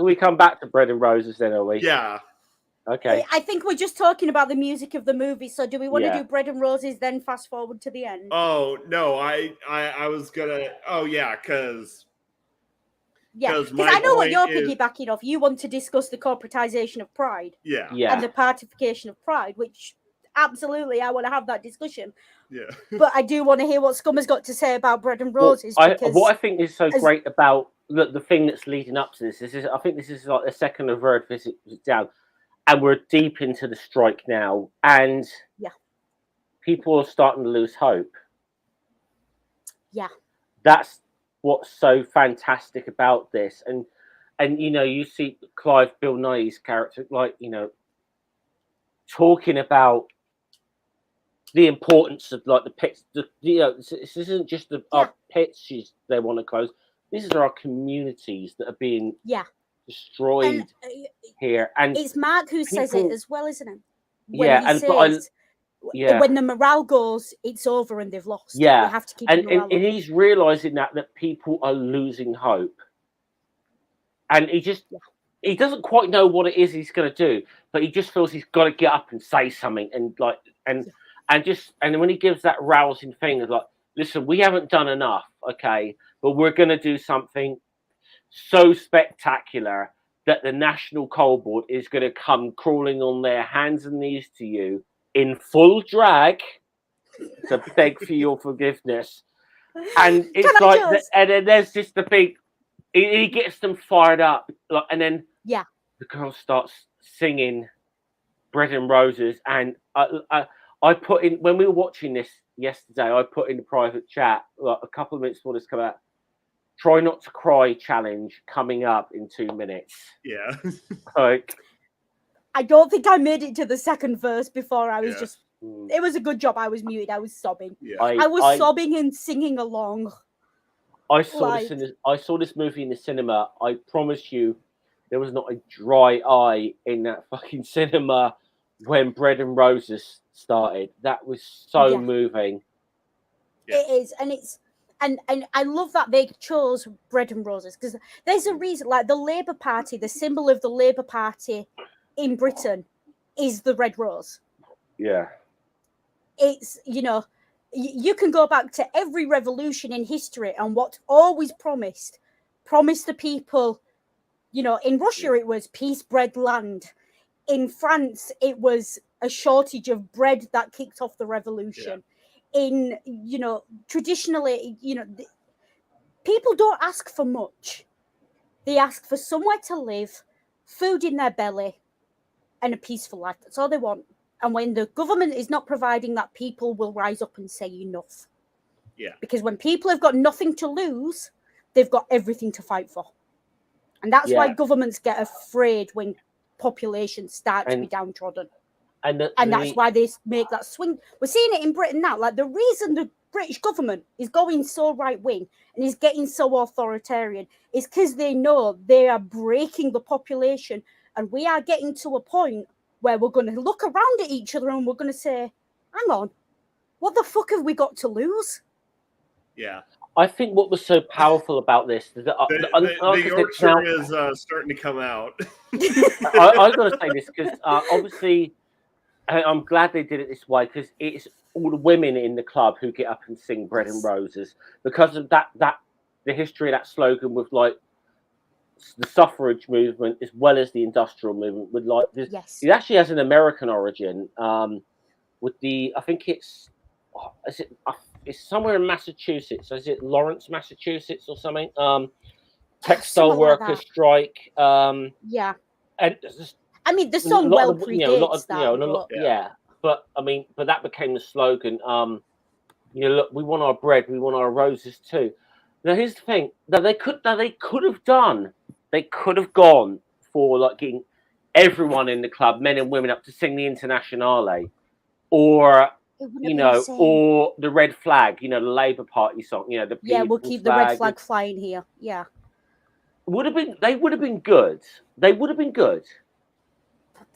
S3: we come back to Bread and Roses then, are we?
S1: Yeah.
S3: Okay.
S2: I think we're just talking about the music of the movie, so do we want to do Bread and Roses then fast forward to the end?
S1: Oh, no, I was gonna, because
S2: I know what you're piggybacking off. You want to discuss the corporatization of Pride.
S1: Yeah.
S2: And the partification of Pride, which absolutely I want to have that discussion.
S1: Yeah.
S2: But I do want to hear what Scum has got to say about Bread and Roses.
S3: What I think is so great about the thing that's leading up to this is I think this is like the second or third visit down, and we're deep into the strike now, and people are starting to lose hope.
S2: Yeah.
S3: That's what's so fantastic about this, and you see Clive Bill Nighy's character, like, talking about the importance of, like, the pits. This isn't just our pits they want to close. These are our communities that are being destroyed here. And
S2: it's Mark who says it as well, isn't it? When the morale goes, it's over and they've lost.
S3: Yeah,
S2: we have to keep the morale up.
S3: And he's realizing that people are losing hope, and he doesn't quite know what it is he's going to do, but he just feels he's got to get up and say something, and when he gives that rousing thing of, like, listen, we haven't done enough, okay, but we're going to do something so spectacular that the National Coal Board is going to come crawling on their hands and knees to you in full drag to beg for your forgiveness. And it's like, and then there's just the big. He gets them fired up, like, and then the girl starts singing "Bread and Roses," and I put in, when we were watching this yesterday, I put in the private chat, like, a couple of minutes before this come out, try not to cry challenge coming up in 2 minutes.
S1: Yeah.
S3: Like,
S2: I don't think I made it to the second verse before I was just. It was a good job I was muted. I was sobbing.
S1: Yeah.
S2: I was sobbing and singing along.
S3: I saw this movie in the cinema. I promise you, there was not a dry eye in that fucking cinema when Bread and Roses started. That was so moving.
S2: Yeah. It is, and it's and I love that they chose Bread and Roses, because there's a reason. Like, the Labour Party, the symbol of the Labour Party in Britain is the red rose.
S3: Yeah.
S2: It's, you know, you can go back to every revolution in history, and what always promised the people, you know, in Russia it was peace, bread, land. In France it was a shortage of bread that kicked off the revolution. In, you know, traditionally, you know, people don't ask for much. They ask for somewhere to live, food in their belly, and a peaceful life. That's all they want. And when the government is not providing that, people will rise up and say enough.
S1: Yeah.
S2: Because when people have got nothing to lose, they've got everything to fight for. And that's why governments get afraid when populations start to be downtrodden. And that's why they make that swing. We're seeing it in Britain now. Like, the reason the British government is going so right-wing and is getting so authoritarian is because they know they are breaking the population, and we are getting to a point where we're going to look around at each other and we're going to say, hang on, what the fuck have we got to lose?
S1: Yeah.
S3: I think what was so powerful about this is that
S1: the Yorkshire is starting to come out.
S3: I've got to say this because obviously I'm glad they did it this way, because it's all the women in the club who get up and sing Bread and Roses, because of that the history of that slogan with, like, the suffrage movement as well as the industrial movement, with, like, this.
S2: Yes.
S3: It actually has an American origin. With the, I think it's somewhere in Massachusetts. Is it Lawrence, Massachusetts, or something? Textile workers strike.
S2: Yeah.
S3: And
S2: I mean, the song well predates that.
S3: But I mean, but that became the slogan. You know, look, we want our bread, we want our roses too. Now, here's the thing: that they could have gone for, like, getting everyone in the club, men and women, up to sing the Internationale, or, you know, or the Red Flag, you know, the Labour Party song, you know,
S2: we'll keep the red flag flying here. Yeah,
S3: they would have been good. They would have been good.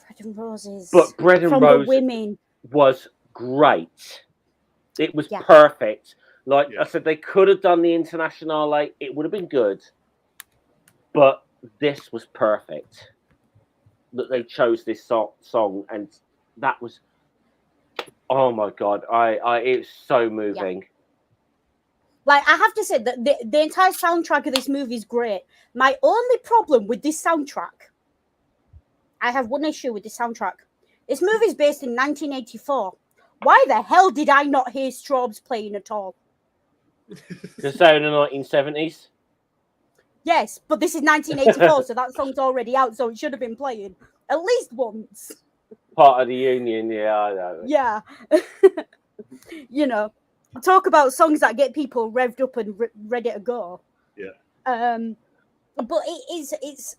S2: Bread and Roses.
S3: But Bread and Roses was great. It was perfect. Like I said, they could have done the Internationale. It would have been good. But this was perfect. That they chose this song, and that was, oh my God, it's so moving.
S2: Like, I have to say that the entire soundtrack of this movie is great. My only problem with this soundtrack, I have one issue with the soundtrack. This movie is based in 1984. Why the hell did I not hear Strobes playing at all?
S3: Because they're in the 1970s?
S2: Yes, but this is 1984, so that song's already out, so it should have been playing at least once.
S3: Part of the union, yeah, I know.
S2: Yeah. You know, talk about songs that get people revved up and ready to go.
S1: Yeah.
S2: But it's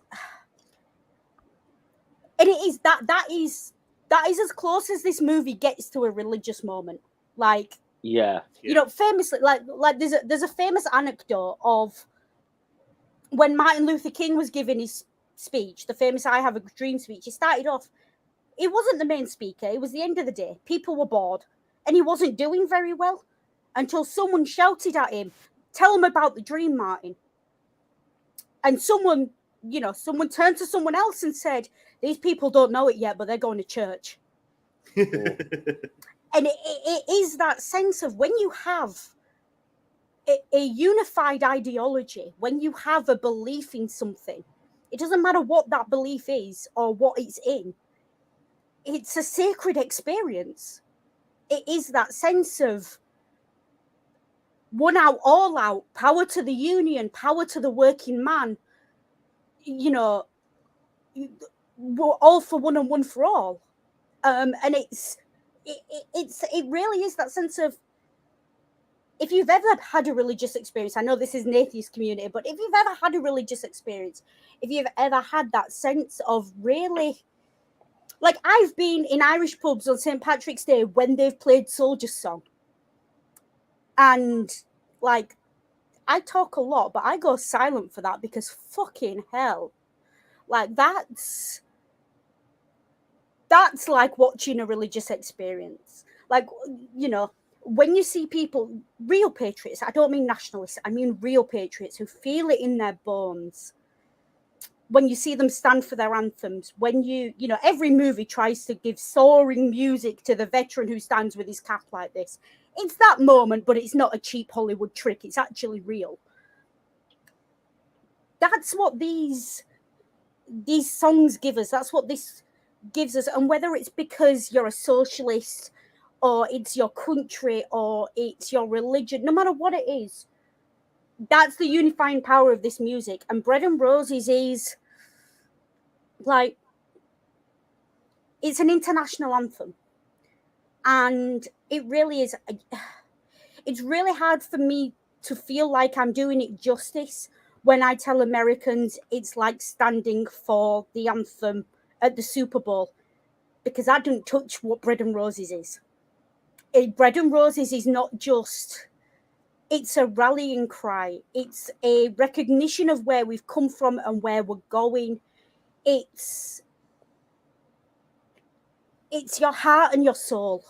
S2: and it is that is as close as this movie gets to a religious moment. Like,
S3: you
S2: know, famously, like there's a famous anecdote of when Martin Luther King was giving his speech, the famous "I Have a Dream" speech. He started off, he wasn't the main speaker. It was the end of the day. People were bored, and he wasn't doing very well until someone shouted at him, "Tell him about the dream, Martin." And someone turned to someone else and said, "These people don't know it yet, but they're going to church." And it is that sense of when you have a unified ideology, when you have a belief in something, it doesn't matter what that belief is or what it's in. It's a sacred experience. It is that sense of one out, all out, power to the union, power to the working man, you know, all for one and one for all. And it really is that sense of, if you've ever had a religious experience, I know this is an atheist community, but if you've ever had a religious experience, if you've ever had that sense of really, like, I've been in Irish pubs on St. Patrick's Day when they've played Soldier's Song. And, like, I talk a lot, but I go silent for that because fucking hell. Like, that's like watching a religious experience. Like, you know, when you see people, real patriots, I don't mean nationalists, I mean real patriots who feel it in their bones. When you see them stand for their anthems, when you know, every movie tries to give soaring music to the veteran who stands with his cap like this. It's that moment, but it's not a cheap Hollywood trick. It's actually real. That's what these songs give us. That's what this gives us. And whether it's because you're a socialist, or it's your country, or it's your religion, no matter what it is, that's the unifying power of this music. And Bread and Roses is, like, it's an international anthem. And it really is, it's really hard for me to feel like I'm doing it justice when I tell Americans it's like standing for the anthem at the Super Bowl, because I don't touch what Bread and Roses is. Bread and Roses is not just, it's a rallying cry. It's a recognition of where we've come from and where we're going. It's your heart and your soul.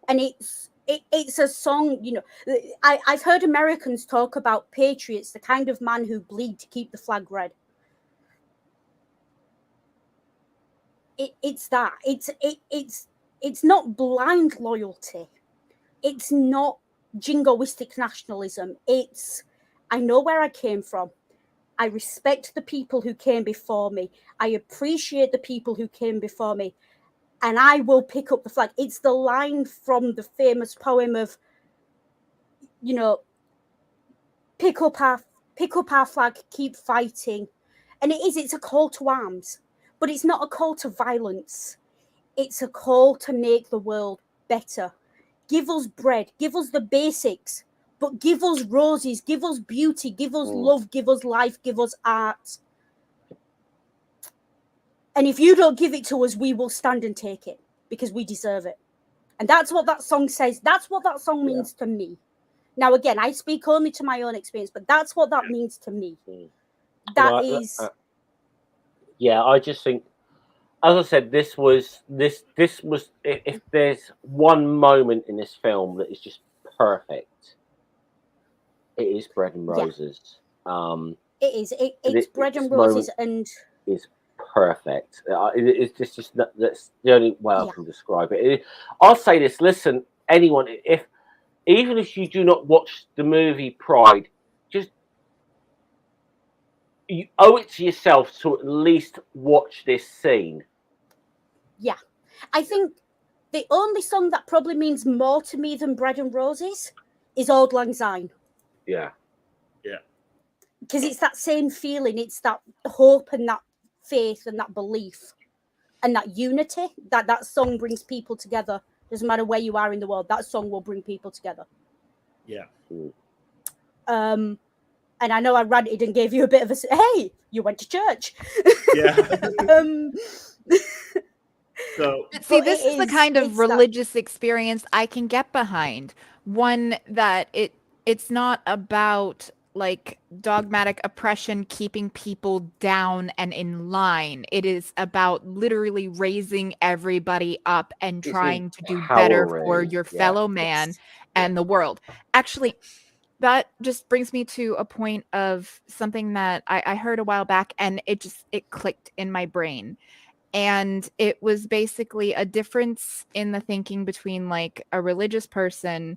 S2: And it's a song, you know, I've heard Americans talk about patriots, the kind of man who bleed to keep the flag red. It's that. It's not blind loyalty. It's not jingoistic nationalism. It's, I know where I came from. I respect the people who came before me. I appreciate the people who came before me. And I will pick up the flag. It's the line from the famous poem of, you know, pick up our flag, keep fighting. And it's a call to arms. But it's not a call to violence. It's a call to make the world better. Give us bread, give us the basics, but give us roses, give us beauty, give us love, give us life, give us art. And if you don't give it to us, we will stand and take it because we deserve it. And that's what that song says. That's what that song means to me. Now, again, I speak only to my own experience, but that's what that means to me. That is.
S3: I just think, as I said, this was if there's one moment in this film that is just perfect, it is Bread and Roses.
S2: It is. It's Bread and Roses, and
S3: is perfect. It's just that's the only way I can describe it. I'll say this: listen, anyone, even if you do not watch the movie Pride, just, you owe it to yourself to at least watch this scene.
S2: Yeah, I think the only song that probably means more to me than Bread and Roses is Auld Lang Syne.
S3: Yeah.
S2: Because it's that same feeling. It's that hope and that faith and that belief and that unity that song brings people together. Doesn't matter where you are in the world, that song will bring people together.
S1: Yeah.
S2: And I know I ranted and gave you a bit of a, hey, you went to church.
S3: Yeah.
S1: So,
S4: see, this is the kind of religious experience I can get behind. One that it's not about like dogmatic oppression, keeping people down and in line. It is about literally raising everybody up and trying to do better for your fellow man and the world. Actually, that just brings me to a point of something that I heard a while back, and it clicked in my brain. And it was basically a difference in the thinking between like a religious person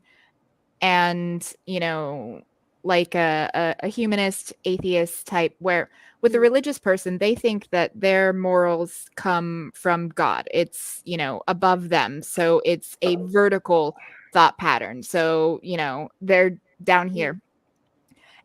S4: and, you know, like a humanist, atheist type, where with a religious person, they think that their morals come from God. It's, you know, above them. So it's a vertical thought pattern. So, you know, they're down here.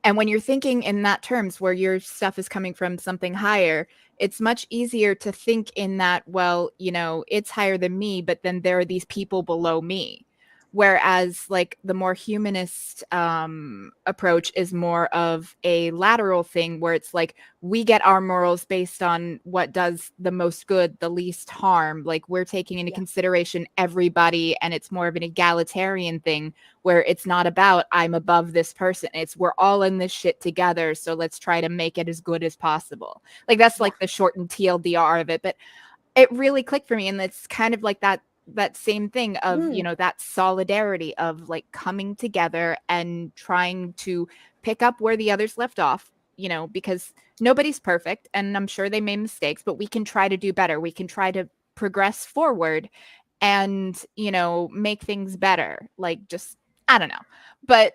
S4: And when you're thinking in that terms where your stuff is coming from something higher, it's much easier to think in that, well, you know, it's higher than me, but then there are these people below me. Whereas like the more humanist approach is more of a lateral thing where it's like we get our morals based on what does the most good, the least harm. Like we're taking into consideration everybody, and it's more of an egalitarian thing where it's not about I'm above this person. It's we're all in this shit together. So let's try to make it as good as possible. Like that's like the shortened TLDR of it. But it really clicked for me. And it's kind of like that same thing of, you know, that solidarity of like coming together and trying to pick up where the others left off, you know, because nobody's perfect and I'm sure they made mistakes, but we can try to do better. We can try to progress forward and, you know, make things better. Like just I don't know. But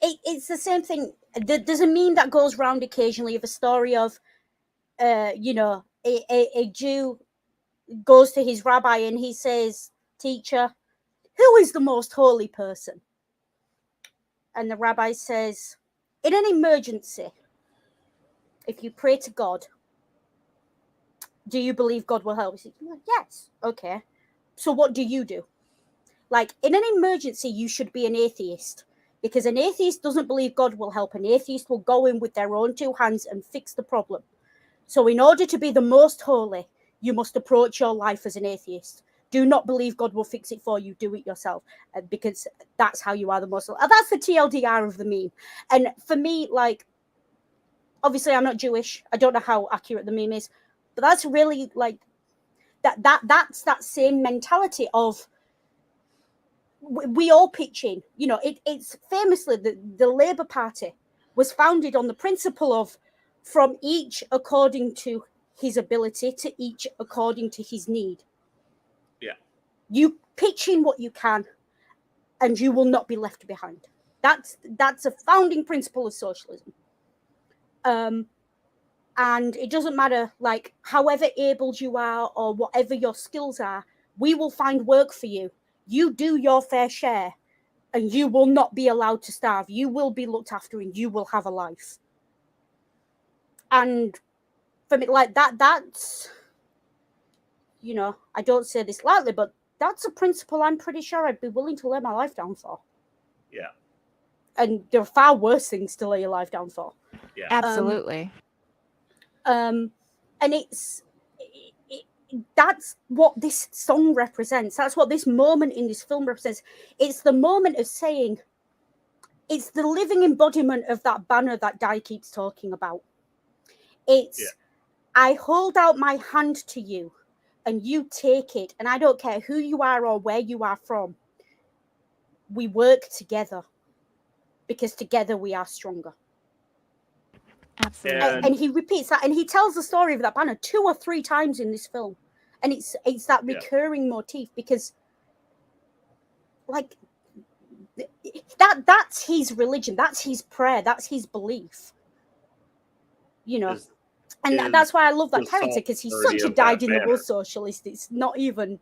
S2: it's the same thing. There's a meme that goes around occasionally of a story of you know, a Jew goes to his rabbi and he says, "Teacher, who is the most holy person?" And the rabbi says, "In an emergency, if you pray to God, do you believe God will help?" He says, "Yes." "Okay. So what do you do?" Like, in an emergency, you should be an atheist, because an atheist doesn't believe God will help. An atheist will go in with their own two hands and fix the problem. So in order to be the most holy, you must approach your life as an atheist. Do not believe God will fix it for you. Do it yourself, because that's how you are the most. That's the TLDR of the meme. And for me, like, obviously I'm not Jewish. I don't know how accurate the meme is, but that's really like that's that same mentality of we all pitch in. You know, it's famously the Labour Party was founded on the principle of from each according to his ability to each according to his need.
S1: Yeah.
S2: You pitch in what you can and you will not be left behind. That's a founding principle of socialism. And it doesn't matter, like, however abled you are or whatever your skills are, we will find work for you. You do your fair share and you will not be allowed to starve. You will be looked after and you will have a life. And for me, like that's, you know, I don't say this lightly, but that's a principle I'm pretty sure I'd be willing to lay my life down for.
S1: Yeah.
S2: And there are far worse things to lay your life down for.
S1: Yeah.
S4: absolutely.
S2: And that's what this song represents. That's what this moment in this film represents. It's the moment of saying, it's the living embodiment of that banner that Di keeps talking about. It's, I hold out my hand to you and you take it, and I don't care who you are or where you are from. We work together because together we are stronger.
S4: Absolutely.
S2: And he repeats that, and he tells the story of that banner 2 or 3 times in this film, and it's that recurring motif, because like that's his religion, that's his prayer, that's his belief, you know. And that's why I love that character, because he's such a dyed-in-the-wool socialist. It's not even,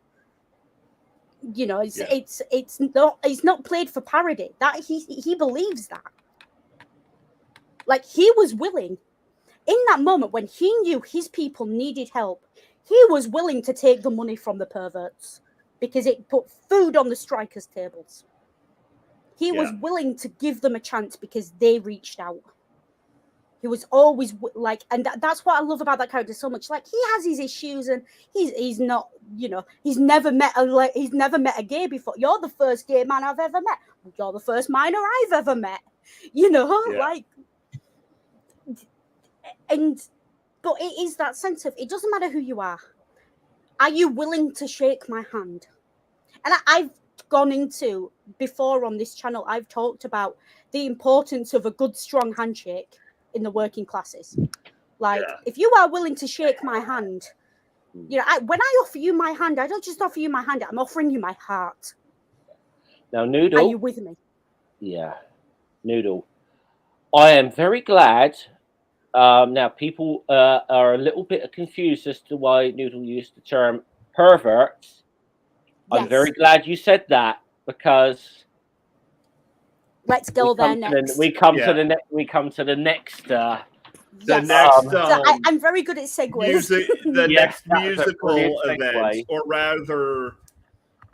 S2: you know, it's not played for parody. That he believes that. Like, he was willing in that moment when he knew his people needed help, he was willing to take the money from the perverts because it put food on the strikers' tables. He was willing to give them a chance because they reached out. He was always like, and that's what I love about that character so much. Like, he has his issues, and he's not, you know, he's never met a gay before. You're the first gay man I've ever met. You're the first minor I've ever met. You know, like, but it is that sense of, it doesn't matter who you are. Are you willing to shake my hand? And I've gone into, before on this channel, I've talked about the importance of a good, strong handshake in the working classes. Like, if you are willing to shake my hand, you know, when I offer you my hand, I don't just offer you my hand, I'm offering you my heart.
S3: Now, Noodle.
S2: Are you with me?
S3: Yeah. Noodle. I am very glad. Now, people are a little bit confused as to why Noodle used the term perverts. I'm very glad you said that, because
S2: let's go there next.
S3: We come to the next.
S1: The next,
S2: so I'm very good at segues.
S1: Next musical event, or rather,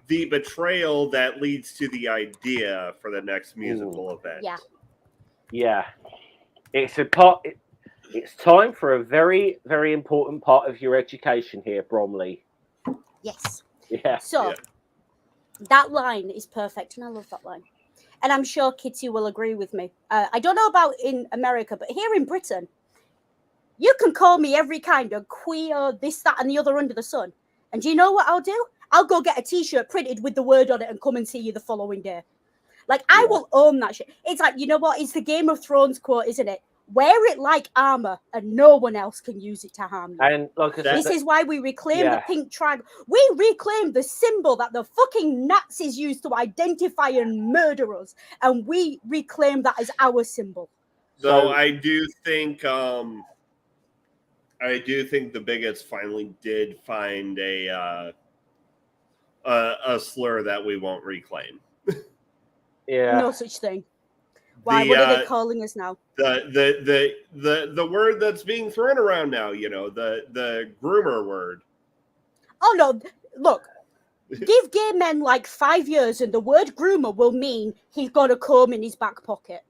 S1: the betrayal that leads to the idea for the next musical event.
S3: Yeah. It's a part. It's time for a very, very important part of your education here, Bromley.
S2: Yes.
S3: Yeah.
S2: So that line is perfect, and I love that line. And I'm sure Kitty will agree with me. I don't know about in America, but here in Britain, you can call me every kind of queer, this, that, and the other under the sun. And do you know what I'll do? I'll go get a T-shirt printed with the word on it and come and see you the following day. Like, I will own that shit. It's like, you know what? It's the Game of Thrones quote, isn't it? Wear it like armor, and no one else can use it to harm you.
S3: And like I said,
S2: this is why we reclaim the pink triangle. We reclaim the symbol that the fucking Nazis used to identify and murder us, and we reclaim that as our symbol.
S1: So I do think the bigots finally did find a slur that we won't reclaim.
S2: No such thing. Why? What are they calling us now?
S1: The word that's being thrown around now, the groomer word.
S2: Oh no! Look, give gay men like 5 years, and the word groomer will mean he's got a comb in his back pocket.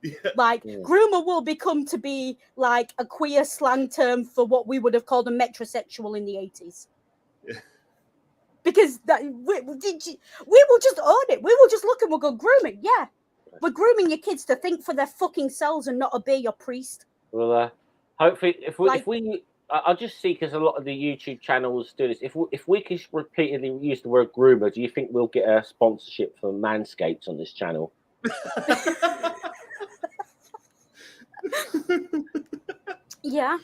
S2: Groomer will become to be like a queer slang term for what we would have called a metrosexual in the 80s. Because we will just own it. We will just look and we'll go, grooming. Yeah. We're grooming your kids to think for their fucking selves and not obey your priest.
S3: Well, hopefully, if we I'll just see, because a lot of the YouTube channels do this. If we can repeatedly use the word groomer, do you think we'll get a sponsorship from Manscaped on this channel?
S2: Yeah.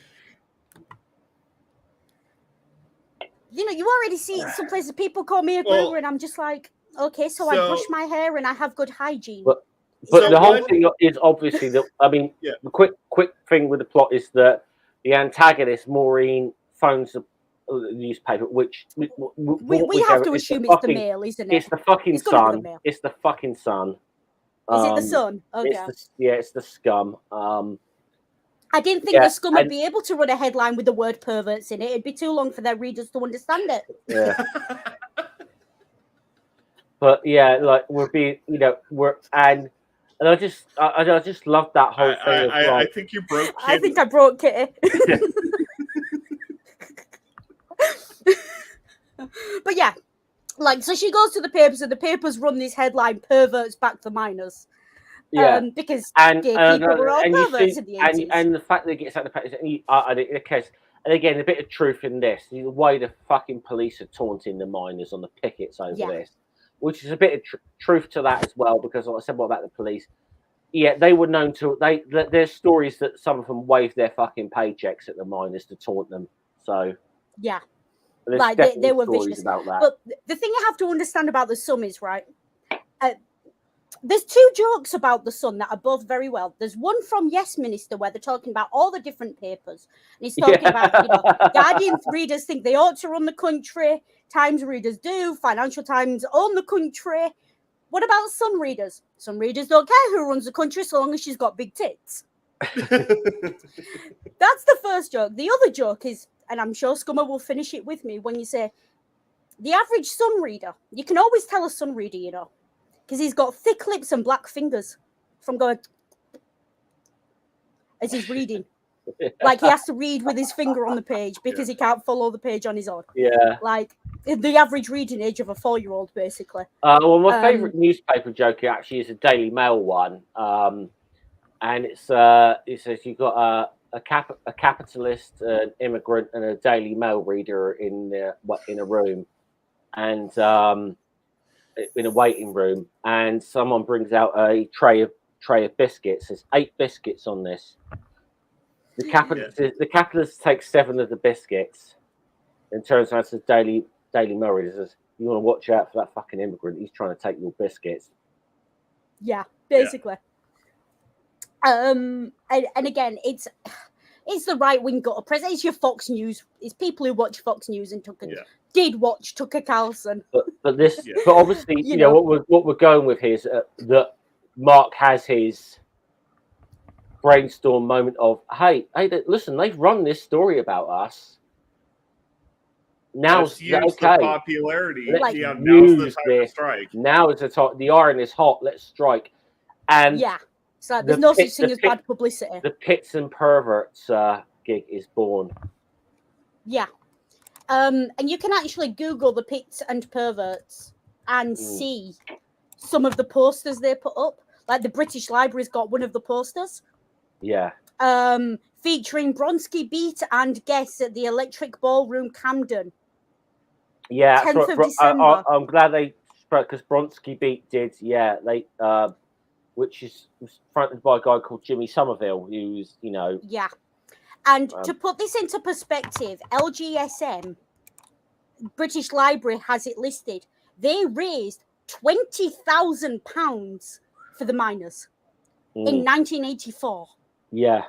S2: You already see some places people call me a groomer, and I'm just like, okay, so I brush my hair and I have good hygiene.
S3: But the whole thing is obviously that, I mean, the quick thing with the plot is that the antagonist, Maureen, phones the newspaper, which we
S2: have to assume it's the Mail, isn't it?
S3: It's the fucking Sun. It's the fucking Sun.
S2: Is it the Sun? Okay.
S3: It's the Scum.
S2: I didn't think the Scum would be able to run a headline with the word perverts in it. It'd be too long for their readers to understand it.
S3: Yeah. But yeah, like and I just love that whole thing.
S1: I think you broke Kitty.
S2: I think I broke Kitty. But yeah, so she goes to the papers, and the papers run this headline: "Perverts back the minors."
S3: Yeah,
S2: because gay people were all perverts in the 80s.
S3: And the fact that it gets out of the papers, and again, a bit of truth in this: the way the fucking police are taunting the miners on the pickets over this, which is a bit of truth to that as well. Because, like I said, what about the police? Yeah, they were known to. There's stories that some of them waved their fucking paychecks at the miners to taunt them. So
S2: yeah,
S3: they
S2: were
S3: stories
S2: vicious
S3: about that.
S2: But the thing you have to understand about the Sun is there's two jokes about the Sun that are both very well. There's one from Yes Minister where they're talking about all the different papers, and he's talking about Guardian readers think they ought to run the country, Times readers do, Financial Times own the country. What about Sun readers? Sun readers don't care who runs the country so long as she's got big tits. That's the first joke. The other joke is, and I'm sure Scummer will finish it with me, when you say the average Sun reader, you can always tell a Sun reader, because he's got thick lips and black fingers from going as he's reading. Like, he has to read with his finger on the page because he can't follow the page on his own.
S3: Yeah.
S2: Like, the average reading age of a 4-year-old, basically.
S3: Well, my favourite newspaper joke actually is a Daily Mail one. And it says you've got a capitalist, an immigrant, and a Daily Mail reader in a room. And in a waiting room, and someone brings out a tray of biscuits. There's 8 biscuits on this. The capitalist takes 7 of the biscuits and turns around to the Daily Mail reader and says, "You want to watch out for that fucking immigrant. He's trying to take your biscuits."
S2: Yeah, basically. And again, it's It's the right wing gutter press. It's your Fox News. It's people who watch Fox News and did watch Tucker Carlson.
S3: But this, but obviously, you know what we're going with here is that Mark has his brainstorm moment of, hey, listen, they've run this story about us. Now's
S1: use
S3: okay.
S1: The popularity.
S3: Let's
S1: now's the time to strike.
S3: Now is the time. The iron is hot. Let's strike. And
S2: so there's no such thing as bad publicity.
S3: The Pits and Perverts gig is born.
S2: Yeah. And you can actually Google the Pits and Perverts and see some of the posters they put up. Like the British Library's got one of the posters.
S3: Yeah.
S2: Featuring Bronski Beat and guests at the Electric Ballroom, Camden.
S3: Yeah,
S2: 10th of December.
S3: I'm glad they, because Bronski Beat did. Yeah, they which was fronted by a guy called Jimmy Somerville, who's
S2: Yeah, and to put this into perspective, LGSM, British Library has it listed. They raised £20,000 for the miners in 1984.
S3: Yeah.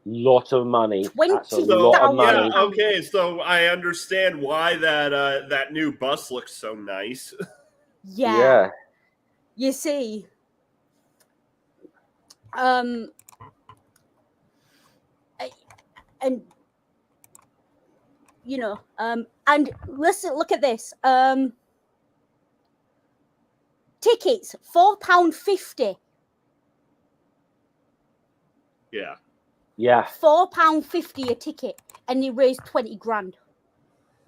S3: Lot of money.
S2: That's a lot of money.
S1: Yeah, okay, so I understand why that new bus looks so nice.
S2: Yeah. You see, and and listen, look at this. Tickets £4.50.
S1: Yeah.
S3: Yeah.
S2: £4.50 a ticket, and they raised 20 grand.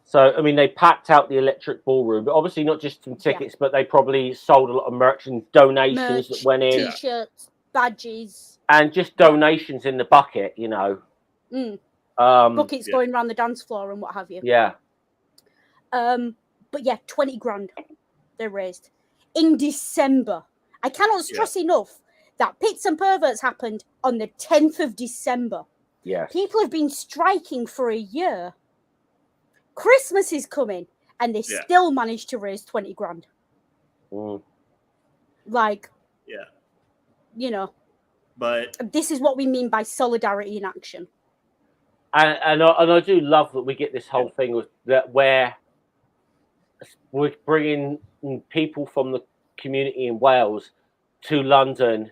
S3: So, I mean, they packed out the Electric Ballroom, but obviously not just some tickets, but they probably sold a lot of merch and donations that went in.
S2: T-shirts, badges.
S3: And just donations in the bucket,
S2: Buckets going around the dance floor and what have you.
S3: Yeah.
S2: But yeah, 20 grand they raised in December. I cannot stress enough that Pits and Perverts happened on the 10th of December.
S3: Yeah.
S2: People have been striking for a year. Christmas is coming, and they still managed to raise 20 grand. Like,
S1: but
S2: this is what we mean by solidarity in action.
S3: And I do love that we get this whole thing with that where we're bringing people from the community in Wales to London,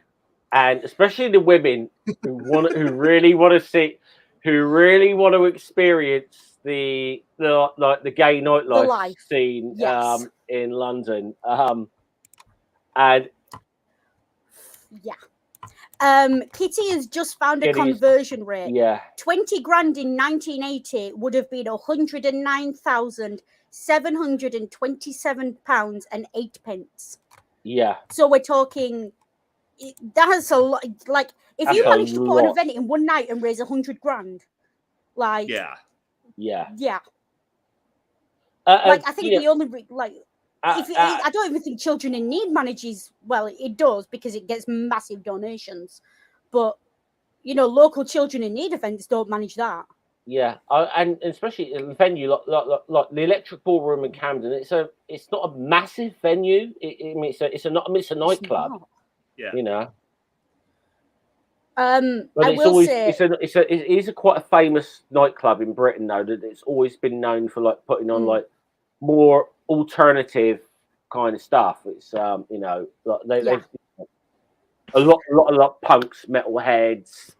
S3: and especially the women who really want to experience the gay nightlife scene in London.
S2: Kitty has just found a conversion rate. 20 grand in 1980 would have been £109,727.08.
S3: Yeah.
S2: So we're talking. That's a lot. Like, if you manage to put an event in one night and raise 100 grand, like,
S3: yeah.
S2: Like, I think the only I don't even think Children in Need manages. Well, it does because it gets massive donations, but local Children in Need events don't manage that.
S3: Yeah, and especially in a venue like the Electric Ballroom in Camden. It's not a massive venue. It's a nightclub.
S1: Yeah.
S3: But it is quite a famous nightclub in Britain, though. That it's always been known for putting on more alternative kind of stuff. It's they've a lot of punks, metalheads,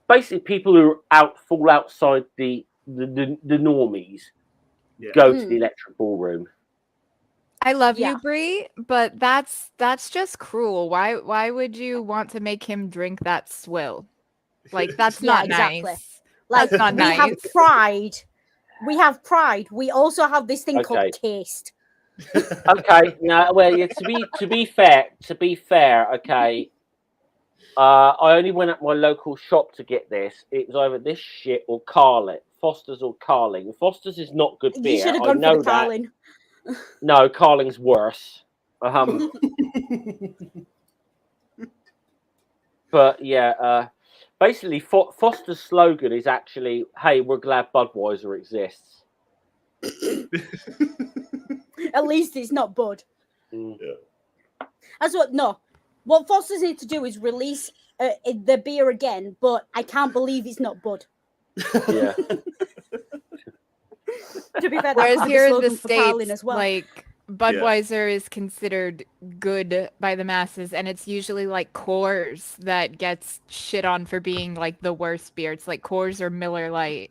S3: basically people who fall outside the normies go to the Electric Ballroom.
S4: I love you, Bree, but that's just cruel. Why would you want to make him drink that swill? Like, that's not nice.
S2: Like,
S4: that's not
S2: we
S4: nice.
S2: have pride. We have pride. We also have this thing called taste.
S3: Okay, now, well, to be fair, okay. I only went at my local shop to get this. It was either this shit or Carling, Foster's or Carling. Foster's is not good beer.
S2: You should have gone for the Carling.
S3: No, Carling's worse. But yeah, basically, Foster's slogan is actually, "Hey, we're glad Budweiser exists."
S2: At least it's not Bud.
S1: Yeah.
S2: That's what Foster's need to do is release the beer again, but I can't believe it's not Bud.
S3: Yeah.
S2: To be fair, that
S4: Whereas
S2: could be
S4: here
S2: the
S4: in the
S2: slogan for Carlin
S4: States,
S2: as well.
S4: like Budweiser is considered good by the masses, and it's usually like Coors that gets shit on for being like the worst beer. It's like Coors or Miller Lite.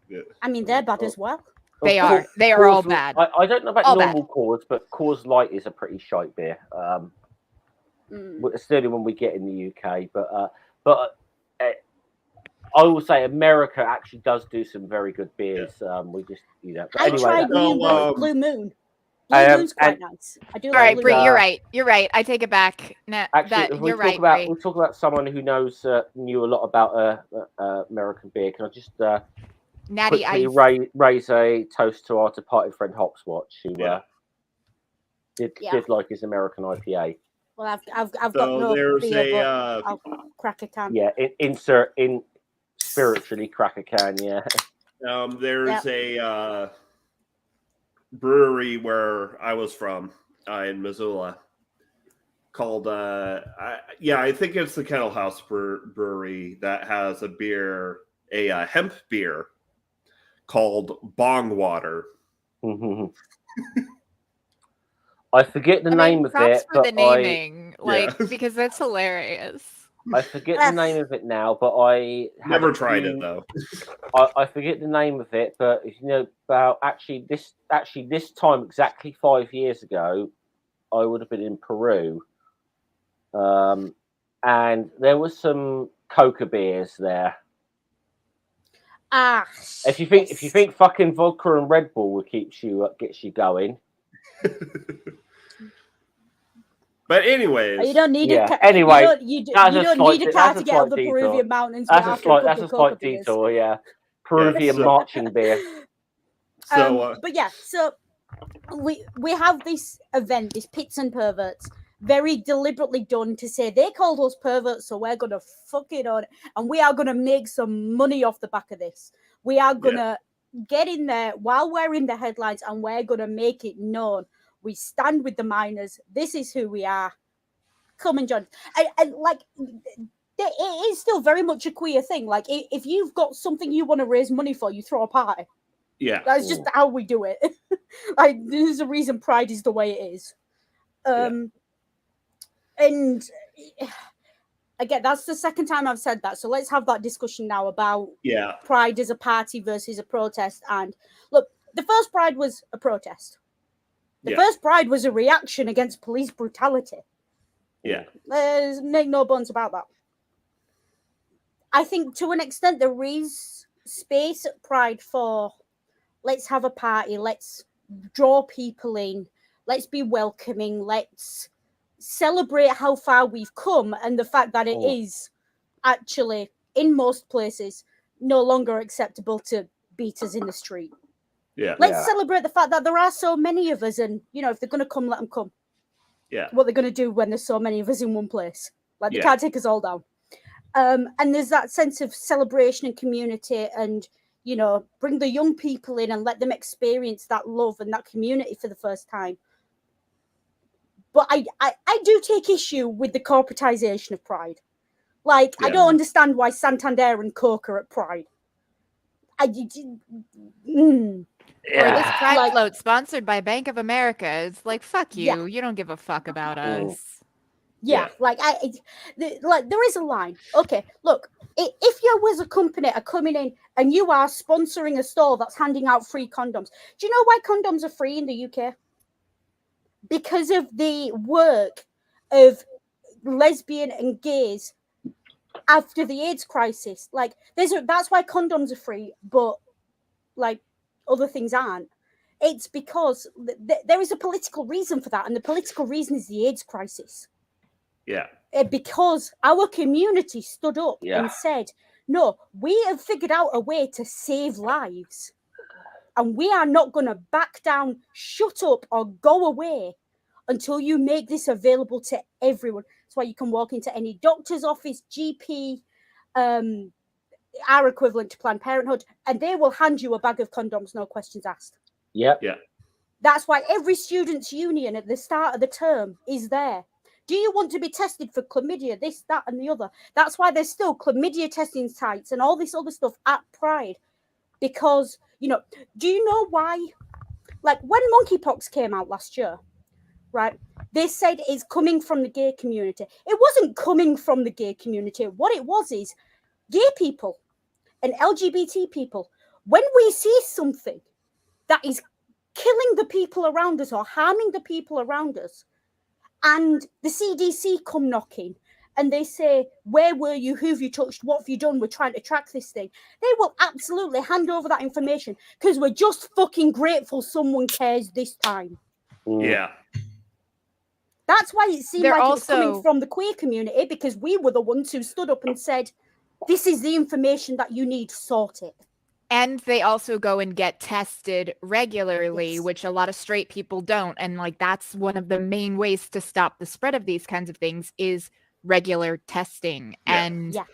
S1: Yeah.
S2: I mean, they're bad as well.
S4: They are all bad.
S3: I don't know about
S4: All
S3: normal Coors, but Coors Light is a pretty shite beer. Certainly when we get in the UK, but I will say America actually does do some very good beers. We just, but
S2: I
S3: anyway,
S2: tried Blue Moon. Blue Moon's quite nice. I do.
S4: All
S2: like
S4: right,
S2: Blue
S4: Brie,
S2: Moon.
S4: you're right. I take it back.
S3: Actually, if we
S4: you're
S3: talk
S4: right,
S3: about
S4: Brie.
S3: we talk about someone who knew a lot about American beer. Can I just
S4: Natty
S3: quickly
S4: Ice.
S3: raise a toast to our departed friend Hopswatch, who did like his American IPA.
S2: Well, I've got no beer, but I'll crack a can.
S3: Yeah, insert in spiritually crack a can. Yeah.
S1: There's a brewery where I was from in Missoula called I think it's the Kennel House Brewery that has a beer, a hemp beer called Bong Water.
S3: I forget the name of it,
S4: for the naming, because that's hilarious.
S3: I forget the name of it now, but I
S1: never tried it though.
S3: I forget the name of it, but about this time exactly 5 years ago, I would have been in Peru, and there was some Coca beers there. If you think fucking vodka and Red Bull gets you going.
S1: But anyways,
S2: you don't need
S3: anyway,
S2: you don't need a car to get out of the Peruvian mountains.
S3: That's a slight detour, yeah. Peruvian marching beer.
S2: But yeah, so we have this event, this Pits and Perverts, very deliberately done to say they called us perverts, so we're gonna fuck it on, and we are gonna make some money off the back of this. We are gonna get in there while we're in the headlines, and we're gonna make it known. We stand with the miners. This is who we are. Come and join. And like, it is still very much a queer thing. Like, if you've got something you want to raise money for, you throw a party.
S1: Yeah,
S2: that's just how we do it. Like, there's a reason Pride is the way it is. And again, that's the second time I've said that. So let's have that discussion now about Pride as a party versus a protest. And look, the first Pride was a protest. The first Pride was a reaction against police brutality.
S1: Yeah.
S2: There's make no bones about that. I think to an extent there is space at Pride for let's have a party, let's draw people in, let's be welcoming, let's celebrate how far we've come and the fact that it is actually, in most places, no longer acceptable to beat us in the street.
S1: Yeah.
S2: Let's celebrate the fact that there are so many of us, and if they're going to come, let them come.
S1: Yeah.
S2: What they're going to do when there's so many of us in one place, like they can't take us all down. And there's that sense of celebration and community, and bring the young people in and let them experience that love and that community for the first time. But I do take issue with the corporatization of Pride. Like, I don't understand why Santander and Coke are at Pride.
S4: Or this Pride float sponsored by Bank of America. It's like, fuck you.
S2: Yeah.
S4: You don't give a fuck about us.
S2: Yeah, like there is a line. Okay, look, if you as a company are coming in and you are sponsoring a store that's handing out free condoms, do you know why condoms are free in the UK? Because of the work of lesbian and gays after the AIDS crisis. Like, that's why condoms are free, but like other things aren't. It's because there is a political reason for that, and the political reason is the AIDS crisis.
S1: Yeah.
S2: Because our community stood up and said, no, we have figured out a way to save lives, and we are not going to back down, shut up, or go away until you make this available to everyone. That's why you can walk into any doctor's office, GP, our equivalent to Planned Parenthood, and they will hand you a bag of condoms, no questions asked.
S3: Yeah.
S2: That's why every students' union at the start of the term is there, Do you want to be tested for chlamydia, this, that, and the other? That's why there's still chlamydia testing sites and all this other stuff at Pride. Because, you know, do you know why? Like, when monkeypox came out last year, right, they said it's coming from the gay community. It wasn't coming from the gay community. What it was is gay people and LGBT people, when we see something that is killing the people around us or harming the people around us, and the CDC come knocking and they say, where were you? Who have you touched? What have you done? We're trying to track this thing. They will absolutely hand over that information because we're just fucking grateful someone cares this time.
S1: Yeah.
S2: That's why it seemed
S4: They're
S2: like it was coming
S4: also-
S2: from the queer community, because we were the ones who stood up and said, this is the information that you need, sort it.
S4: And they also go and get tested regularly,
S2: Yes.
S4: which a lot of straight people don't. And like that's one of the main ways to stop the spread of these kinds of things is regular testing.
S1: Yeah.
S4: And
S2: Yeah.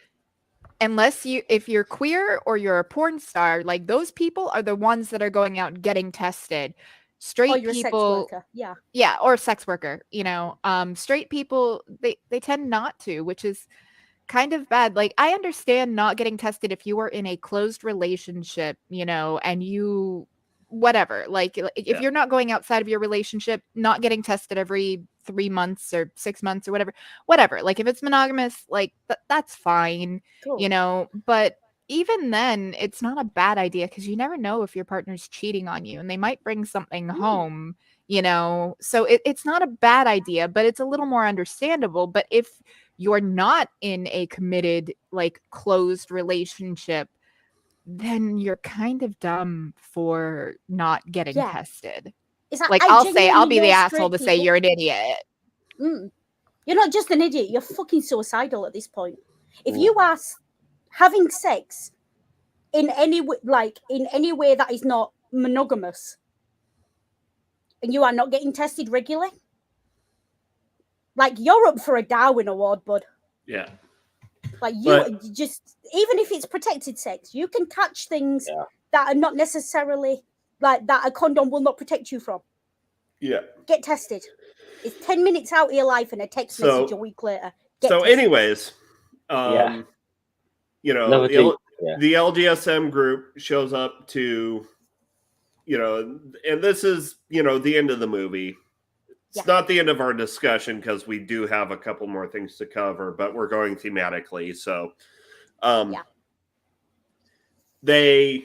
S4: unless if you're queer or you're a porn star, like those people are the ones that are going out and getting tested. Straight
S2: Or you're a sex
S4: people,
S2: worker. Yeah.
S4: yeah, or a sex worker, you know, straight people, they tend not to, which is kind of bad. Like, I understand not getting tested if you are in a closed relationship, you know, and you whatever. Like if
S1: Yeah.
S4: you're not going outside of your relationship, not getting tested every 3 months or 6 months or whatever. Like if it's monogamous, like that's fine,
S2: Cool.
S4: you know, but even then it's not a bad idea because you never know if your partner's cheating on you and they might bring something home, you know. So it's not a bad idea, but it's a little more understandable. But if you're not in a committed, like closed relationship, then you're kind of dumb for not getting
S2: Yeah.
S4: tested.
S2: It's
S4: Like I'll be the asshole to say you're an idiot.
S2: You're not just an idiot, you're fucking suicidal at this point. If you are having sex in any way that is not monogamous and you are not getting tested regularly, like you're up for a Darwin Award, bud.
S1: Yeah.
S2: Like just, even if it's protected sex, you can catch things that are not necessarily like that a condom will not protect you from.
S1: Yeah.
S2: Get tested. It's 10 minutes out of your life and a text message a week later. Get tested.
S1: Anyways, you know, the LGSM group shows up to, you know, and this is, you know, the end of the movie. It's not the end of our discussion because we do have a couple more things to cover, but we're going thematically. So, they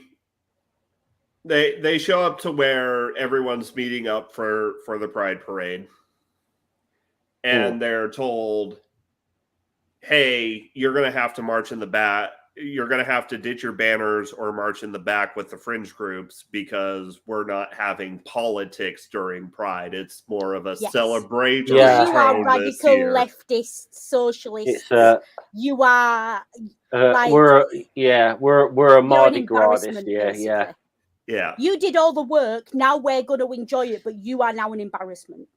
S1: show up to where everyone's meeting up for the Pride Parade, and they're told, "Hey, you're going to have to march in the back. You're going to have to ditch your banners or march in the back with the fringe groups because we're not having politics during Pride. It's more of a celebratory
S2: You are radical leftists, socialists. You are
S3: we're a Mardi Gras this year.
S2: Basically.
S1: Yeah.
S2: You did all the work. Now we're going to enjoy it, but you are now an embarrassment.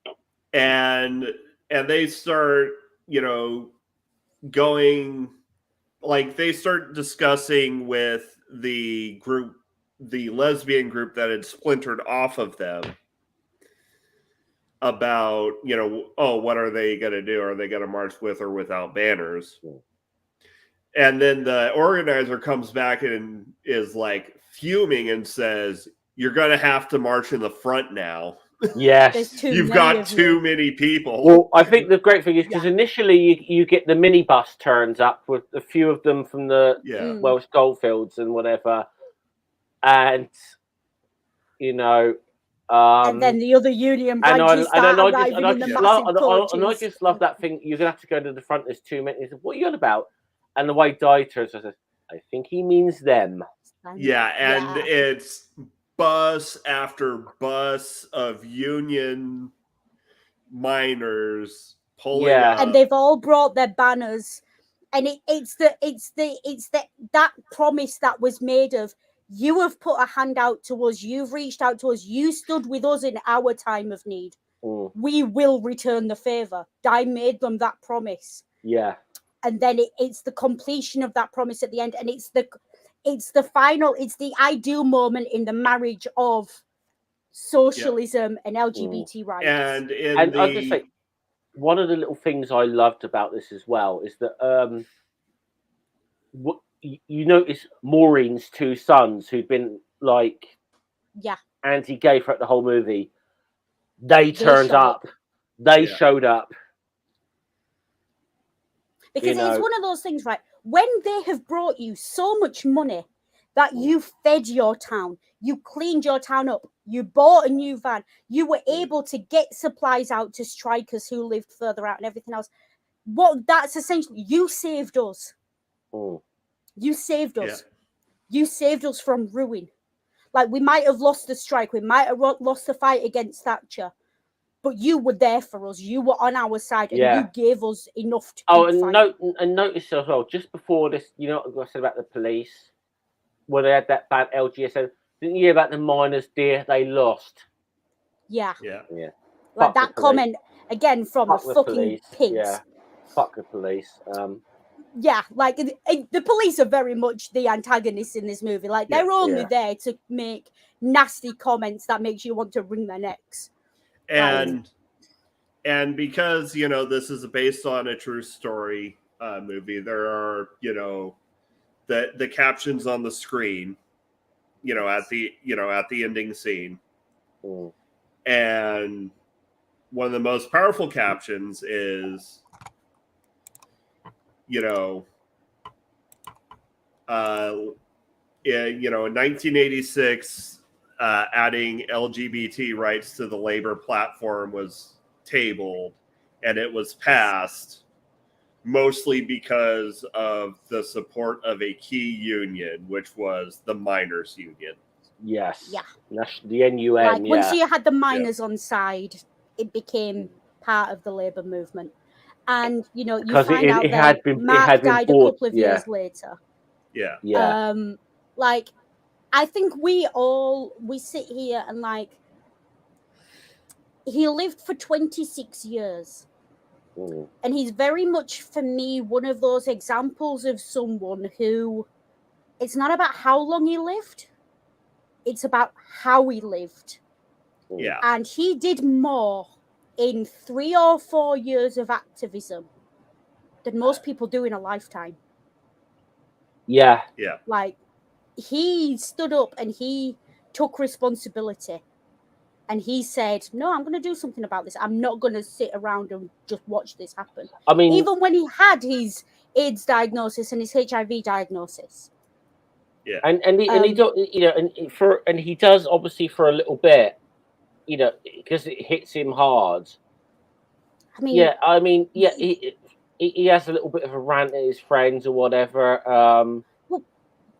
S1: And they start, you know, going. Like, they start discussing with the group, the lesbian group that had splintered off of them, about, you know, what are they going to do? Are they going to march with or without banners? And then the organizer comes back and is like fuming and says, "You're going to have to march in the front now."
S3: Yes,
S1: you've got too many people.
S3: Well, I think the great thing is because initially you get the minibus turns up with a few of them from the Welsh Goldfields and whatever, and you know,
S2: and then the other union badges start arriving in the massive coaches.
S3: And I just love that thing. You're gonna have to go to the front. There's too many. What are you on about? And the white Di turns says, "I think he means them."
S1: Yeah, and it's bus after bus of union miners pulling up.
S2: And they've all brought their banners, and it's that promise that was made of, you have put a hand out to us, you've reached out to us, you stood with us in our time of need. We will return the favor. Di made them that promise. And then it's the completion of that promise at the end, and it's the final, it's the ideal moment in the marriage of socialism and LGBT rights.
S1: And
S3: I'll just say, one of the little things I loved about this as well is that what you notice Maureen's two sons who'd been like anti-gay throughout the whole movie. They turned up. They showed up.
S2: Because it's one of those things, right? When they have brought you so much money that you fed your town, you cleaned your town up, you bought a new van, you were able to get supplies out to strikers who lived further out and everything else. That's essentially, you saved us. You saved us. You saved us from ruin. Like, we might have lost the strike, we might have lost the fight against Thatcher, but you were there for us. You were on our side, and you gave us enough to keep fighting.
S3: And notice as well, just before this, you know what I said about the police, where they had that bad LGSN. Didn't you hear about the miners' deer they lost?
S2: Yeah.
S3: Fuck
S2: Like that comment again from the fucking
S3: police.
S2: pigs.
S3: Yeah. Fuck the police.
S2: Yeah, like the police are very much the antagonists in this movie. Like they're only there to make nasty comments that makes you want to wring their necks.
S1: And because, you know, this is based on a true story movie, there are, you know, the captions on the screen, you know, at the ending scene. And one of the most powerful captions is, you know, in 1986, adding LGBT rights to the labor platform was tabled, and it was passed mostly because of the support of a key union, which was the miners' union.
S3: Yes.
S2: Yeah.
S3: The NUN.
S2: Like once you had the miners on side, it became part of the labor movement. And you know, you find out that Mark died a couple of years later.
S1: Yeah.
S2: Like, I think we sit here and like, he lived for 26 years. And he's very much, for me, one of those examples of someone who, it's not about how long he lived, it's about how he lived.
S1: Yeah.
S2: And he did more in 3 or 4 years of activism than most people do in a lifetime.
S3: Yeah.
S2: Like, he stood up and he took responsibility. And he said, no, I'm going to do something about this. I'm not going to sit around and just watch this happen.
S3: I mean,
S2: even when he had his AIDS diagnosis and his HIV diagnosis.
S1: Yeah.
S3: And he do, you know, and he does obviously for a little bit, you know, because it hits him hard. I mean, he has a little bit of a rant at his friends or whatever.
S2: Well,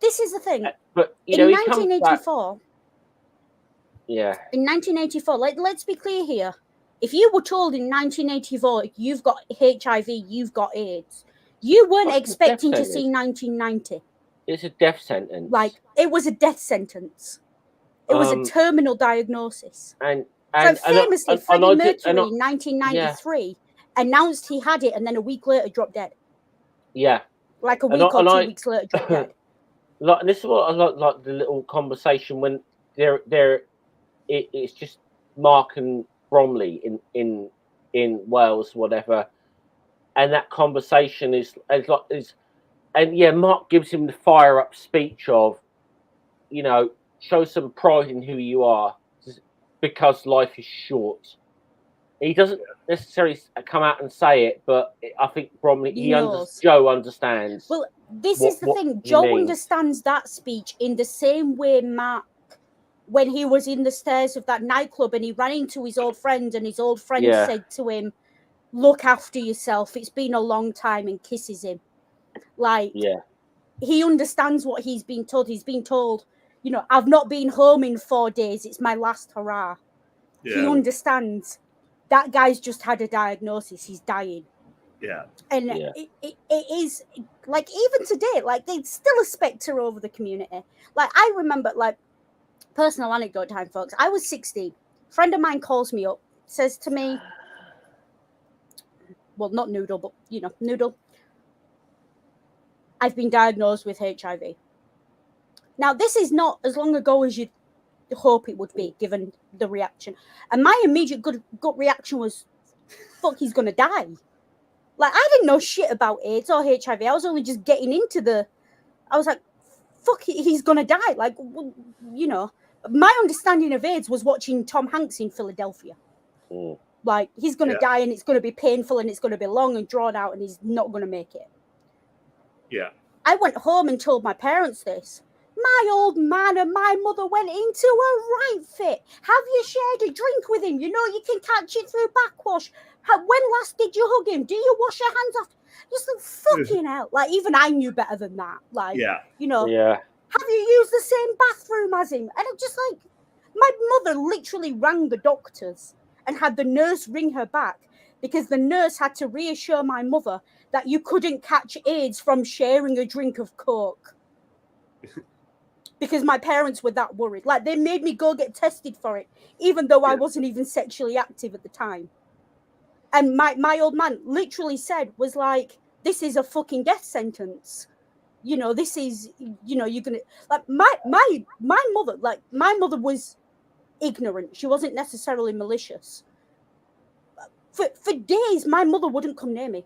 S2: this is the thing.
S3: But you
S2: in
S3: know,
S2: 1984. In 1984, let's be clear here. If you were told in 1984 you've got HIV, you've got AIDS, you weren't expecting to see 1990.
S3: It's a death sentence.
S2: Like, it was a death sentence. It was a terminal diagnosis.
S3: And
S2: famously, Freddie Mercury in 1993 announced he had it, and then a week later dropped dead.
S3: Yeah.
S2: Like a week or 2 weeks later dropped dead.
S3: Like, this is what I like the little conversation when it's just Mark and Bromley in Wales, whatever, and that conversation is Mark gives him the fire up speech of, you know, show some pride in who you are because life is short. He doesn't necessarily come out and say it, but I think Bromley, Joe understands.
S2: Well, this is the thing. Joe understands that speech in the same way Mark, when he was in the stairs of that nightclub and he ran into his old friend and his old friend said to him, look after yourself, it's been a long time, and kisses him. Like, he understands what he's been told. He's been told, you know, I've not been home in 4 days, it's my last hurrah. He understands that guy's just had a diagnosis, he's dying. And it is, like, even today, like, there's still a spectre over the community. Like, I remember, like, personal anecdote time, folks. I was 16. A friend of mine calls me up, says to me, well, not Noodle, but, you know, Noodle, I've been diagnosed with HIV. Now, this is not as long ago as you'd hope it would be, given the reaction. And my immediate gut reaction was, fuck, he's gonna die. Like, I didn't know shit about AIDS or HIV. I was only just getting into I was like, fuck, he's gonna die. Like, you know, my understanding of AIDS was watching Tom Hanks in Philadelphia.
S3: Mm.
S2: Like, he's gonna die, and it's gonna be painful, and it's gonna be long and drawn out, and he's not gonna make it.
S1: Yeah.
S2: I went home and told my parents this. My old man and my mother went into a right fit. Have you shared a drink with him? You know you can catch it through backwash. When last did you hug him? Do you wash your hands off? Just like, fucking hell. Like, even I knew better than that. Like, you know, have you used the same bathroom as him? And I'm just like, my mother literally rang the doctors and had the nurse ring her back because the nurse had to reassure my mother that you couldn't catch AIDS from sharing a drink of Coke. Because my parents were that worried. Like, they made me go get tested for it, even though I wasn't even sexually active at the time. And my old man literally said, was like, this is a fucking death sentence. You know, this is, you know, you're gonna, like, my mother was ignorant. She wasn't necessarily malicious. For days, my mother wouldn't come near me.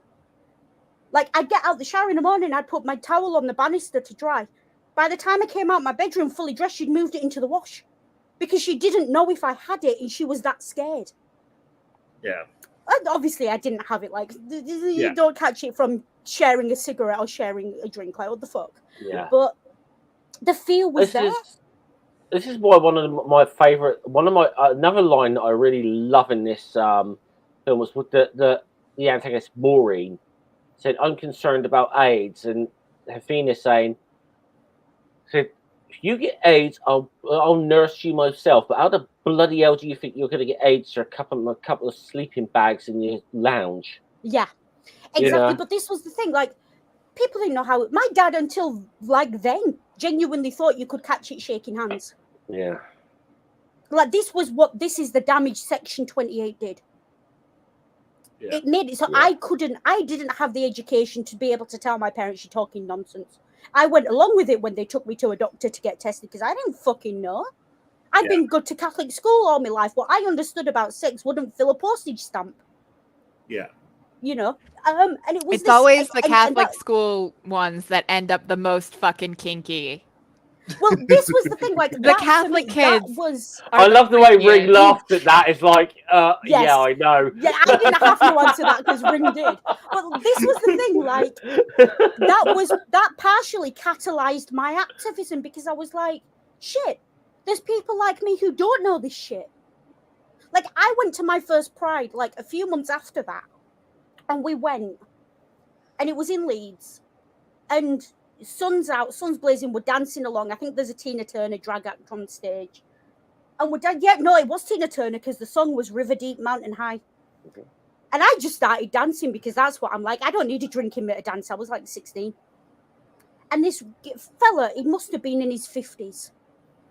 S2: Like, I'd get out the shower in the morning, I'd put my towel on the banister to dry. By the time I came out my bedroom fully dressed, she'd moved it into the wash because she didn't know if I had it, and she was that scared.
S1: Yeah.
S2: And obviously, I didn't have it. Like, you don't catch it from sharing a cigarette or sharing a drink. Like, what the fuck?
S3: Yeah.
S2: But the fear was there.
S3: This is why one of my favorite, another line that I really love in this film was with the antagonist Maureen said, "I'm concerned about AIDS," and Hefina saying, "said if you get AIDS, I'll nurse you myself. But how the bloody hell do you think you're going to get AIDS for a couple of sleeping bags in your lounge?"
S2: Yeah, exactly. You know? But this was the thing. Like, people didn't know how. My dad, until like then, genuinely thought you could catch it shaking hands.
S3: Yeah.
S2: Like, this is the damage Section 28 did. Yeah. It made it so I didn't have the education to be able to tell my parents you're talking nonsense. I went along with it when they took me to a doctor to get tested because I didn't fucking know. I'd been good to Catholic school all my life. What I understood about sex wouldn't fill a postage stamp.
S1: Yeah.
S2: You know, and it was.
S4: It's always the Catholic school ones that end up the most fucking kinky.
S2: Well, this was the thing. Like,
S4: the Catholic kids.
S3: I love the way Ring laughed at that. It's like, yes. Yeah, I know.
S2: Yeah, I didn't have to answer that because Ring did. But this was the thing. Like, that partially catalyzed my activism because I was like, shit. There's people like me who don't know this shit. Like, I went to my first Pride like a few months after that, and we went, and it was in Leeds, and sun's out, sun's blazing, we're dancing along. I think there's a Tina Turner drag act on stage. And it was Tina Turner because the song was River Deep, Mountain High. Okay. And I just started dancing because that's what I'm like. I don't need a drink in me to dance. I was like 16. And this fella, he must have been in his 50s.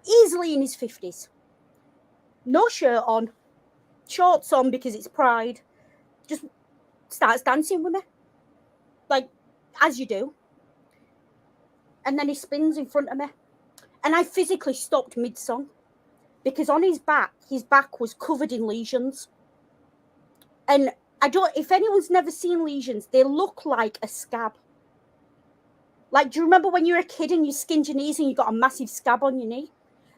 S2: Easily in his 50s. No shirt on. Shorts on because it's Pride. Just starts dancing with me. Like, as you do. And then he spins in front of me. And I physically stopped mid-song. Because on his back was covered in lesions. And if anyone's never seen lesions, they look like a scab. Like, do you remember when you were a kid and you skinned your knees and you got a massive scab on your knee?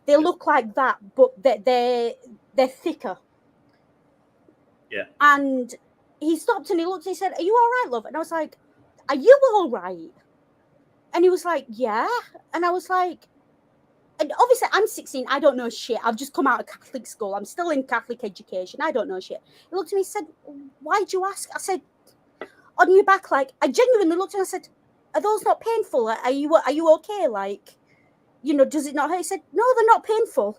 S2: They look like that, but they're thicker.
S1: Yeah.
S2: And he stopped and he looked and he said, "Are you all right, love?" And I was like, "Are you all right?" And he was like, "Yeah." And I was like, and obviously I'm 16, I don't know shit. I've just come out of Catholic school. I'm still in Catholic education. I don't know shit. He looked at me and said, "Why'd you ask?" I said, "On your back." Like, I genuinely looked at him and I said, "Are those not painful? Are you okay? Like, you know, does it not hurt?" He said, "No, they're not painful."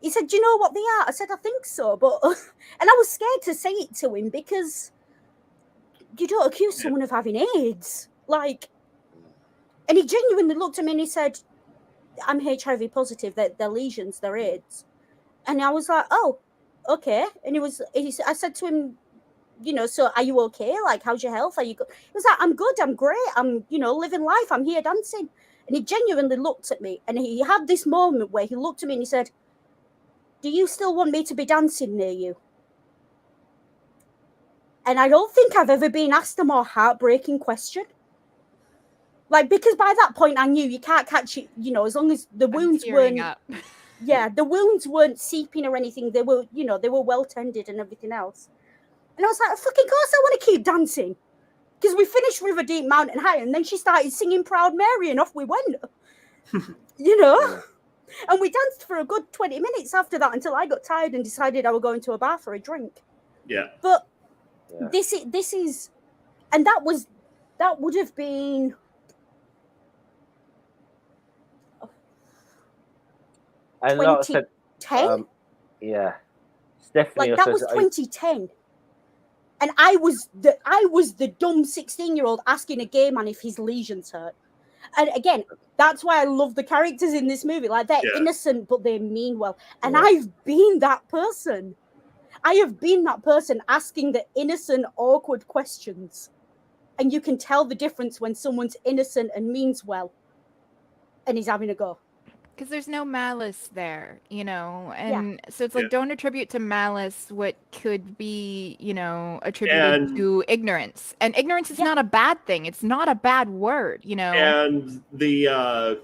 S2: He said, "Do you know what they are?" I said, "I think so." But and I was scared to say it to him because you don't accuse someone of having AIDS. Like, and he genuinely looked at me and he said, "I'm HIV positive. They're lesions, they're AIDS." And I was like, "Oh, okay." And I said to him, "You know, so are you okay? Like, how's your health? Are you good?" He was like, "I'm good. I'm great. I'm, you know, living life. I'm here dancing." And he genuinely looked at me and he had this moment where he looked at me and he said, "Do you still want me to be dancing near you?" And I don't think I've ever been asked a more heartbreaking question. Like, because by that point I knew you can't catch it, you know, as long as the wounds weren't
S4: up.
S2: Yeah, the wounds weren't seeping or anything. They were, you know, they were well tended and everything else. And I was like, fucking course I want to keep dancing. Because we finished River Deep Mountain High, and then she started singing Proud Mary, and off we went. You know?
S3: Yeah.
S2: And we danced for a good 20 minutes after that until I got tired and decided I was going to a bar for a drink.
S1: Yeah.
S2: But
S3: Yeah.
S2: this is, and that would have been,
S3: And like I said,
S2: 2010?
S3: yeah, it's definitely.
S2: Like, that was 2010. And I was the dumb 16-year-old asking a gay man if his lesions hurt. And again, that's why I love the characters in this movie. Like, they're innocent, but they mean well. And I've been that person. I have been that person asking the innocent, awkward questions. And you can tell the difference when someone's innocent and means well and he's having a go.
S4: Because there's no malice there, you know? And so it's like, don't attribute to malice what could be, you know, attributed to ignorance. And ignorance is not a bad thing. It's not a bad word, you know?
S1: And the,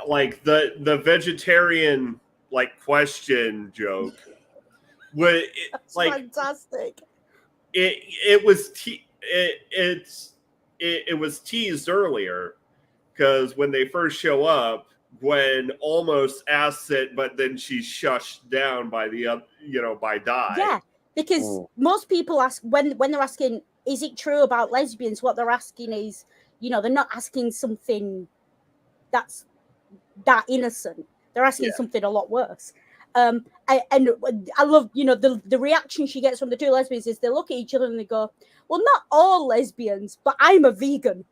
S1: like, the vegetarian, like, question joke,
S2: That's
S1: like,
S2: fantastic.
S1: It was teased earlier, because when they first show up, Gwen almost asks it, but then she's shushed down by by Di.
S2: Yeah, because most people ask when they're asking, is it true about lesbians? What they're asking is, you know, they're not asking something that's that innocent. They're asking something a lot worse. And I love, you know, the reaction she gets from the two lesbians is they look at each other and they go, well, not all lesbians, but I'm a vegan.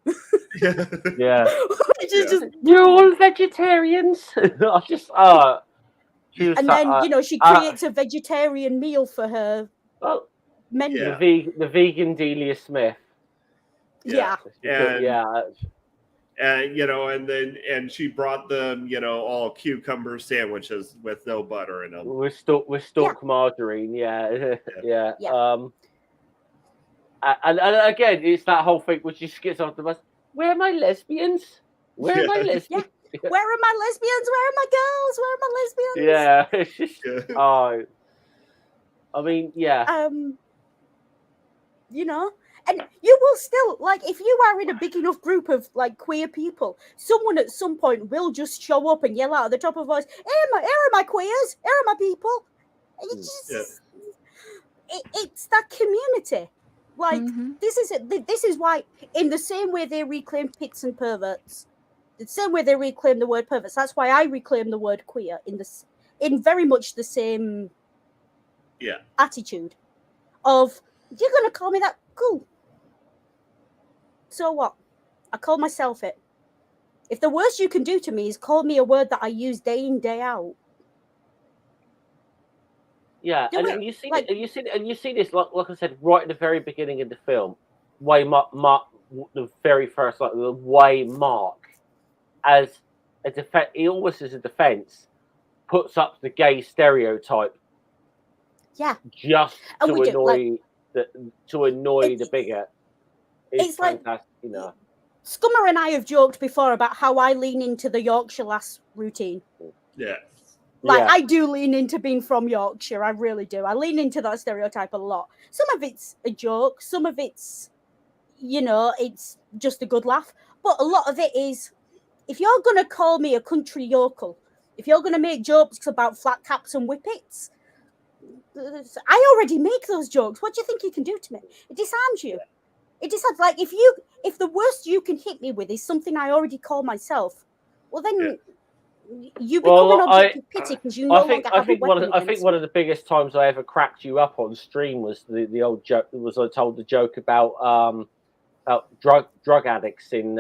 S3: Yeah.
S2: Just,
S3: you're all vegetarians. I just
S2: and then you know, she creates a vegetarian meal for her menu.
S3: The vegan Delia Smith.
S2: Yeah.
S1: And you know, and she brought them, you know, all cucumber sandwiches with no butter in them.
S3: With stalk margarine, yeah. And again, it's that whole thing which just gets off the bus. Where are my lesbians? Where are my lesbians?
S2: Yeah. Where are my lesbians? Where are my girls? Where are my lesbians?
S3: Yeah, it's just I mean,
S2: you know, and you will still, like, if you are in a big enough group of like queer people, someone at some point will just show up and yell out at the top of voice, here are my queers, here are my people. It's just, it's that community. Like, this is why, in the same way they reclaim pits and perverts, the same way they reclaim the word perverts, that's why I reclaim the word queer in very much the same attitude of, you're going to call me that? Cool. So what? I call myself it. If the worst you can do to me is call me a word that I use day in, day out.
S3: Yeah, and you see this, like I said, right at the very beginning of the film, the very first, like the way Mark, as a defense, he almost as a defense, puts up the gay stereotype.
S2: Yeah.
S3: Just to annoy the bigot. It's fantastic, like, you know.
S2: Scummer and I have joked before about how I lean into the Yorkshire lass routine.
S1: Yeah.
S2: Like, I do lean into being from Yorkshire. I really do. I lean into that stereotype a lot. Some of it's a joke. Some of it's, you know, it's just a good laugh. But a lot of it is, if you're going to call me a country yokel, if you're going to make jokes about flat caps and whippets, I already make those jokes. What do you think you can do to me? It disarms you. It disarms. Like, if the worst you can hit me with is something I already call myself, well, then you become an object of pity because you no longer have a weapon.
S3: I think one of the biggest times I ever cracked you up on stream was the old joke. I told the joke about drug addicts in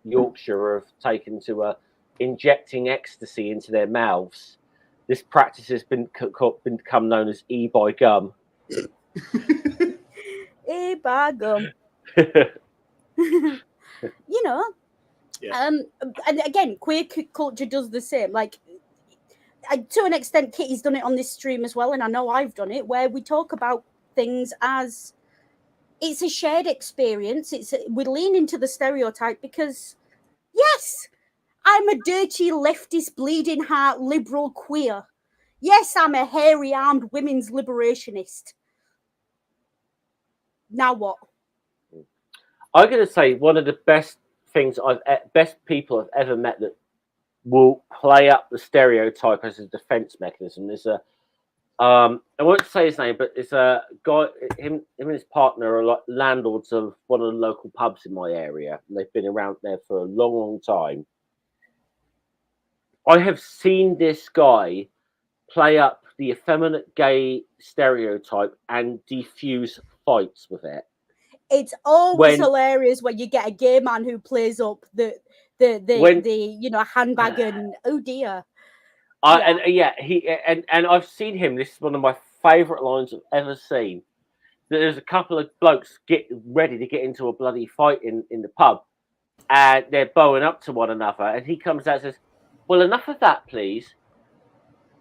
S3: Yorkshire have taken to injecting ecstasy into their mouths. This practice has become known as e-by gum.
S2: E-by gum. You know.
S1: Yeah.
S2: And again, queer culture does the same. Like, to an extent, Kitty's done it on this stream as well, and I know I've done it, where we talk about things as, it's a shared experience. We lean into the stereotype because, yes, I'm a dirty leftist, bleeding heart, liberal queer. Yes, I'm a hairy armed women's liberationist. Now what?
S3: I'm going to say one of the best people I've ever met that will play up the stereotype as a defense mechanism. There's a I won't say his name, but it's a guy. Him and his partner are like landlords of one of the local pubs in my area. And they've been around there for a long, long time. I have seen this guy play up the effeminate gay stereotype and defuse fights with it.
S2: It's always hilarious when you get a gay man who plays up the handbag and oh dear.
S3: And I've seen him. This is one of my favourite lines I've ever seen. There's a couple of blokes get ready to get into a bloody fight in the pub, and they're bowing up to one another. And he comes out and says, "Well, enough of that, please."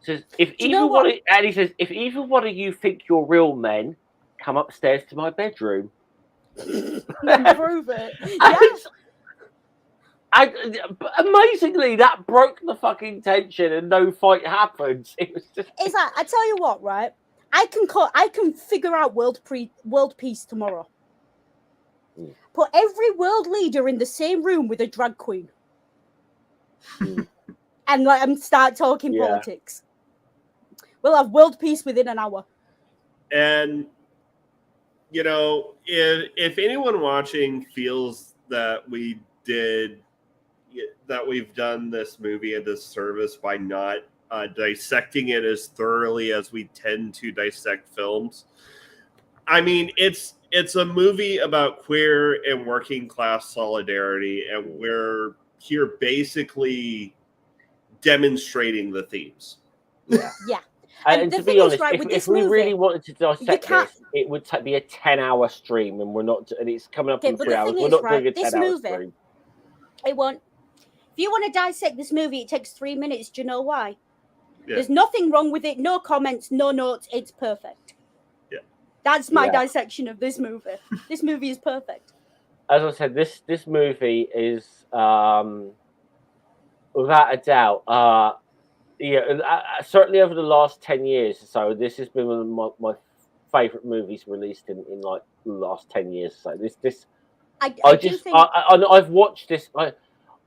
S3: Says, "If either one," and he says, "If either one of you think you're real men, come upstairs to my bedroom."
S2: Prove it. Yes.
S3: Amazingly, that broke the fucking tension, and no fight happens. It was just.
S2: It's like, I tell you what, right? I can figure out world peace tomorrow. Put every world leader in the same room with a drag queen, and let them start talking politics. We'll have world peace within an hour.
S1: And if anyone watching feels that we've done this movie a disservice by not dissecting it as thoroughly as we tend to dissect films, I mean, it's a movie about queer and working class solidarity, and we're here basically demonstrating the themes.
S2: Yeah.
S3: And to be honest, if we really wanted to dissect this, it would be a 10-hour stream, and we're not. And it's coming up in 3 hours. We're not doing a 10-hour stream.
S2: It won't. If you want to dissect this movie, it takes 3 minutes. Do you know why?
S1: Yeah.
S2: There's nothing wrong with it. No comments, no notes. It's perfect.
S1: Yeah.
S2: That's my dissection of this movie. This movie is perfect.
S3: As I said, this movie is without a doubt. Certainly over the last 10 years or so, this has been one of my favourite movies released in like the last 10 years. So I've watched this.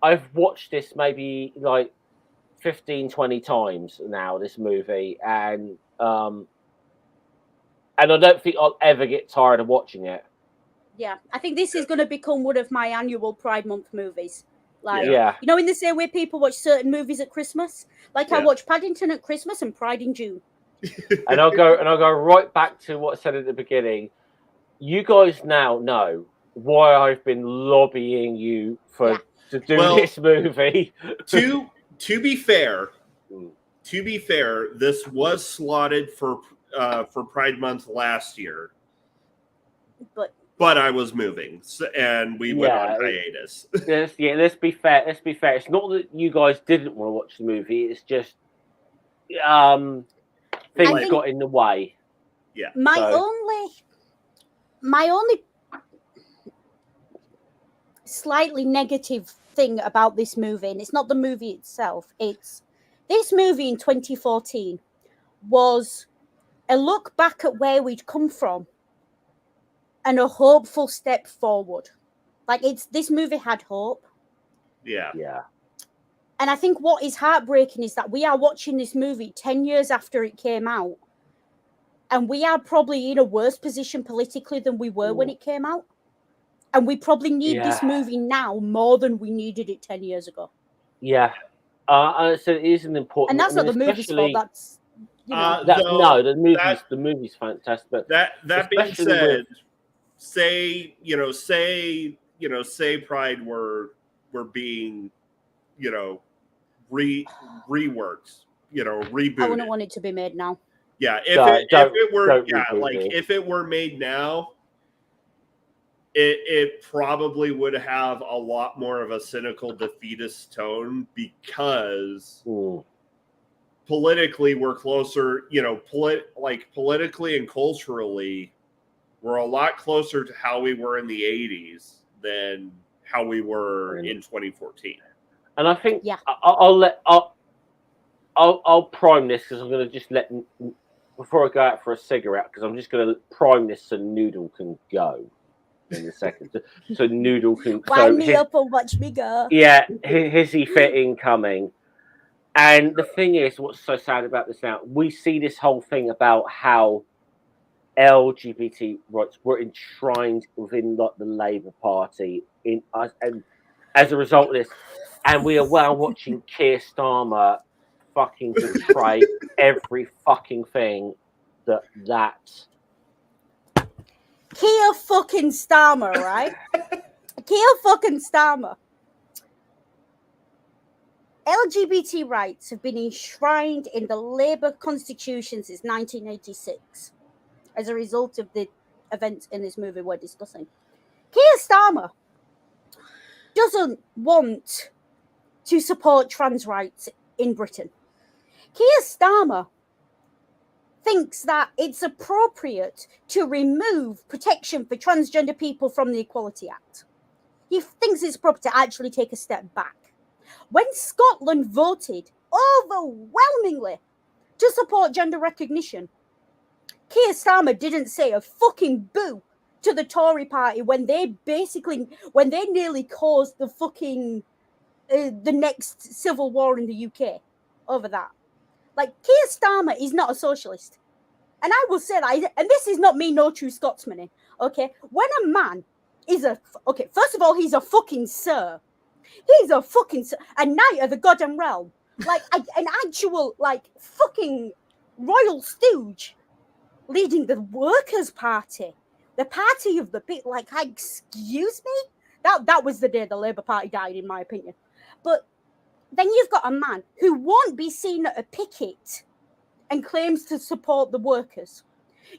S3: I've watched this maybe like 15, 20 times now. This movie, and I don't think I'll ever get tired of watching it.
S2: Yeah, I think this is going to become one of my annual Pride Month movies. Like, in the same way people watch certain movies at Christmas. Like I watch Paddington at Christmas and Pride in June.
S3: And I'll go right back to what I said at the beginning. You guys now know why I've been lobbying you to do this movie.
S1: To be fair, this was slotted for Pride Month last year. But I was moving, and we went on hiatus.
S3: Let's be fair. It's not that you guys didn't want to watch the movie. It's just things got in the way.
S1: Yeah.
S2: My only slightly negative thing about this movie, and it's not the movie itself, it's this movie in 2014 was a look back at where we'd come from and a hopeful step forward. Like, this movie had hope.
S1: Yeah.
S2: And I think what is heartbreaking is that we are watching this movie 10 years after it came out, and we are probably in a worse position politically than we were when it came out. And we probably need this movie now more than we needed it 10 years ago.
S3: Yeah. So it is an important...
S2: And that's not the movie's fault, that's...
S3: the movie's fantastic. But
S1: that being said... Say Pride were being, reworked, rebooted.
S2: I wouldn't want it to be made now.
S1: Yeah, if it were made now, it probably would have a lot more of a cynical defeatist tone because politically we're closer, politically and culturally, we're a lot closer to how we were in the 80s than how we were in 2014.
S3: And I think
S2: Yeah.
S3: I'll prime this because I'm going to just let, before I go out for a cigarette, because I'm just going to prime this so Noodle can go in a second. So Noodle can
S2: wind me up and watch me go.
S3: Yeah, hissy fit incoming. And the thing is, what's so sad about this now, we see this whole thing about how LGBT rights were enshrined within like the Labour Party and as a result of this, and we are now watching Keir Starmer fucking betray every fucking thing that
S2: Keir fucking Starmer, right? Keir fucking Starmer. LGBT rights have been enshrined in the Labour Constitution since 1986 as a result of the events in this movie we're discussing. Keir Starmer doesn't want to support trans rights in Britain. Keir Starmer thinks that it's appropriate to remove protection for transgender people from the Equality Act. He thinks it's appropriate to actually take a step back. When Scotland voted overwhelmingly to support gender recognition, Keir Starmer didn't say a fucking boo to the Tory party when they nearly caused the fucking the next civil war in the UK over that. Like, Keir Starmer is not a socialist. And I will say that, and this is not me, no true Scotsman, okay? When a man is first of all, he's a fucking sir. He's a fucking sir, a knight of the goddamn realm. Like, an actual, like, fucking royal stooge leading the Workers' Party. The party of the bit, like, excuse me? That was the day the Labour Party died, in my opinion. But then you've got a man who won't be seen at a picket and claims to support the workers.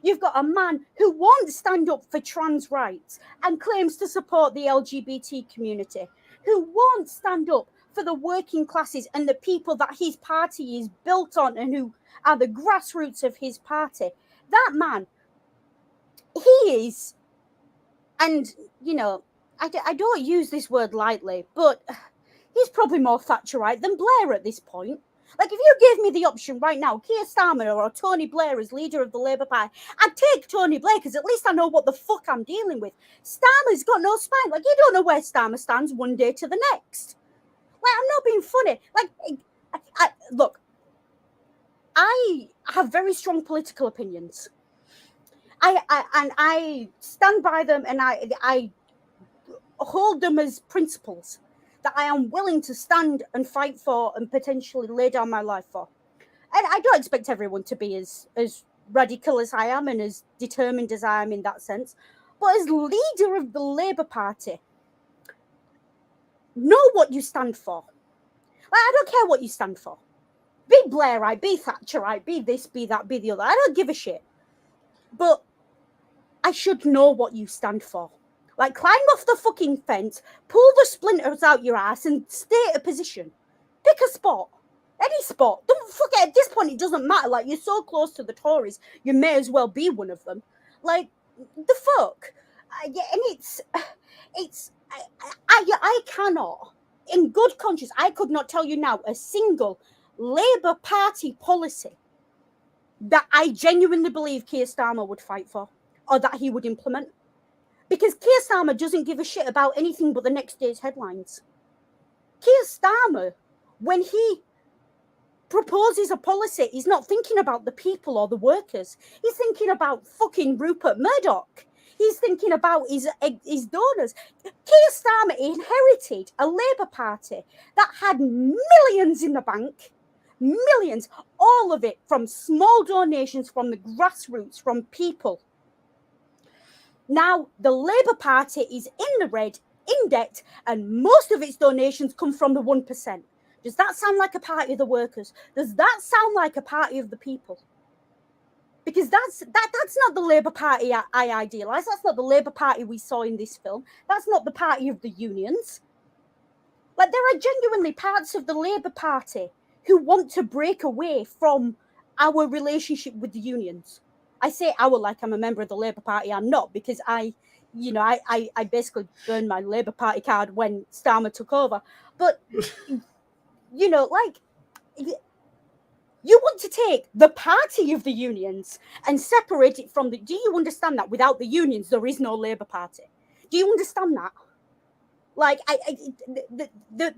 S2: You've got a man who won't stand up for trans rights and claims to support the LGBT community, who won't stand up for the working classes and the people that his party is built on and who are the grassroots of his party. That man, he is, and, you know, I don't use this word lightly, but he's probably more Thatcherite than Blair at this point. Like, if you gave me the option right now, Keir Starmer or Tony Blair as leader of the Labour Party, I'd take Tony Blair because at least I know what the fuck I'm dealing with. Starmer's got no spine. Like, you don't know where Starmer stands one day to the next. Like, I'm not being funny. Like, look, I have very strong political opinions. I stand by them, and I hold them as principles that I am willing to stand and fight for and potentially lay down my life for. And I don't expect everyone to be as radical as I am and as determined as I am in that sense. But as leader of the Labour Party, know what you stand for. Like, I don't care what you stand for. Be Blairite, be Thatcherite, be this, be that, be the other. I don't give a shit. But I should know what you stand for. Like, climb off the fucking fence, pull the splinters out your ass, and stay at a position. Pick a spot. Any spot. Don't forget, at this point, it doesn't matter. Like, you're so close to the Tories, you may as well be one of them. Like, the fuck? Yeah, and I cannot, in good conscience, I could not tell you now a single Labour Party policy that I genuinely believe Keir Starmer would fight for or that he would implement. Because Keir Starmer doesn't give a shit about anything but the next day's headlines. Keir Starmer, when he proposes a policy, he's not thinking about the people or the workers. He's thinking about fucking Rupert Murdoch. He's thinking about his donors. Keir Starmer inherited a Labour Party that had millions in the bank. Millions. All of it from small donations from the grassroots, from people. Now, the Labour Party is in the red, in debt, and most of its donations come from the 1%. Does that sound like a party of the workers? Does that sound like a party of the people? Because that's not the Labour Party I idealise. That's not the Labour Party we saw in this film. That's not the party of the unions. Like, there are genuinely parts of the Labour Party who want to break away from our relationship with the unions. I say our like I'm a member of the Labour Party. I'm not, because I basically burned my Labour Party card when Starmer took over. But, like, you want to take the party of the unions and separate it from the... Do you understand that without the unions, there is no Labour Party? Do you understand that? Like, the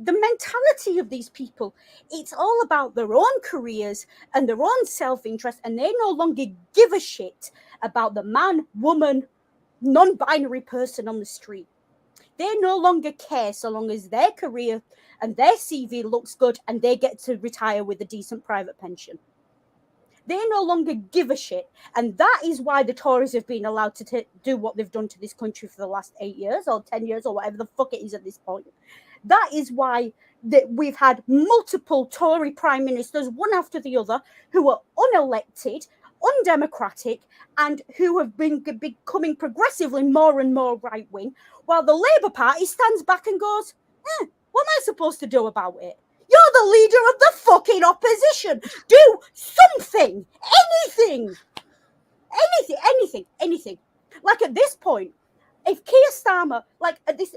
S2: mentality of these people, it's all about their own careers and their own self-interest, and they no longer give a shit about the man, woman, non-binary person on the street. They no longer care so long as their career and their CV looks good and they get to retire with a decent private pension. They no longer give a shit. And that is why the Tories have been allowed to do what they've done to this country for the last 8 years or 10 years or whatever the fuck it is at this point. That is why we've had multiple Tory prime ministers, one after the other, who are unelected, undemocratic, and who have been becoming progressively more and more right-wing, while the Labour Party stands back and goes, what am I supposed to do about it? You're the leader of the fucking opposition. Do something, anything. Like, at this point, if Keir Starmer, like, at this,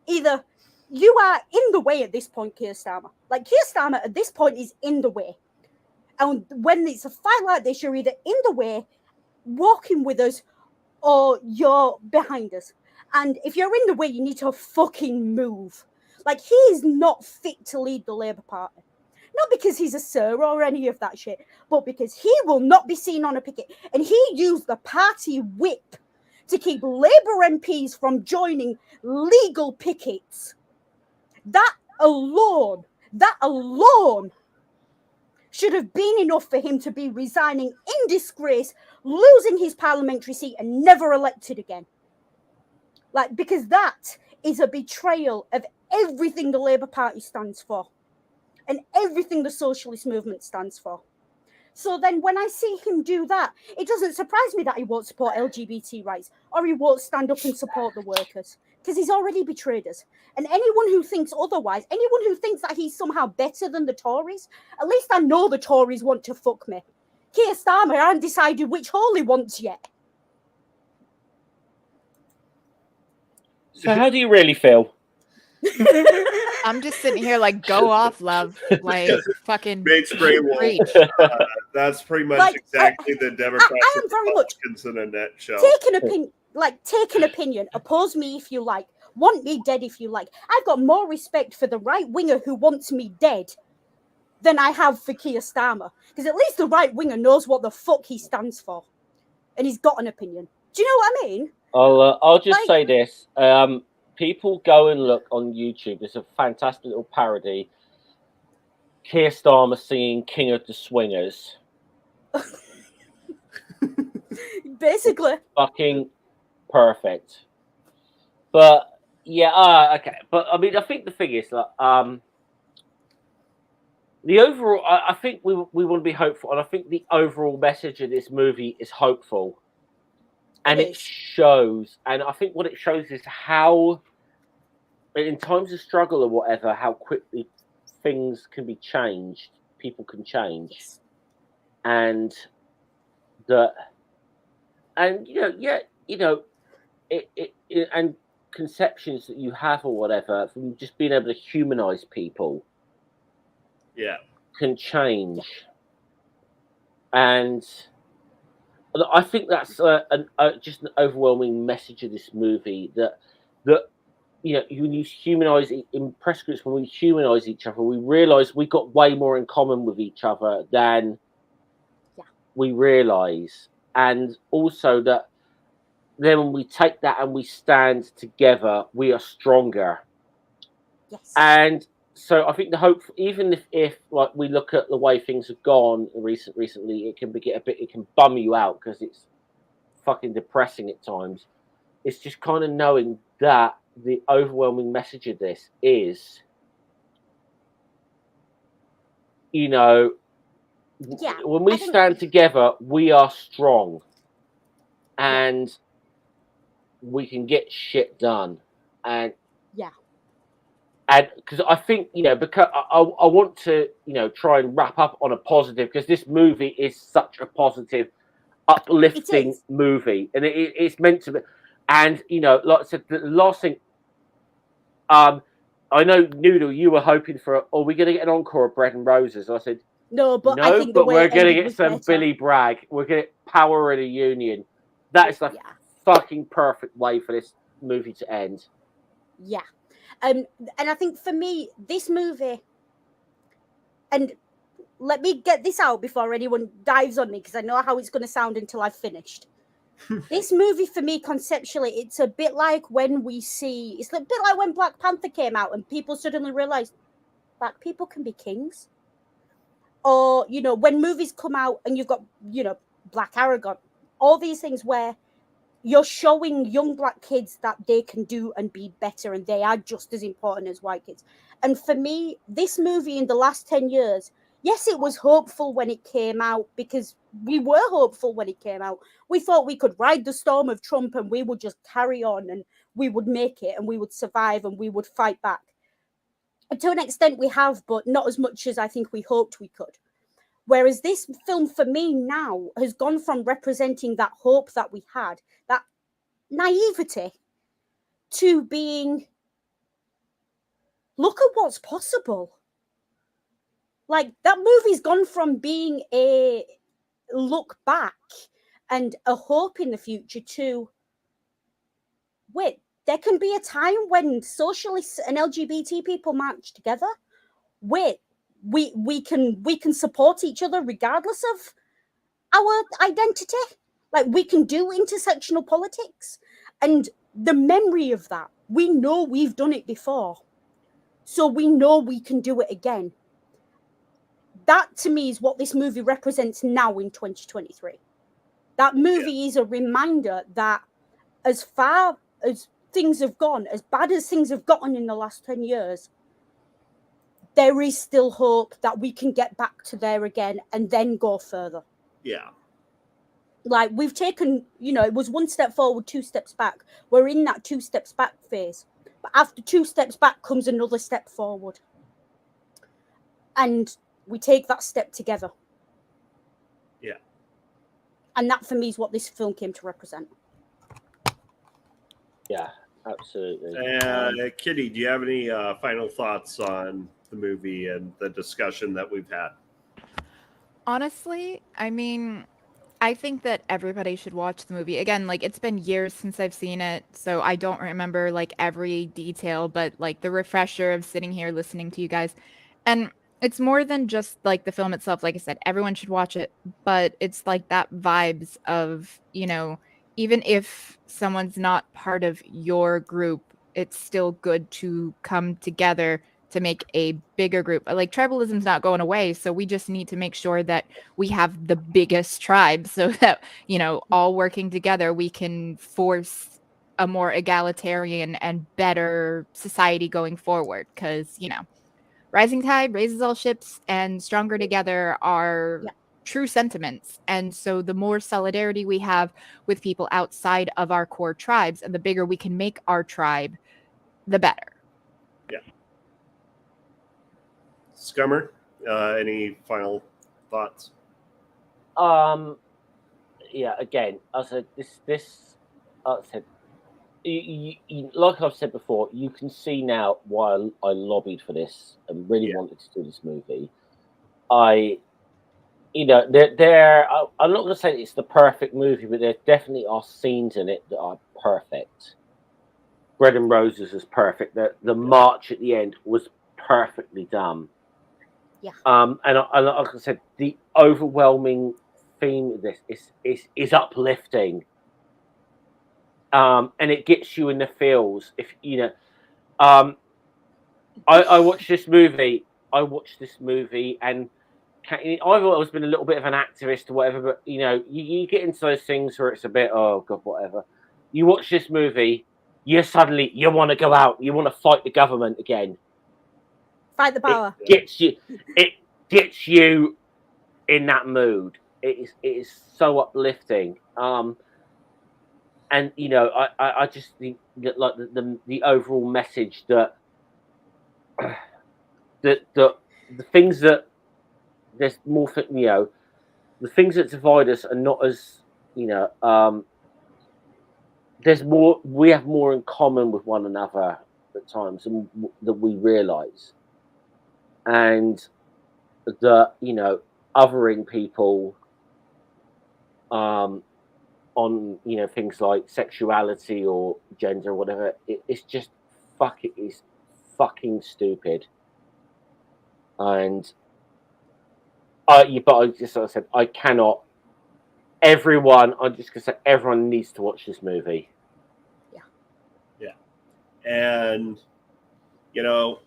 S2: either you are in the way at this point, Keir Starmer. Like, Keir Starmer at this point is in the way. And when it's a fight like this, you're either in the way, walking with us, or you're behind us. And if you're in the way, you need to fucking move. Like, he is not fit to lead the Labour Party. Not because he's a sir or any of that shit, but because he will not be seen on a picket. And he used the party whip to keep Labour MPs from joining legal pickets. That alone should have been enough for him to be resigning in disgrace, losing his parliamentary seat and never elected again. Like, because that is a betrayal of everything the Labour Party stands for and everything the socialist movement stands for. So then when I see him do that, it doesn't surprise me that he won't support LGBT rights or he won't stand up and support the workers, because he's already betrayed us. And anyone who thinks otherwise, anyone who thinks that he's somehow better than the Tories, at least I know the Tories want to fuck me. Keir Starmer hasn't decided which hole he wants yet.
S3: So how do you really feel?
S4: I'm just sitting here like, go off, love. Like, fucking
S1: Makes great
S4: preach.
S1: That's pretty much
S2: Like,
S1: exactly the Democrats
S2: I am
S1: and
S2: very much
S1: Republicans in a nutshell.
S2: take an opinion, oppose me if you like, want me dead if you like. I've got more respect for the right winger who wants me dead than I have for Keir Starmer, because at least the right winger knows what the fuck he stands for, and he's got an opinion. Do you know what I mean?
S3: I'll just say this. People go and look on YouTube. There's a fantastic little parody. Keir Starmer singing "King of the Swingers."
S2: Basically.
S3: It's fucking perfect. But yeah, okay. But I mean, I think the thing is that the overall. I think we want to be hopeful, and I think the overall message of this movie is hopeful. And it shows, and I think what it shows is how, in times of struggle or whatever, how quickly things can be changed, people can change, and and and conceptions that you have or whatever from just being able to humanize people, can change, and I think that's just an overwhelming message of this movie that when you humanize in press groups, when we humanize each other, we realize we got way more in common with each other than we realize, and also that then when we take that and we stand together, we are stronger.
S2: Yes.
S3: And so I think the hope, even if like we look at the way things have gone recently, it can bum you out because it's fucking depressing at times. It's just kind of knowing that the overwhelming message of this is, when we stand together, we are strong, and we can get shit done. And because I think, because I want to, try and wrap up on a positive, because this movie is such a positive. uplifting movie, and it's meant to be. And like I said, the last thing, I know, Noodle, you were hoping for, are we going to get an encore of Bread and Roses? I said,
S2: no, but I think the way
S3: we're
S2: it
S3: going to
S2: ended
S3: get
S2: was
S3: some
S2: better.
S3: Billy Bragg. We're going to get Power of the Union. That is the fucking perfect way for this movie to end.
S2: Yeah. And I think for me, this movie, and let me get this out before anyone dives on me, because I know how it's going to sound until I've finished. This movie, for me, conceptually, it's a bit like when it's a bit like when Black Panther came out and people suddenly realized black people can be kings. Or, when movies come out and you've got, Black Aragon, all these things where you're showing young black kids that they can do and be better, and they are just as important as white kids. And for me, this movie in the last 10 years, yes, it was hopeful when it came out, because we were hopeful when it came out. We thought we could ride the storm of Trump and we would just carry on and we would make it and we would survive and we would fight back. And to an extent we have, but not as much as I think we hoped we could. Whereas this film, for me now, has gone from representing that hope that we had, that naivety, to being, look at what's possible. Like, that movie's gone from being a look back and a hope in the future to, wait, there can be a time when socialists and LGBT people march together. Wait, we can support each other regardless of our identity. Like, we can do intersectional politics, and the memory of that, we know we've done it before, so we know we can do it again. That, to me, is what this movie represents now in 2023. That movie is a reminder that as far as things have gone, as bad as things have gotten in the last 10 years, there is still hope that we can get back to there again and then go further.
S1: Yeah.
S2: Like, we've taken, it was one step forward, 2 steps back. We're in that 2 steps back phase. But after 2 steps back comes another step forward. And we take that step together.
S1: Yeah.
S2: And that, for me, is what this film came to represent.
S3: Yeah, absolutely.
S1: Kitty, do you have any final thoughts on the movie and the discussion that we've had?
S4: Honestly, I mean, I think that everybody should watch the movie. Again, like, it's been years since I've seen it, so I don't remember like every detail, but like the refresher of sitting here listening to you guys. And it's more than just like the film itself. Like I said, everyone should watch it, but it's like that vibes of, even if someone's not part of your group, it's still good to come together to make a bigger group. Like, tribalism's not going away, so we just need to make sure that we have the biggest tribe so that, all working together, we can force a more egalitarian and better society going forward. Because, rising tide raises all ships, and stronger together are true sentiments. And so the more solidarity we have with people outside of our core tribes, and the bigger we can make our tribe, the better.
S1: Yeah. Scummer, any final thoughts?
S3: Yeah, again, I said this. I said, like I've said before, you can see now why I lobbied for this and really wanted to do this movie. I'm not going to say it's the perfect movie, but there definitely are scenes in it that are perfect. Bread and Roses is perfect. The march at the end was perfectly done.
S2: Yeah.
S3: And like I said, the overwhelming theme of this is uplifting. And it gets you in the feels. If I watched this movie. And I've always been a little bit of an activist or whatever, but you get into those things where it's a bit, oh god, whatever. You watch this movie, you want to go out, you want to fight the government again.
S2: Fight the power.
S3: It gets you in that mood. It is so uplifting. And I just think that, like, the overall message that the things that there's more, the things that divide us are not as you know, there's more. We have more in common with one another at times than we realise, and you know, othering people on things like sexuality or gender or whatever. It's just it's fucking stupid. And but I just like I said, I cannot. Everyone, I'm just gonna say, everyone needs to watch this movie.
S1: Yeah, and you know,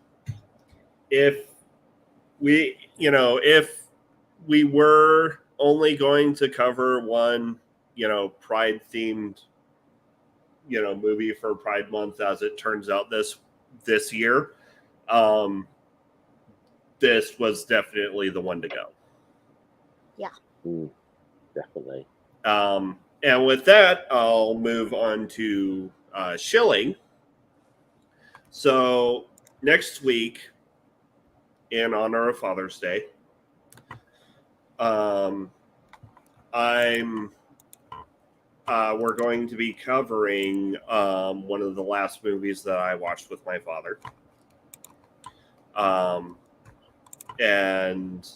S1: if if we were only going to cover one, Pride themed, movie for Pride Month, as it turns out this year, this was definitely the one to go.
S2: Yeah,
S3: Definitely.
S1: And with that, I'll move on to shilling. So next week, in honor of Father's Day, we're going to be covering one of the last movies that I watched with my father, and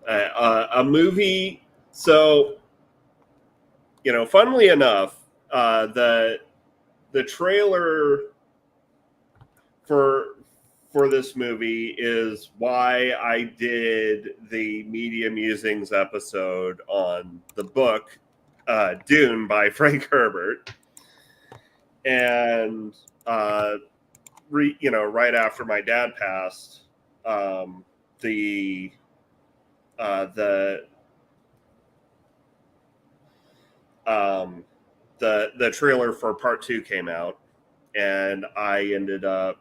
S1: a movie. So, funnily enough, the trailer for this movie is why I did the Media Musings episode on the book Dune by Frank Herbert, and right after my dad passed, the the trailer for part 2 came out, and I ended up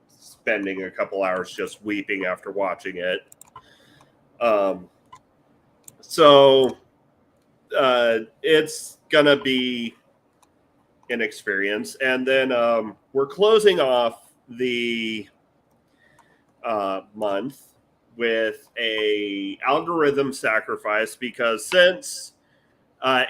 S1: spending a couple hours just weeping after watching it. So it's gonna be an experience, and then we're closing off the month with a algorithm sacrifice, because since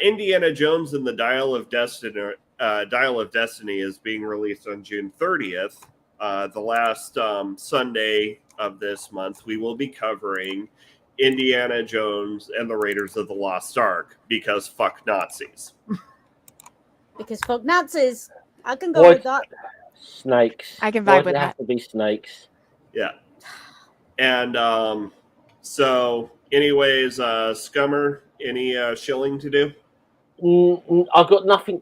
S1: Indiana Jones and the Dial of Destiny is being released on June 30th, the last Sunday of this month, we will be covering Indiana Jones and the Raiders of the Lost Ark, because fuck Nazis.
S2: Because fuck Nazis. I can go with that.
S3: Snakes.
S4: I can
S3: Why
S4: vibe with
S3: it
S4: that.
S3: have to be snakes?
S1: Yeah. And so, anyways, Scummer, any shilling to do?
S3: I've got nothing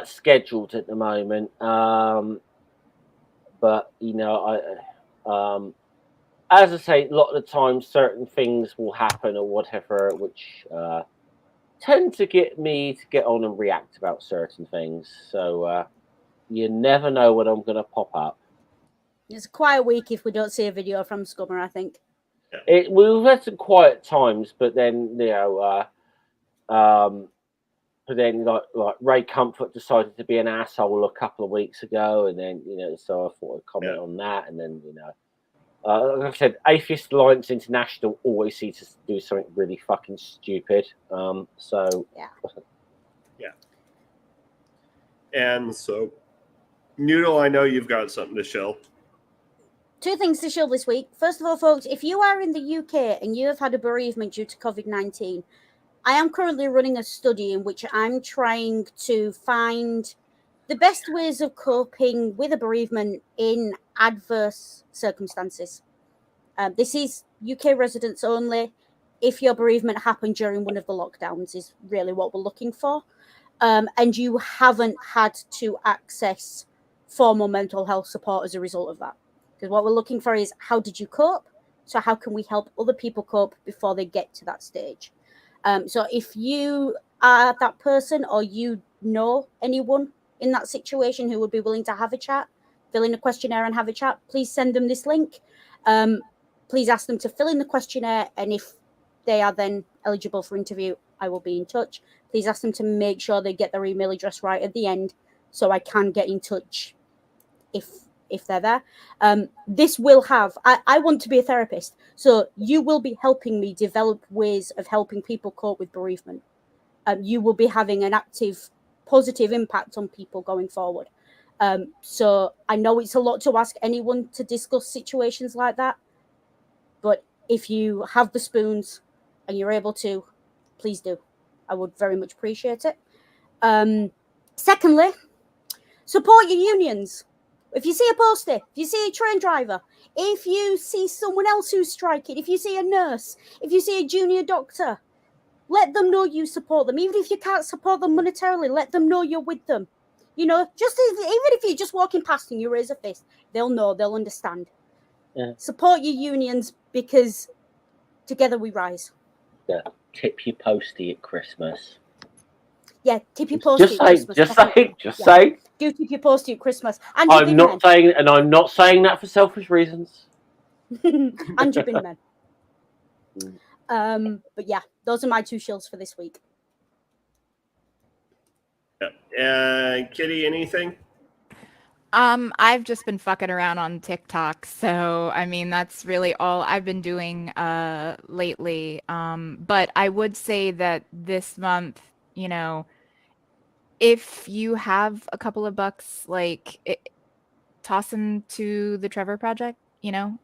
S3: scheduled at the moment. But as I say, a lot of the time, certain things will happen or whatever, which tend to get me to get on and react about certain things. So you never know when I'm going to pop up.
S2: It's a quiet week if we don't see a video from Scummer, I think.
S3: We've had some quiet times, but then but then like Ray Comfort decided to be an asshole a couple of weeks ago, and then so I thought I'd comment on that, and then like I said, Atheist Alliance International always seems to do something really fucking stupid. So
S2: yeah.
S1: And so, Noodle, I know you've got something to shill.
S2: 2 things to shill this week. First of all, folks, if you are in the UK and you have had a bereavement due to COVID-19, I am currently running a study in which I'm trying to find the best ways of coping with a bereavement in adverse circumstances. This is UK residents only. If your bereavement happened during one of the lockdowns is really what we're looking for. And you haven't had to access formal mental health support as a result of that. Because what we're looking for is, how did you cope? So how can we help other people cope before they get to that stage? So if you are that person, or you know anyone in that situation who would be willing to have a chat, fill in a questionnaire and have a chat, please send them this link. Please ask them to fill in the questionnaire, and if they are then eligible for interview, I will be in touch. Please ask them to make sure they get their email address right at the end, so I can get in touch if they're there. This will have, I want to be a therapist, so you will be helping me develop ways of helping people cope with bereavement. you will be having an active, positive impact on people going forward. So I know it's a lot to ask anyone to discuss situations like that, but if you have the spoons and you're able to, please do. I would very much appreciate it. Secondly, support your unions. If you see a postie, if you see a train driver, if you see someone else who's striking, if you see a nurse, if you see a junior doctor, let them know you support them. Even if you can't support them monetarily, let them know you're with them. You know, even if you're just walking past and you raise a fist, they'll know, they'll understand.
S3: Yeah.
S2: Support your unions, because together we rise.
S3: Yeah. Tip your postie at Christmas.
S2: Yeah, tip your postie at Christmas.
S3: Just say.
S2: Do tip your postie at Christmas. And
S3: I'm not saying that for selfish reasons.
S2: And your bin men. But yeah, those are my 2 shills for this week.
S1: Yeah. Kitty, anything?
S4: I've just been fucking around on TikTok, so I mean that's really all I've been doing lately. But I would say that this month, you know, if you have a couple of bucks, like toss them to the Trevor Project, you know,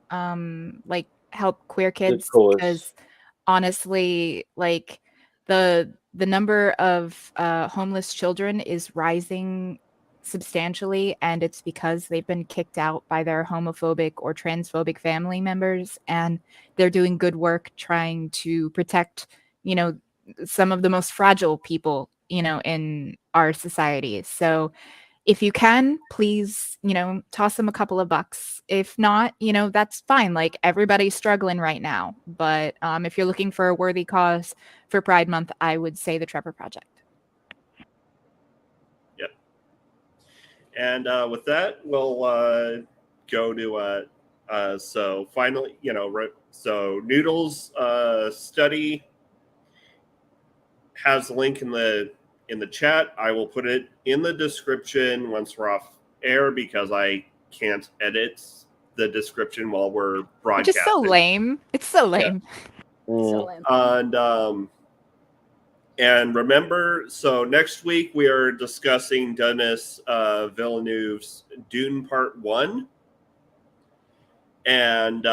S4: like help queer kids, because honestly, like the number of homeless children is rising substantially, and it's because they've been kicked out by their homophobic or transphobic family members, and they're doing good work trying to protect, you know, some of the most fragile people, you know, in our society. So if you can, please, you know, toss them a couple of bucks. If not, you know, that's fine. Like, everybody's struggling right now. But if you're looking for a worthy cause for Pride Month, I would say the Trevor Project.
S1: Yep. And with that, we'll go to so finally, you know, so Noodle's study has a link in the chat. I will put it in the description once we're off air, because I can't edit the description while we're broadcasting.
S4: Which is so lame. It's so lame.
S1: Yeah. So lame. And remember, so next week we are discussing Denis Villeneuve's Dune Part 1. And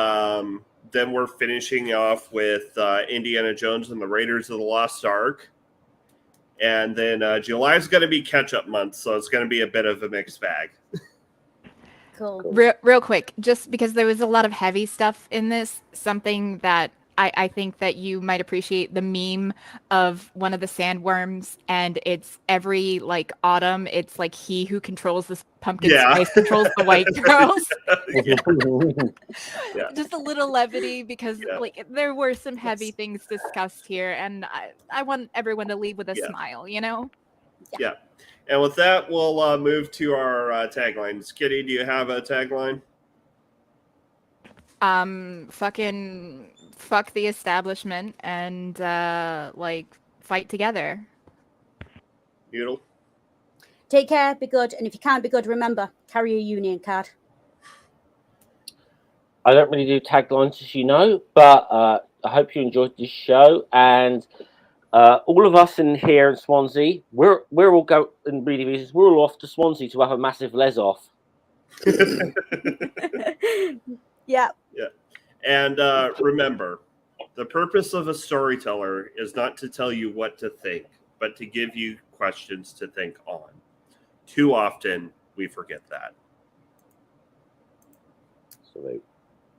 S1: then we're finishing off with Indiana Jones and the Raiders of the Lost Ark. And then July is going to be catch-up month, so it's going to be a bit of a mixed bag.
S2: Cool.
S4: Real quick, just because there was a lot of heavy stuff in this, something that I think that you might appreciate, the meme of one of the sandworms, and it's every like autumn, it's like he who controls this pumpkin spice controls the white girls.
S1: Yeah.
S4: Just a little levity, because like there were some heavy things discussed here, and I want everyone to leave with a smile, you know?
S1: Yeah. And with that, we'll move to our taglines. Kitty, do you have a tagline?
S4: Fucking fuck the establishment and like fight together.
S1: Noodle?
S2: Take care, be good, and if you can't be good, remember, carry a union card.
S3: I don't really do taglines, as you know, but I hope you enjoyed this show. And all of us in here in Swansea, we're all going in Breedy Visas. We're all off to Swansea to have a massive les off.
S2: Yeah.
S1: Yeah. And remember, the purpose of a storyteller is not to tell you what to think, but to give you questions to think on. Too often, we forget that.
S3: Absolutely.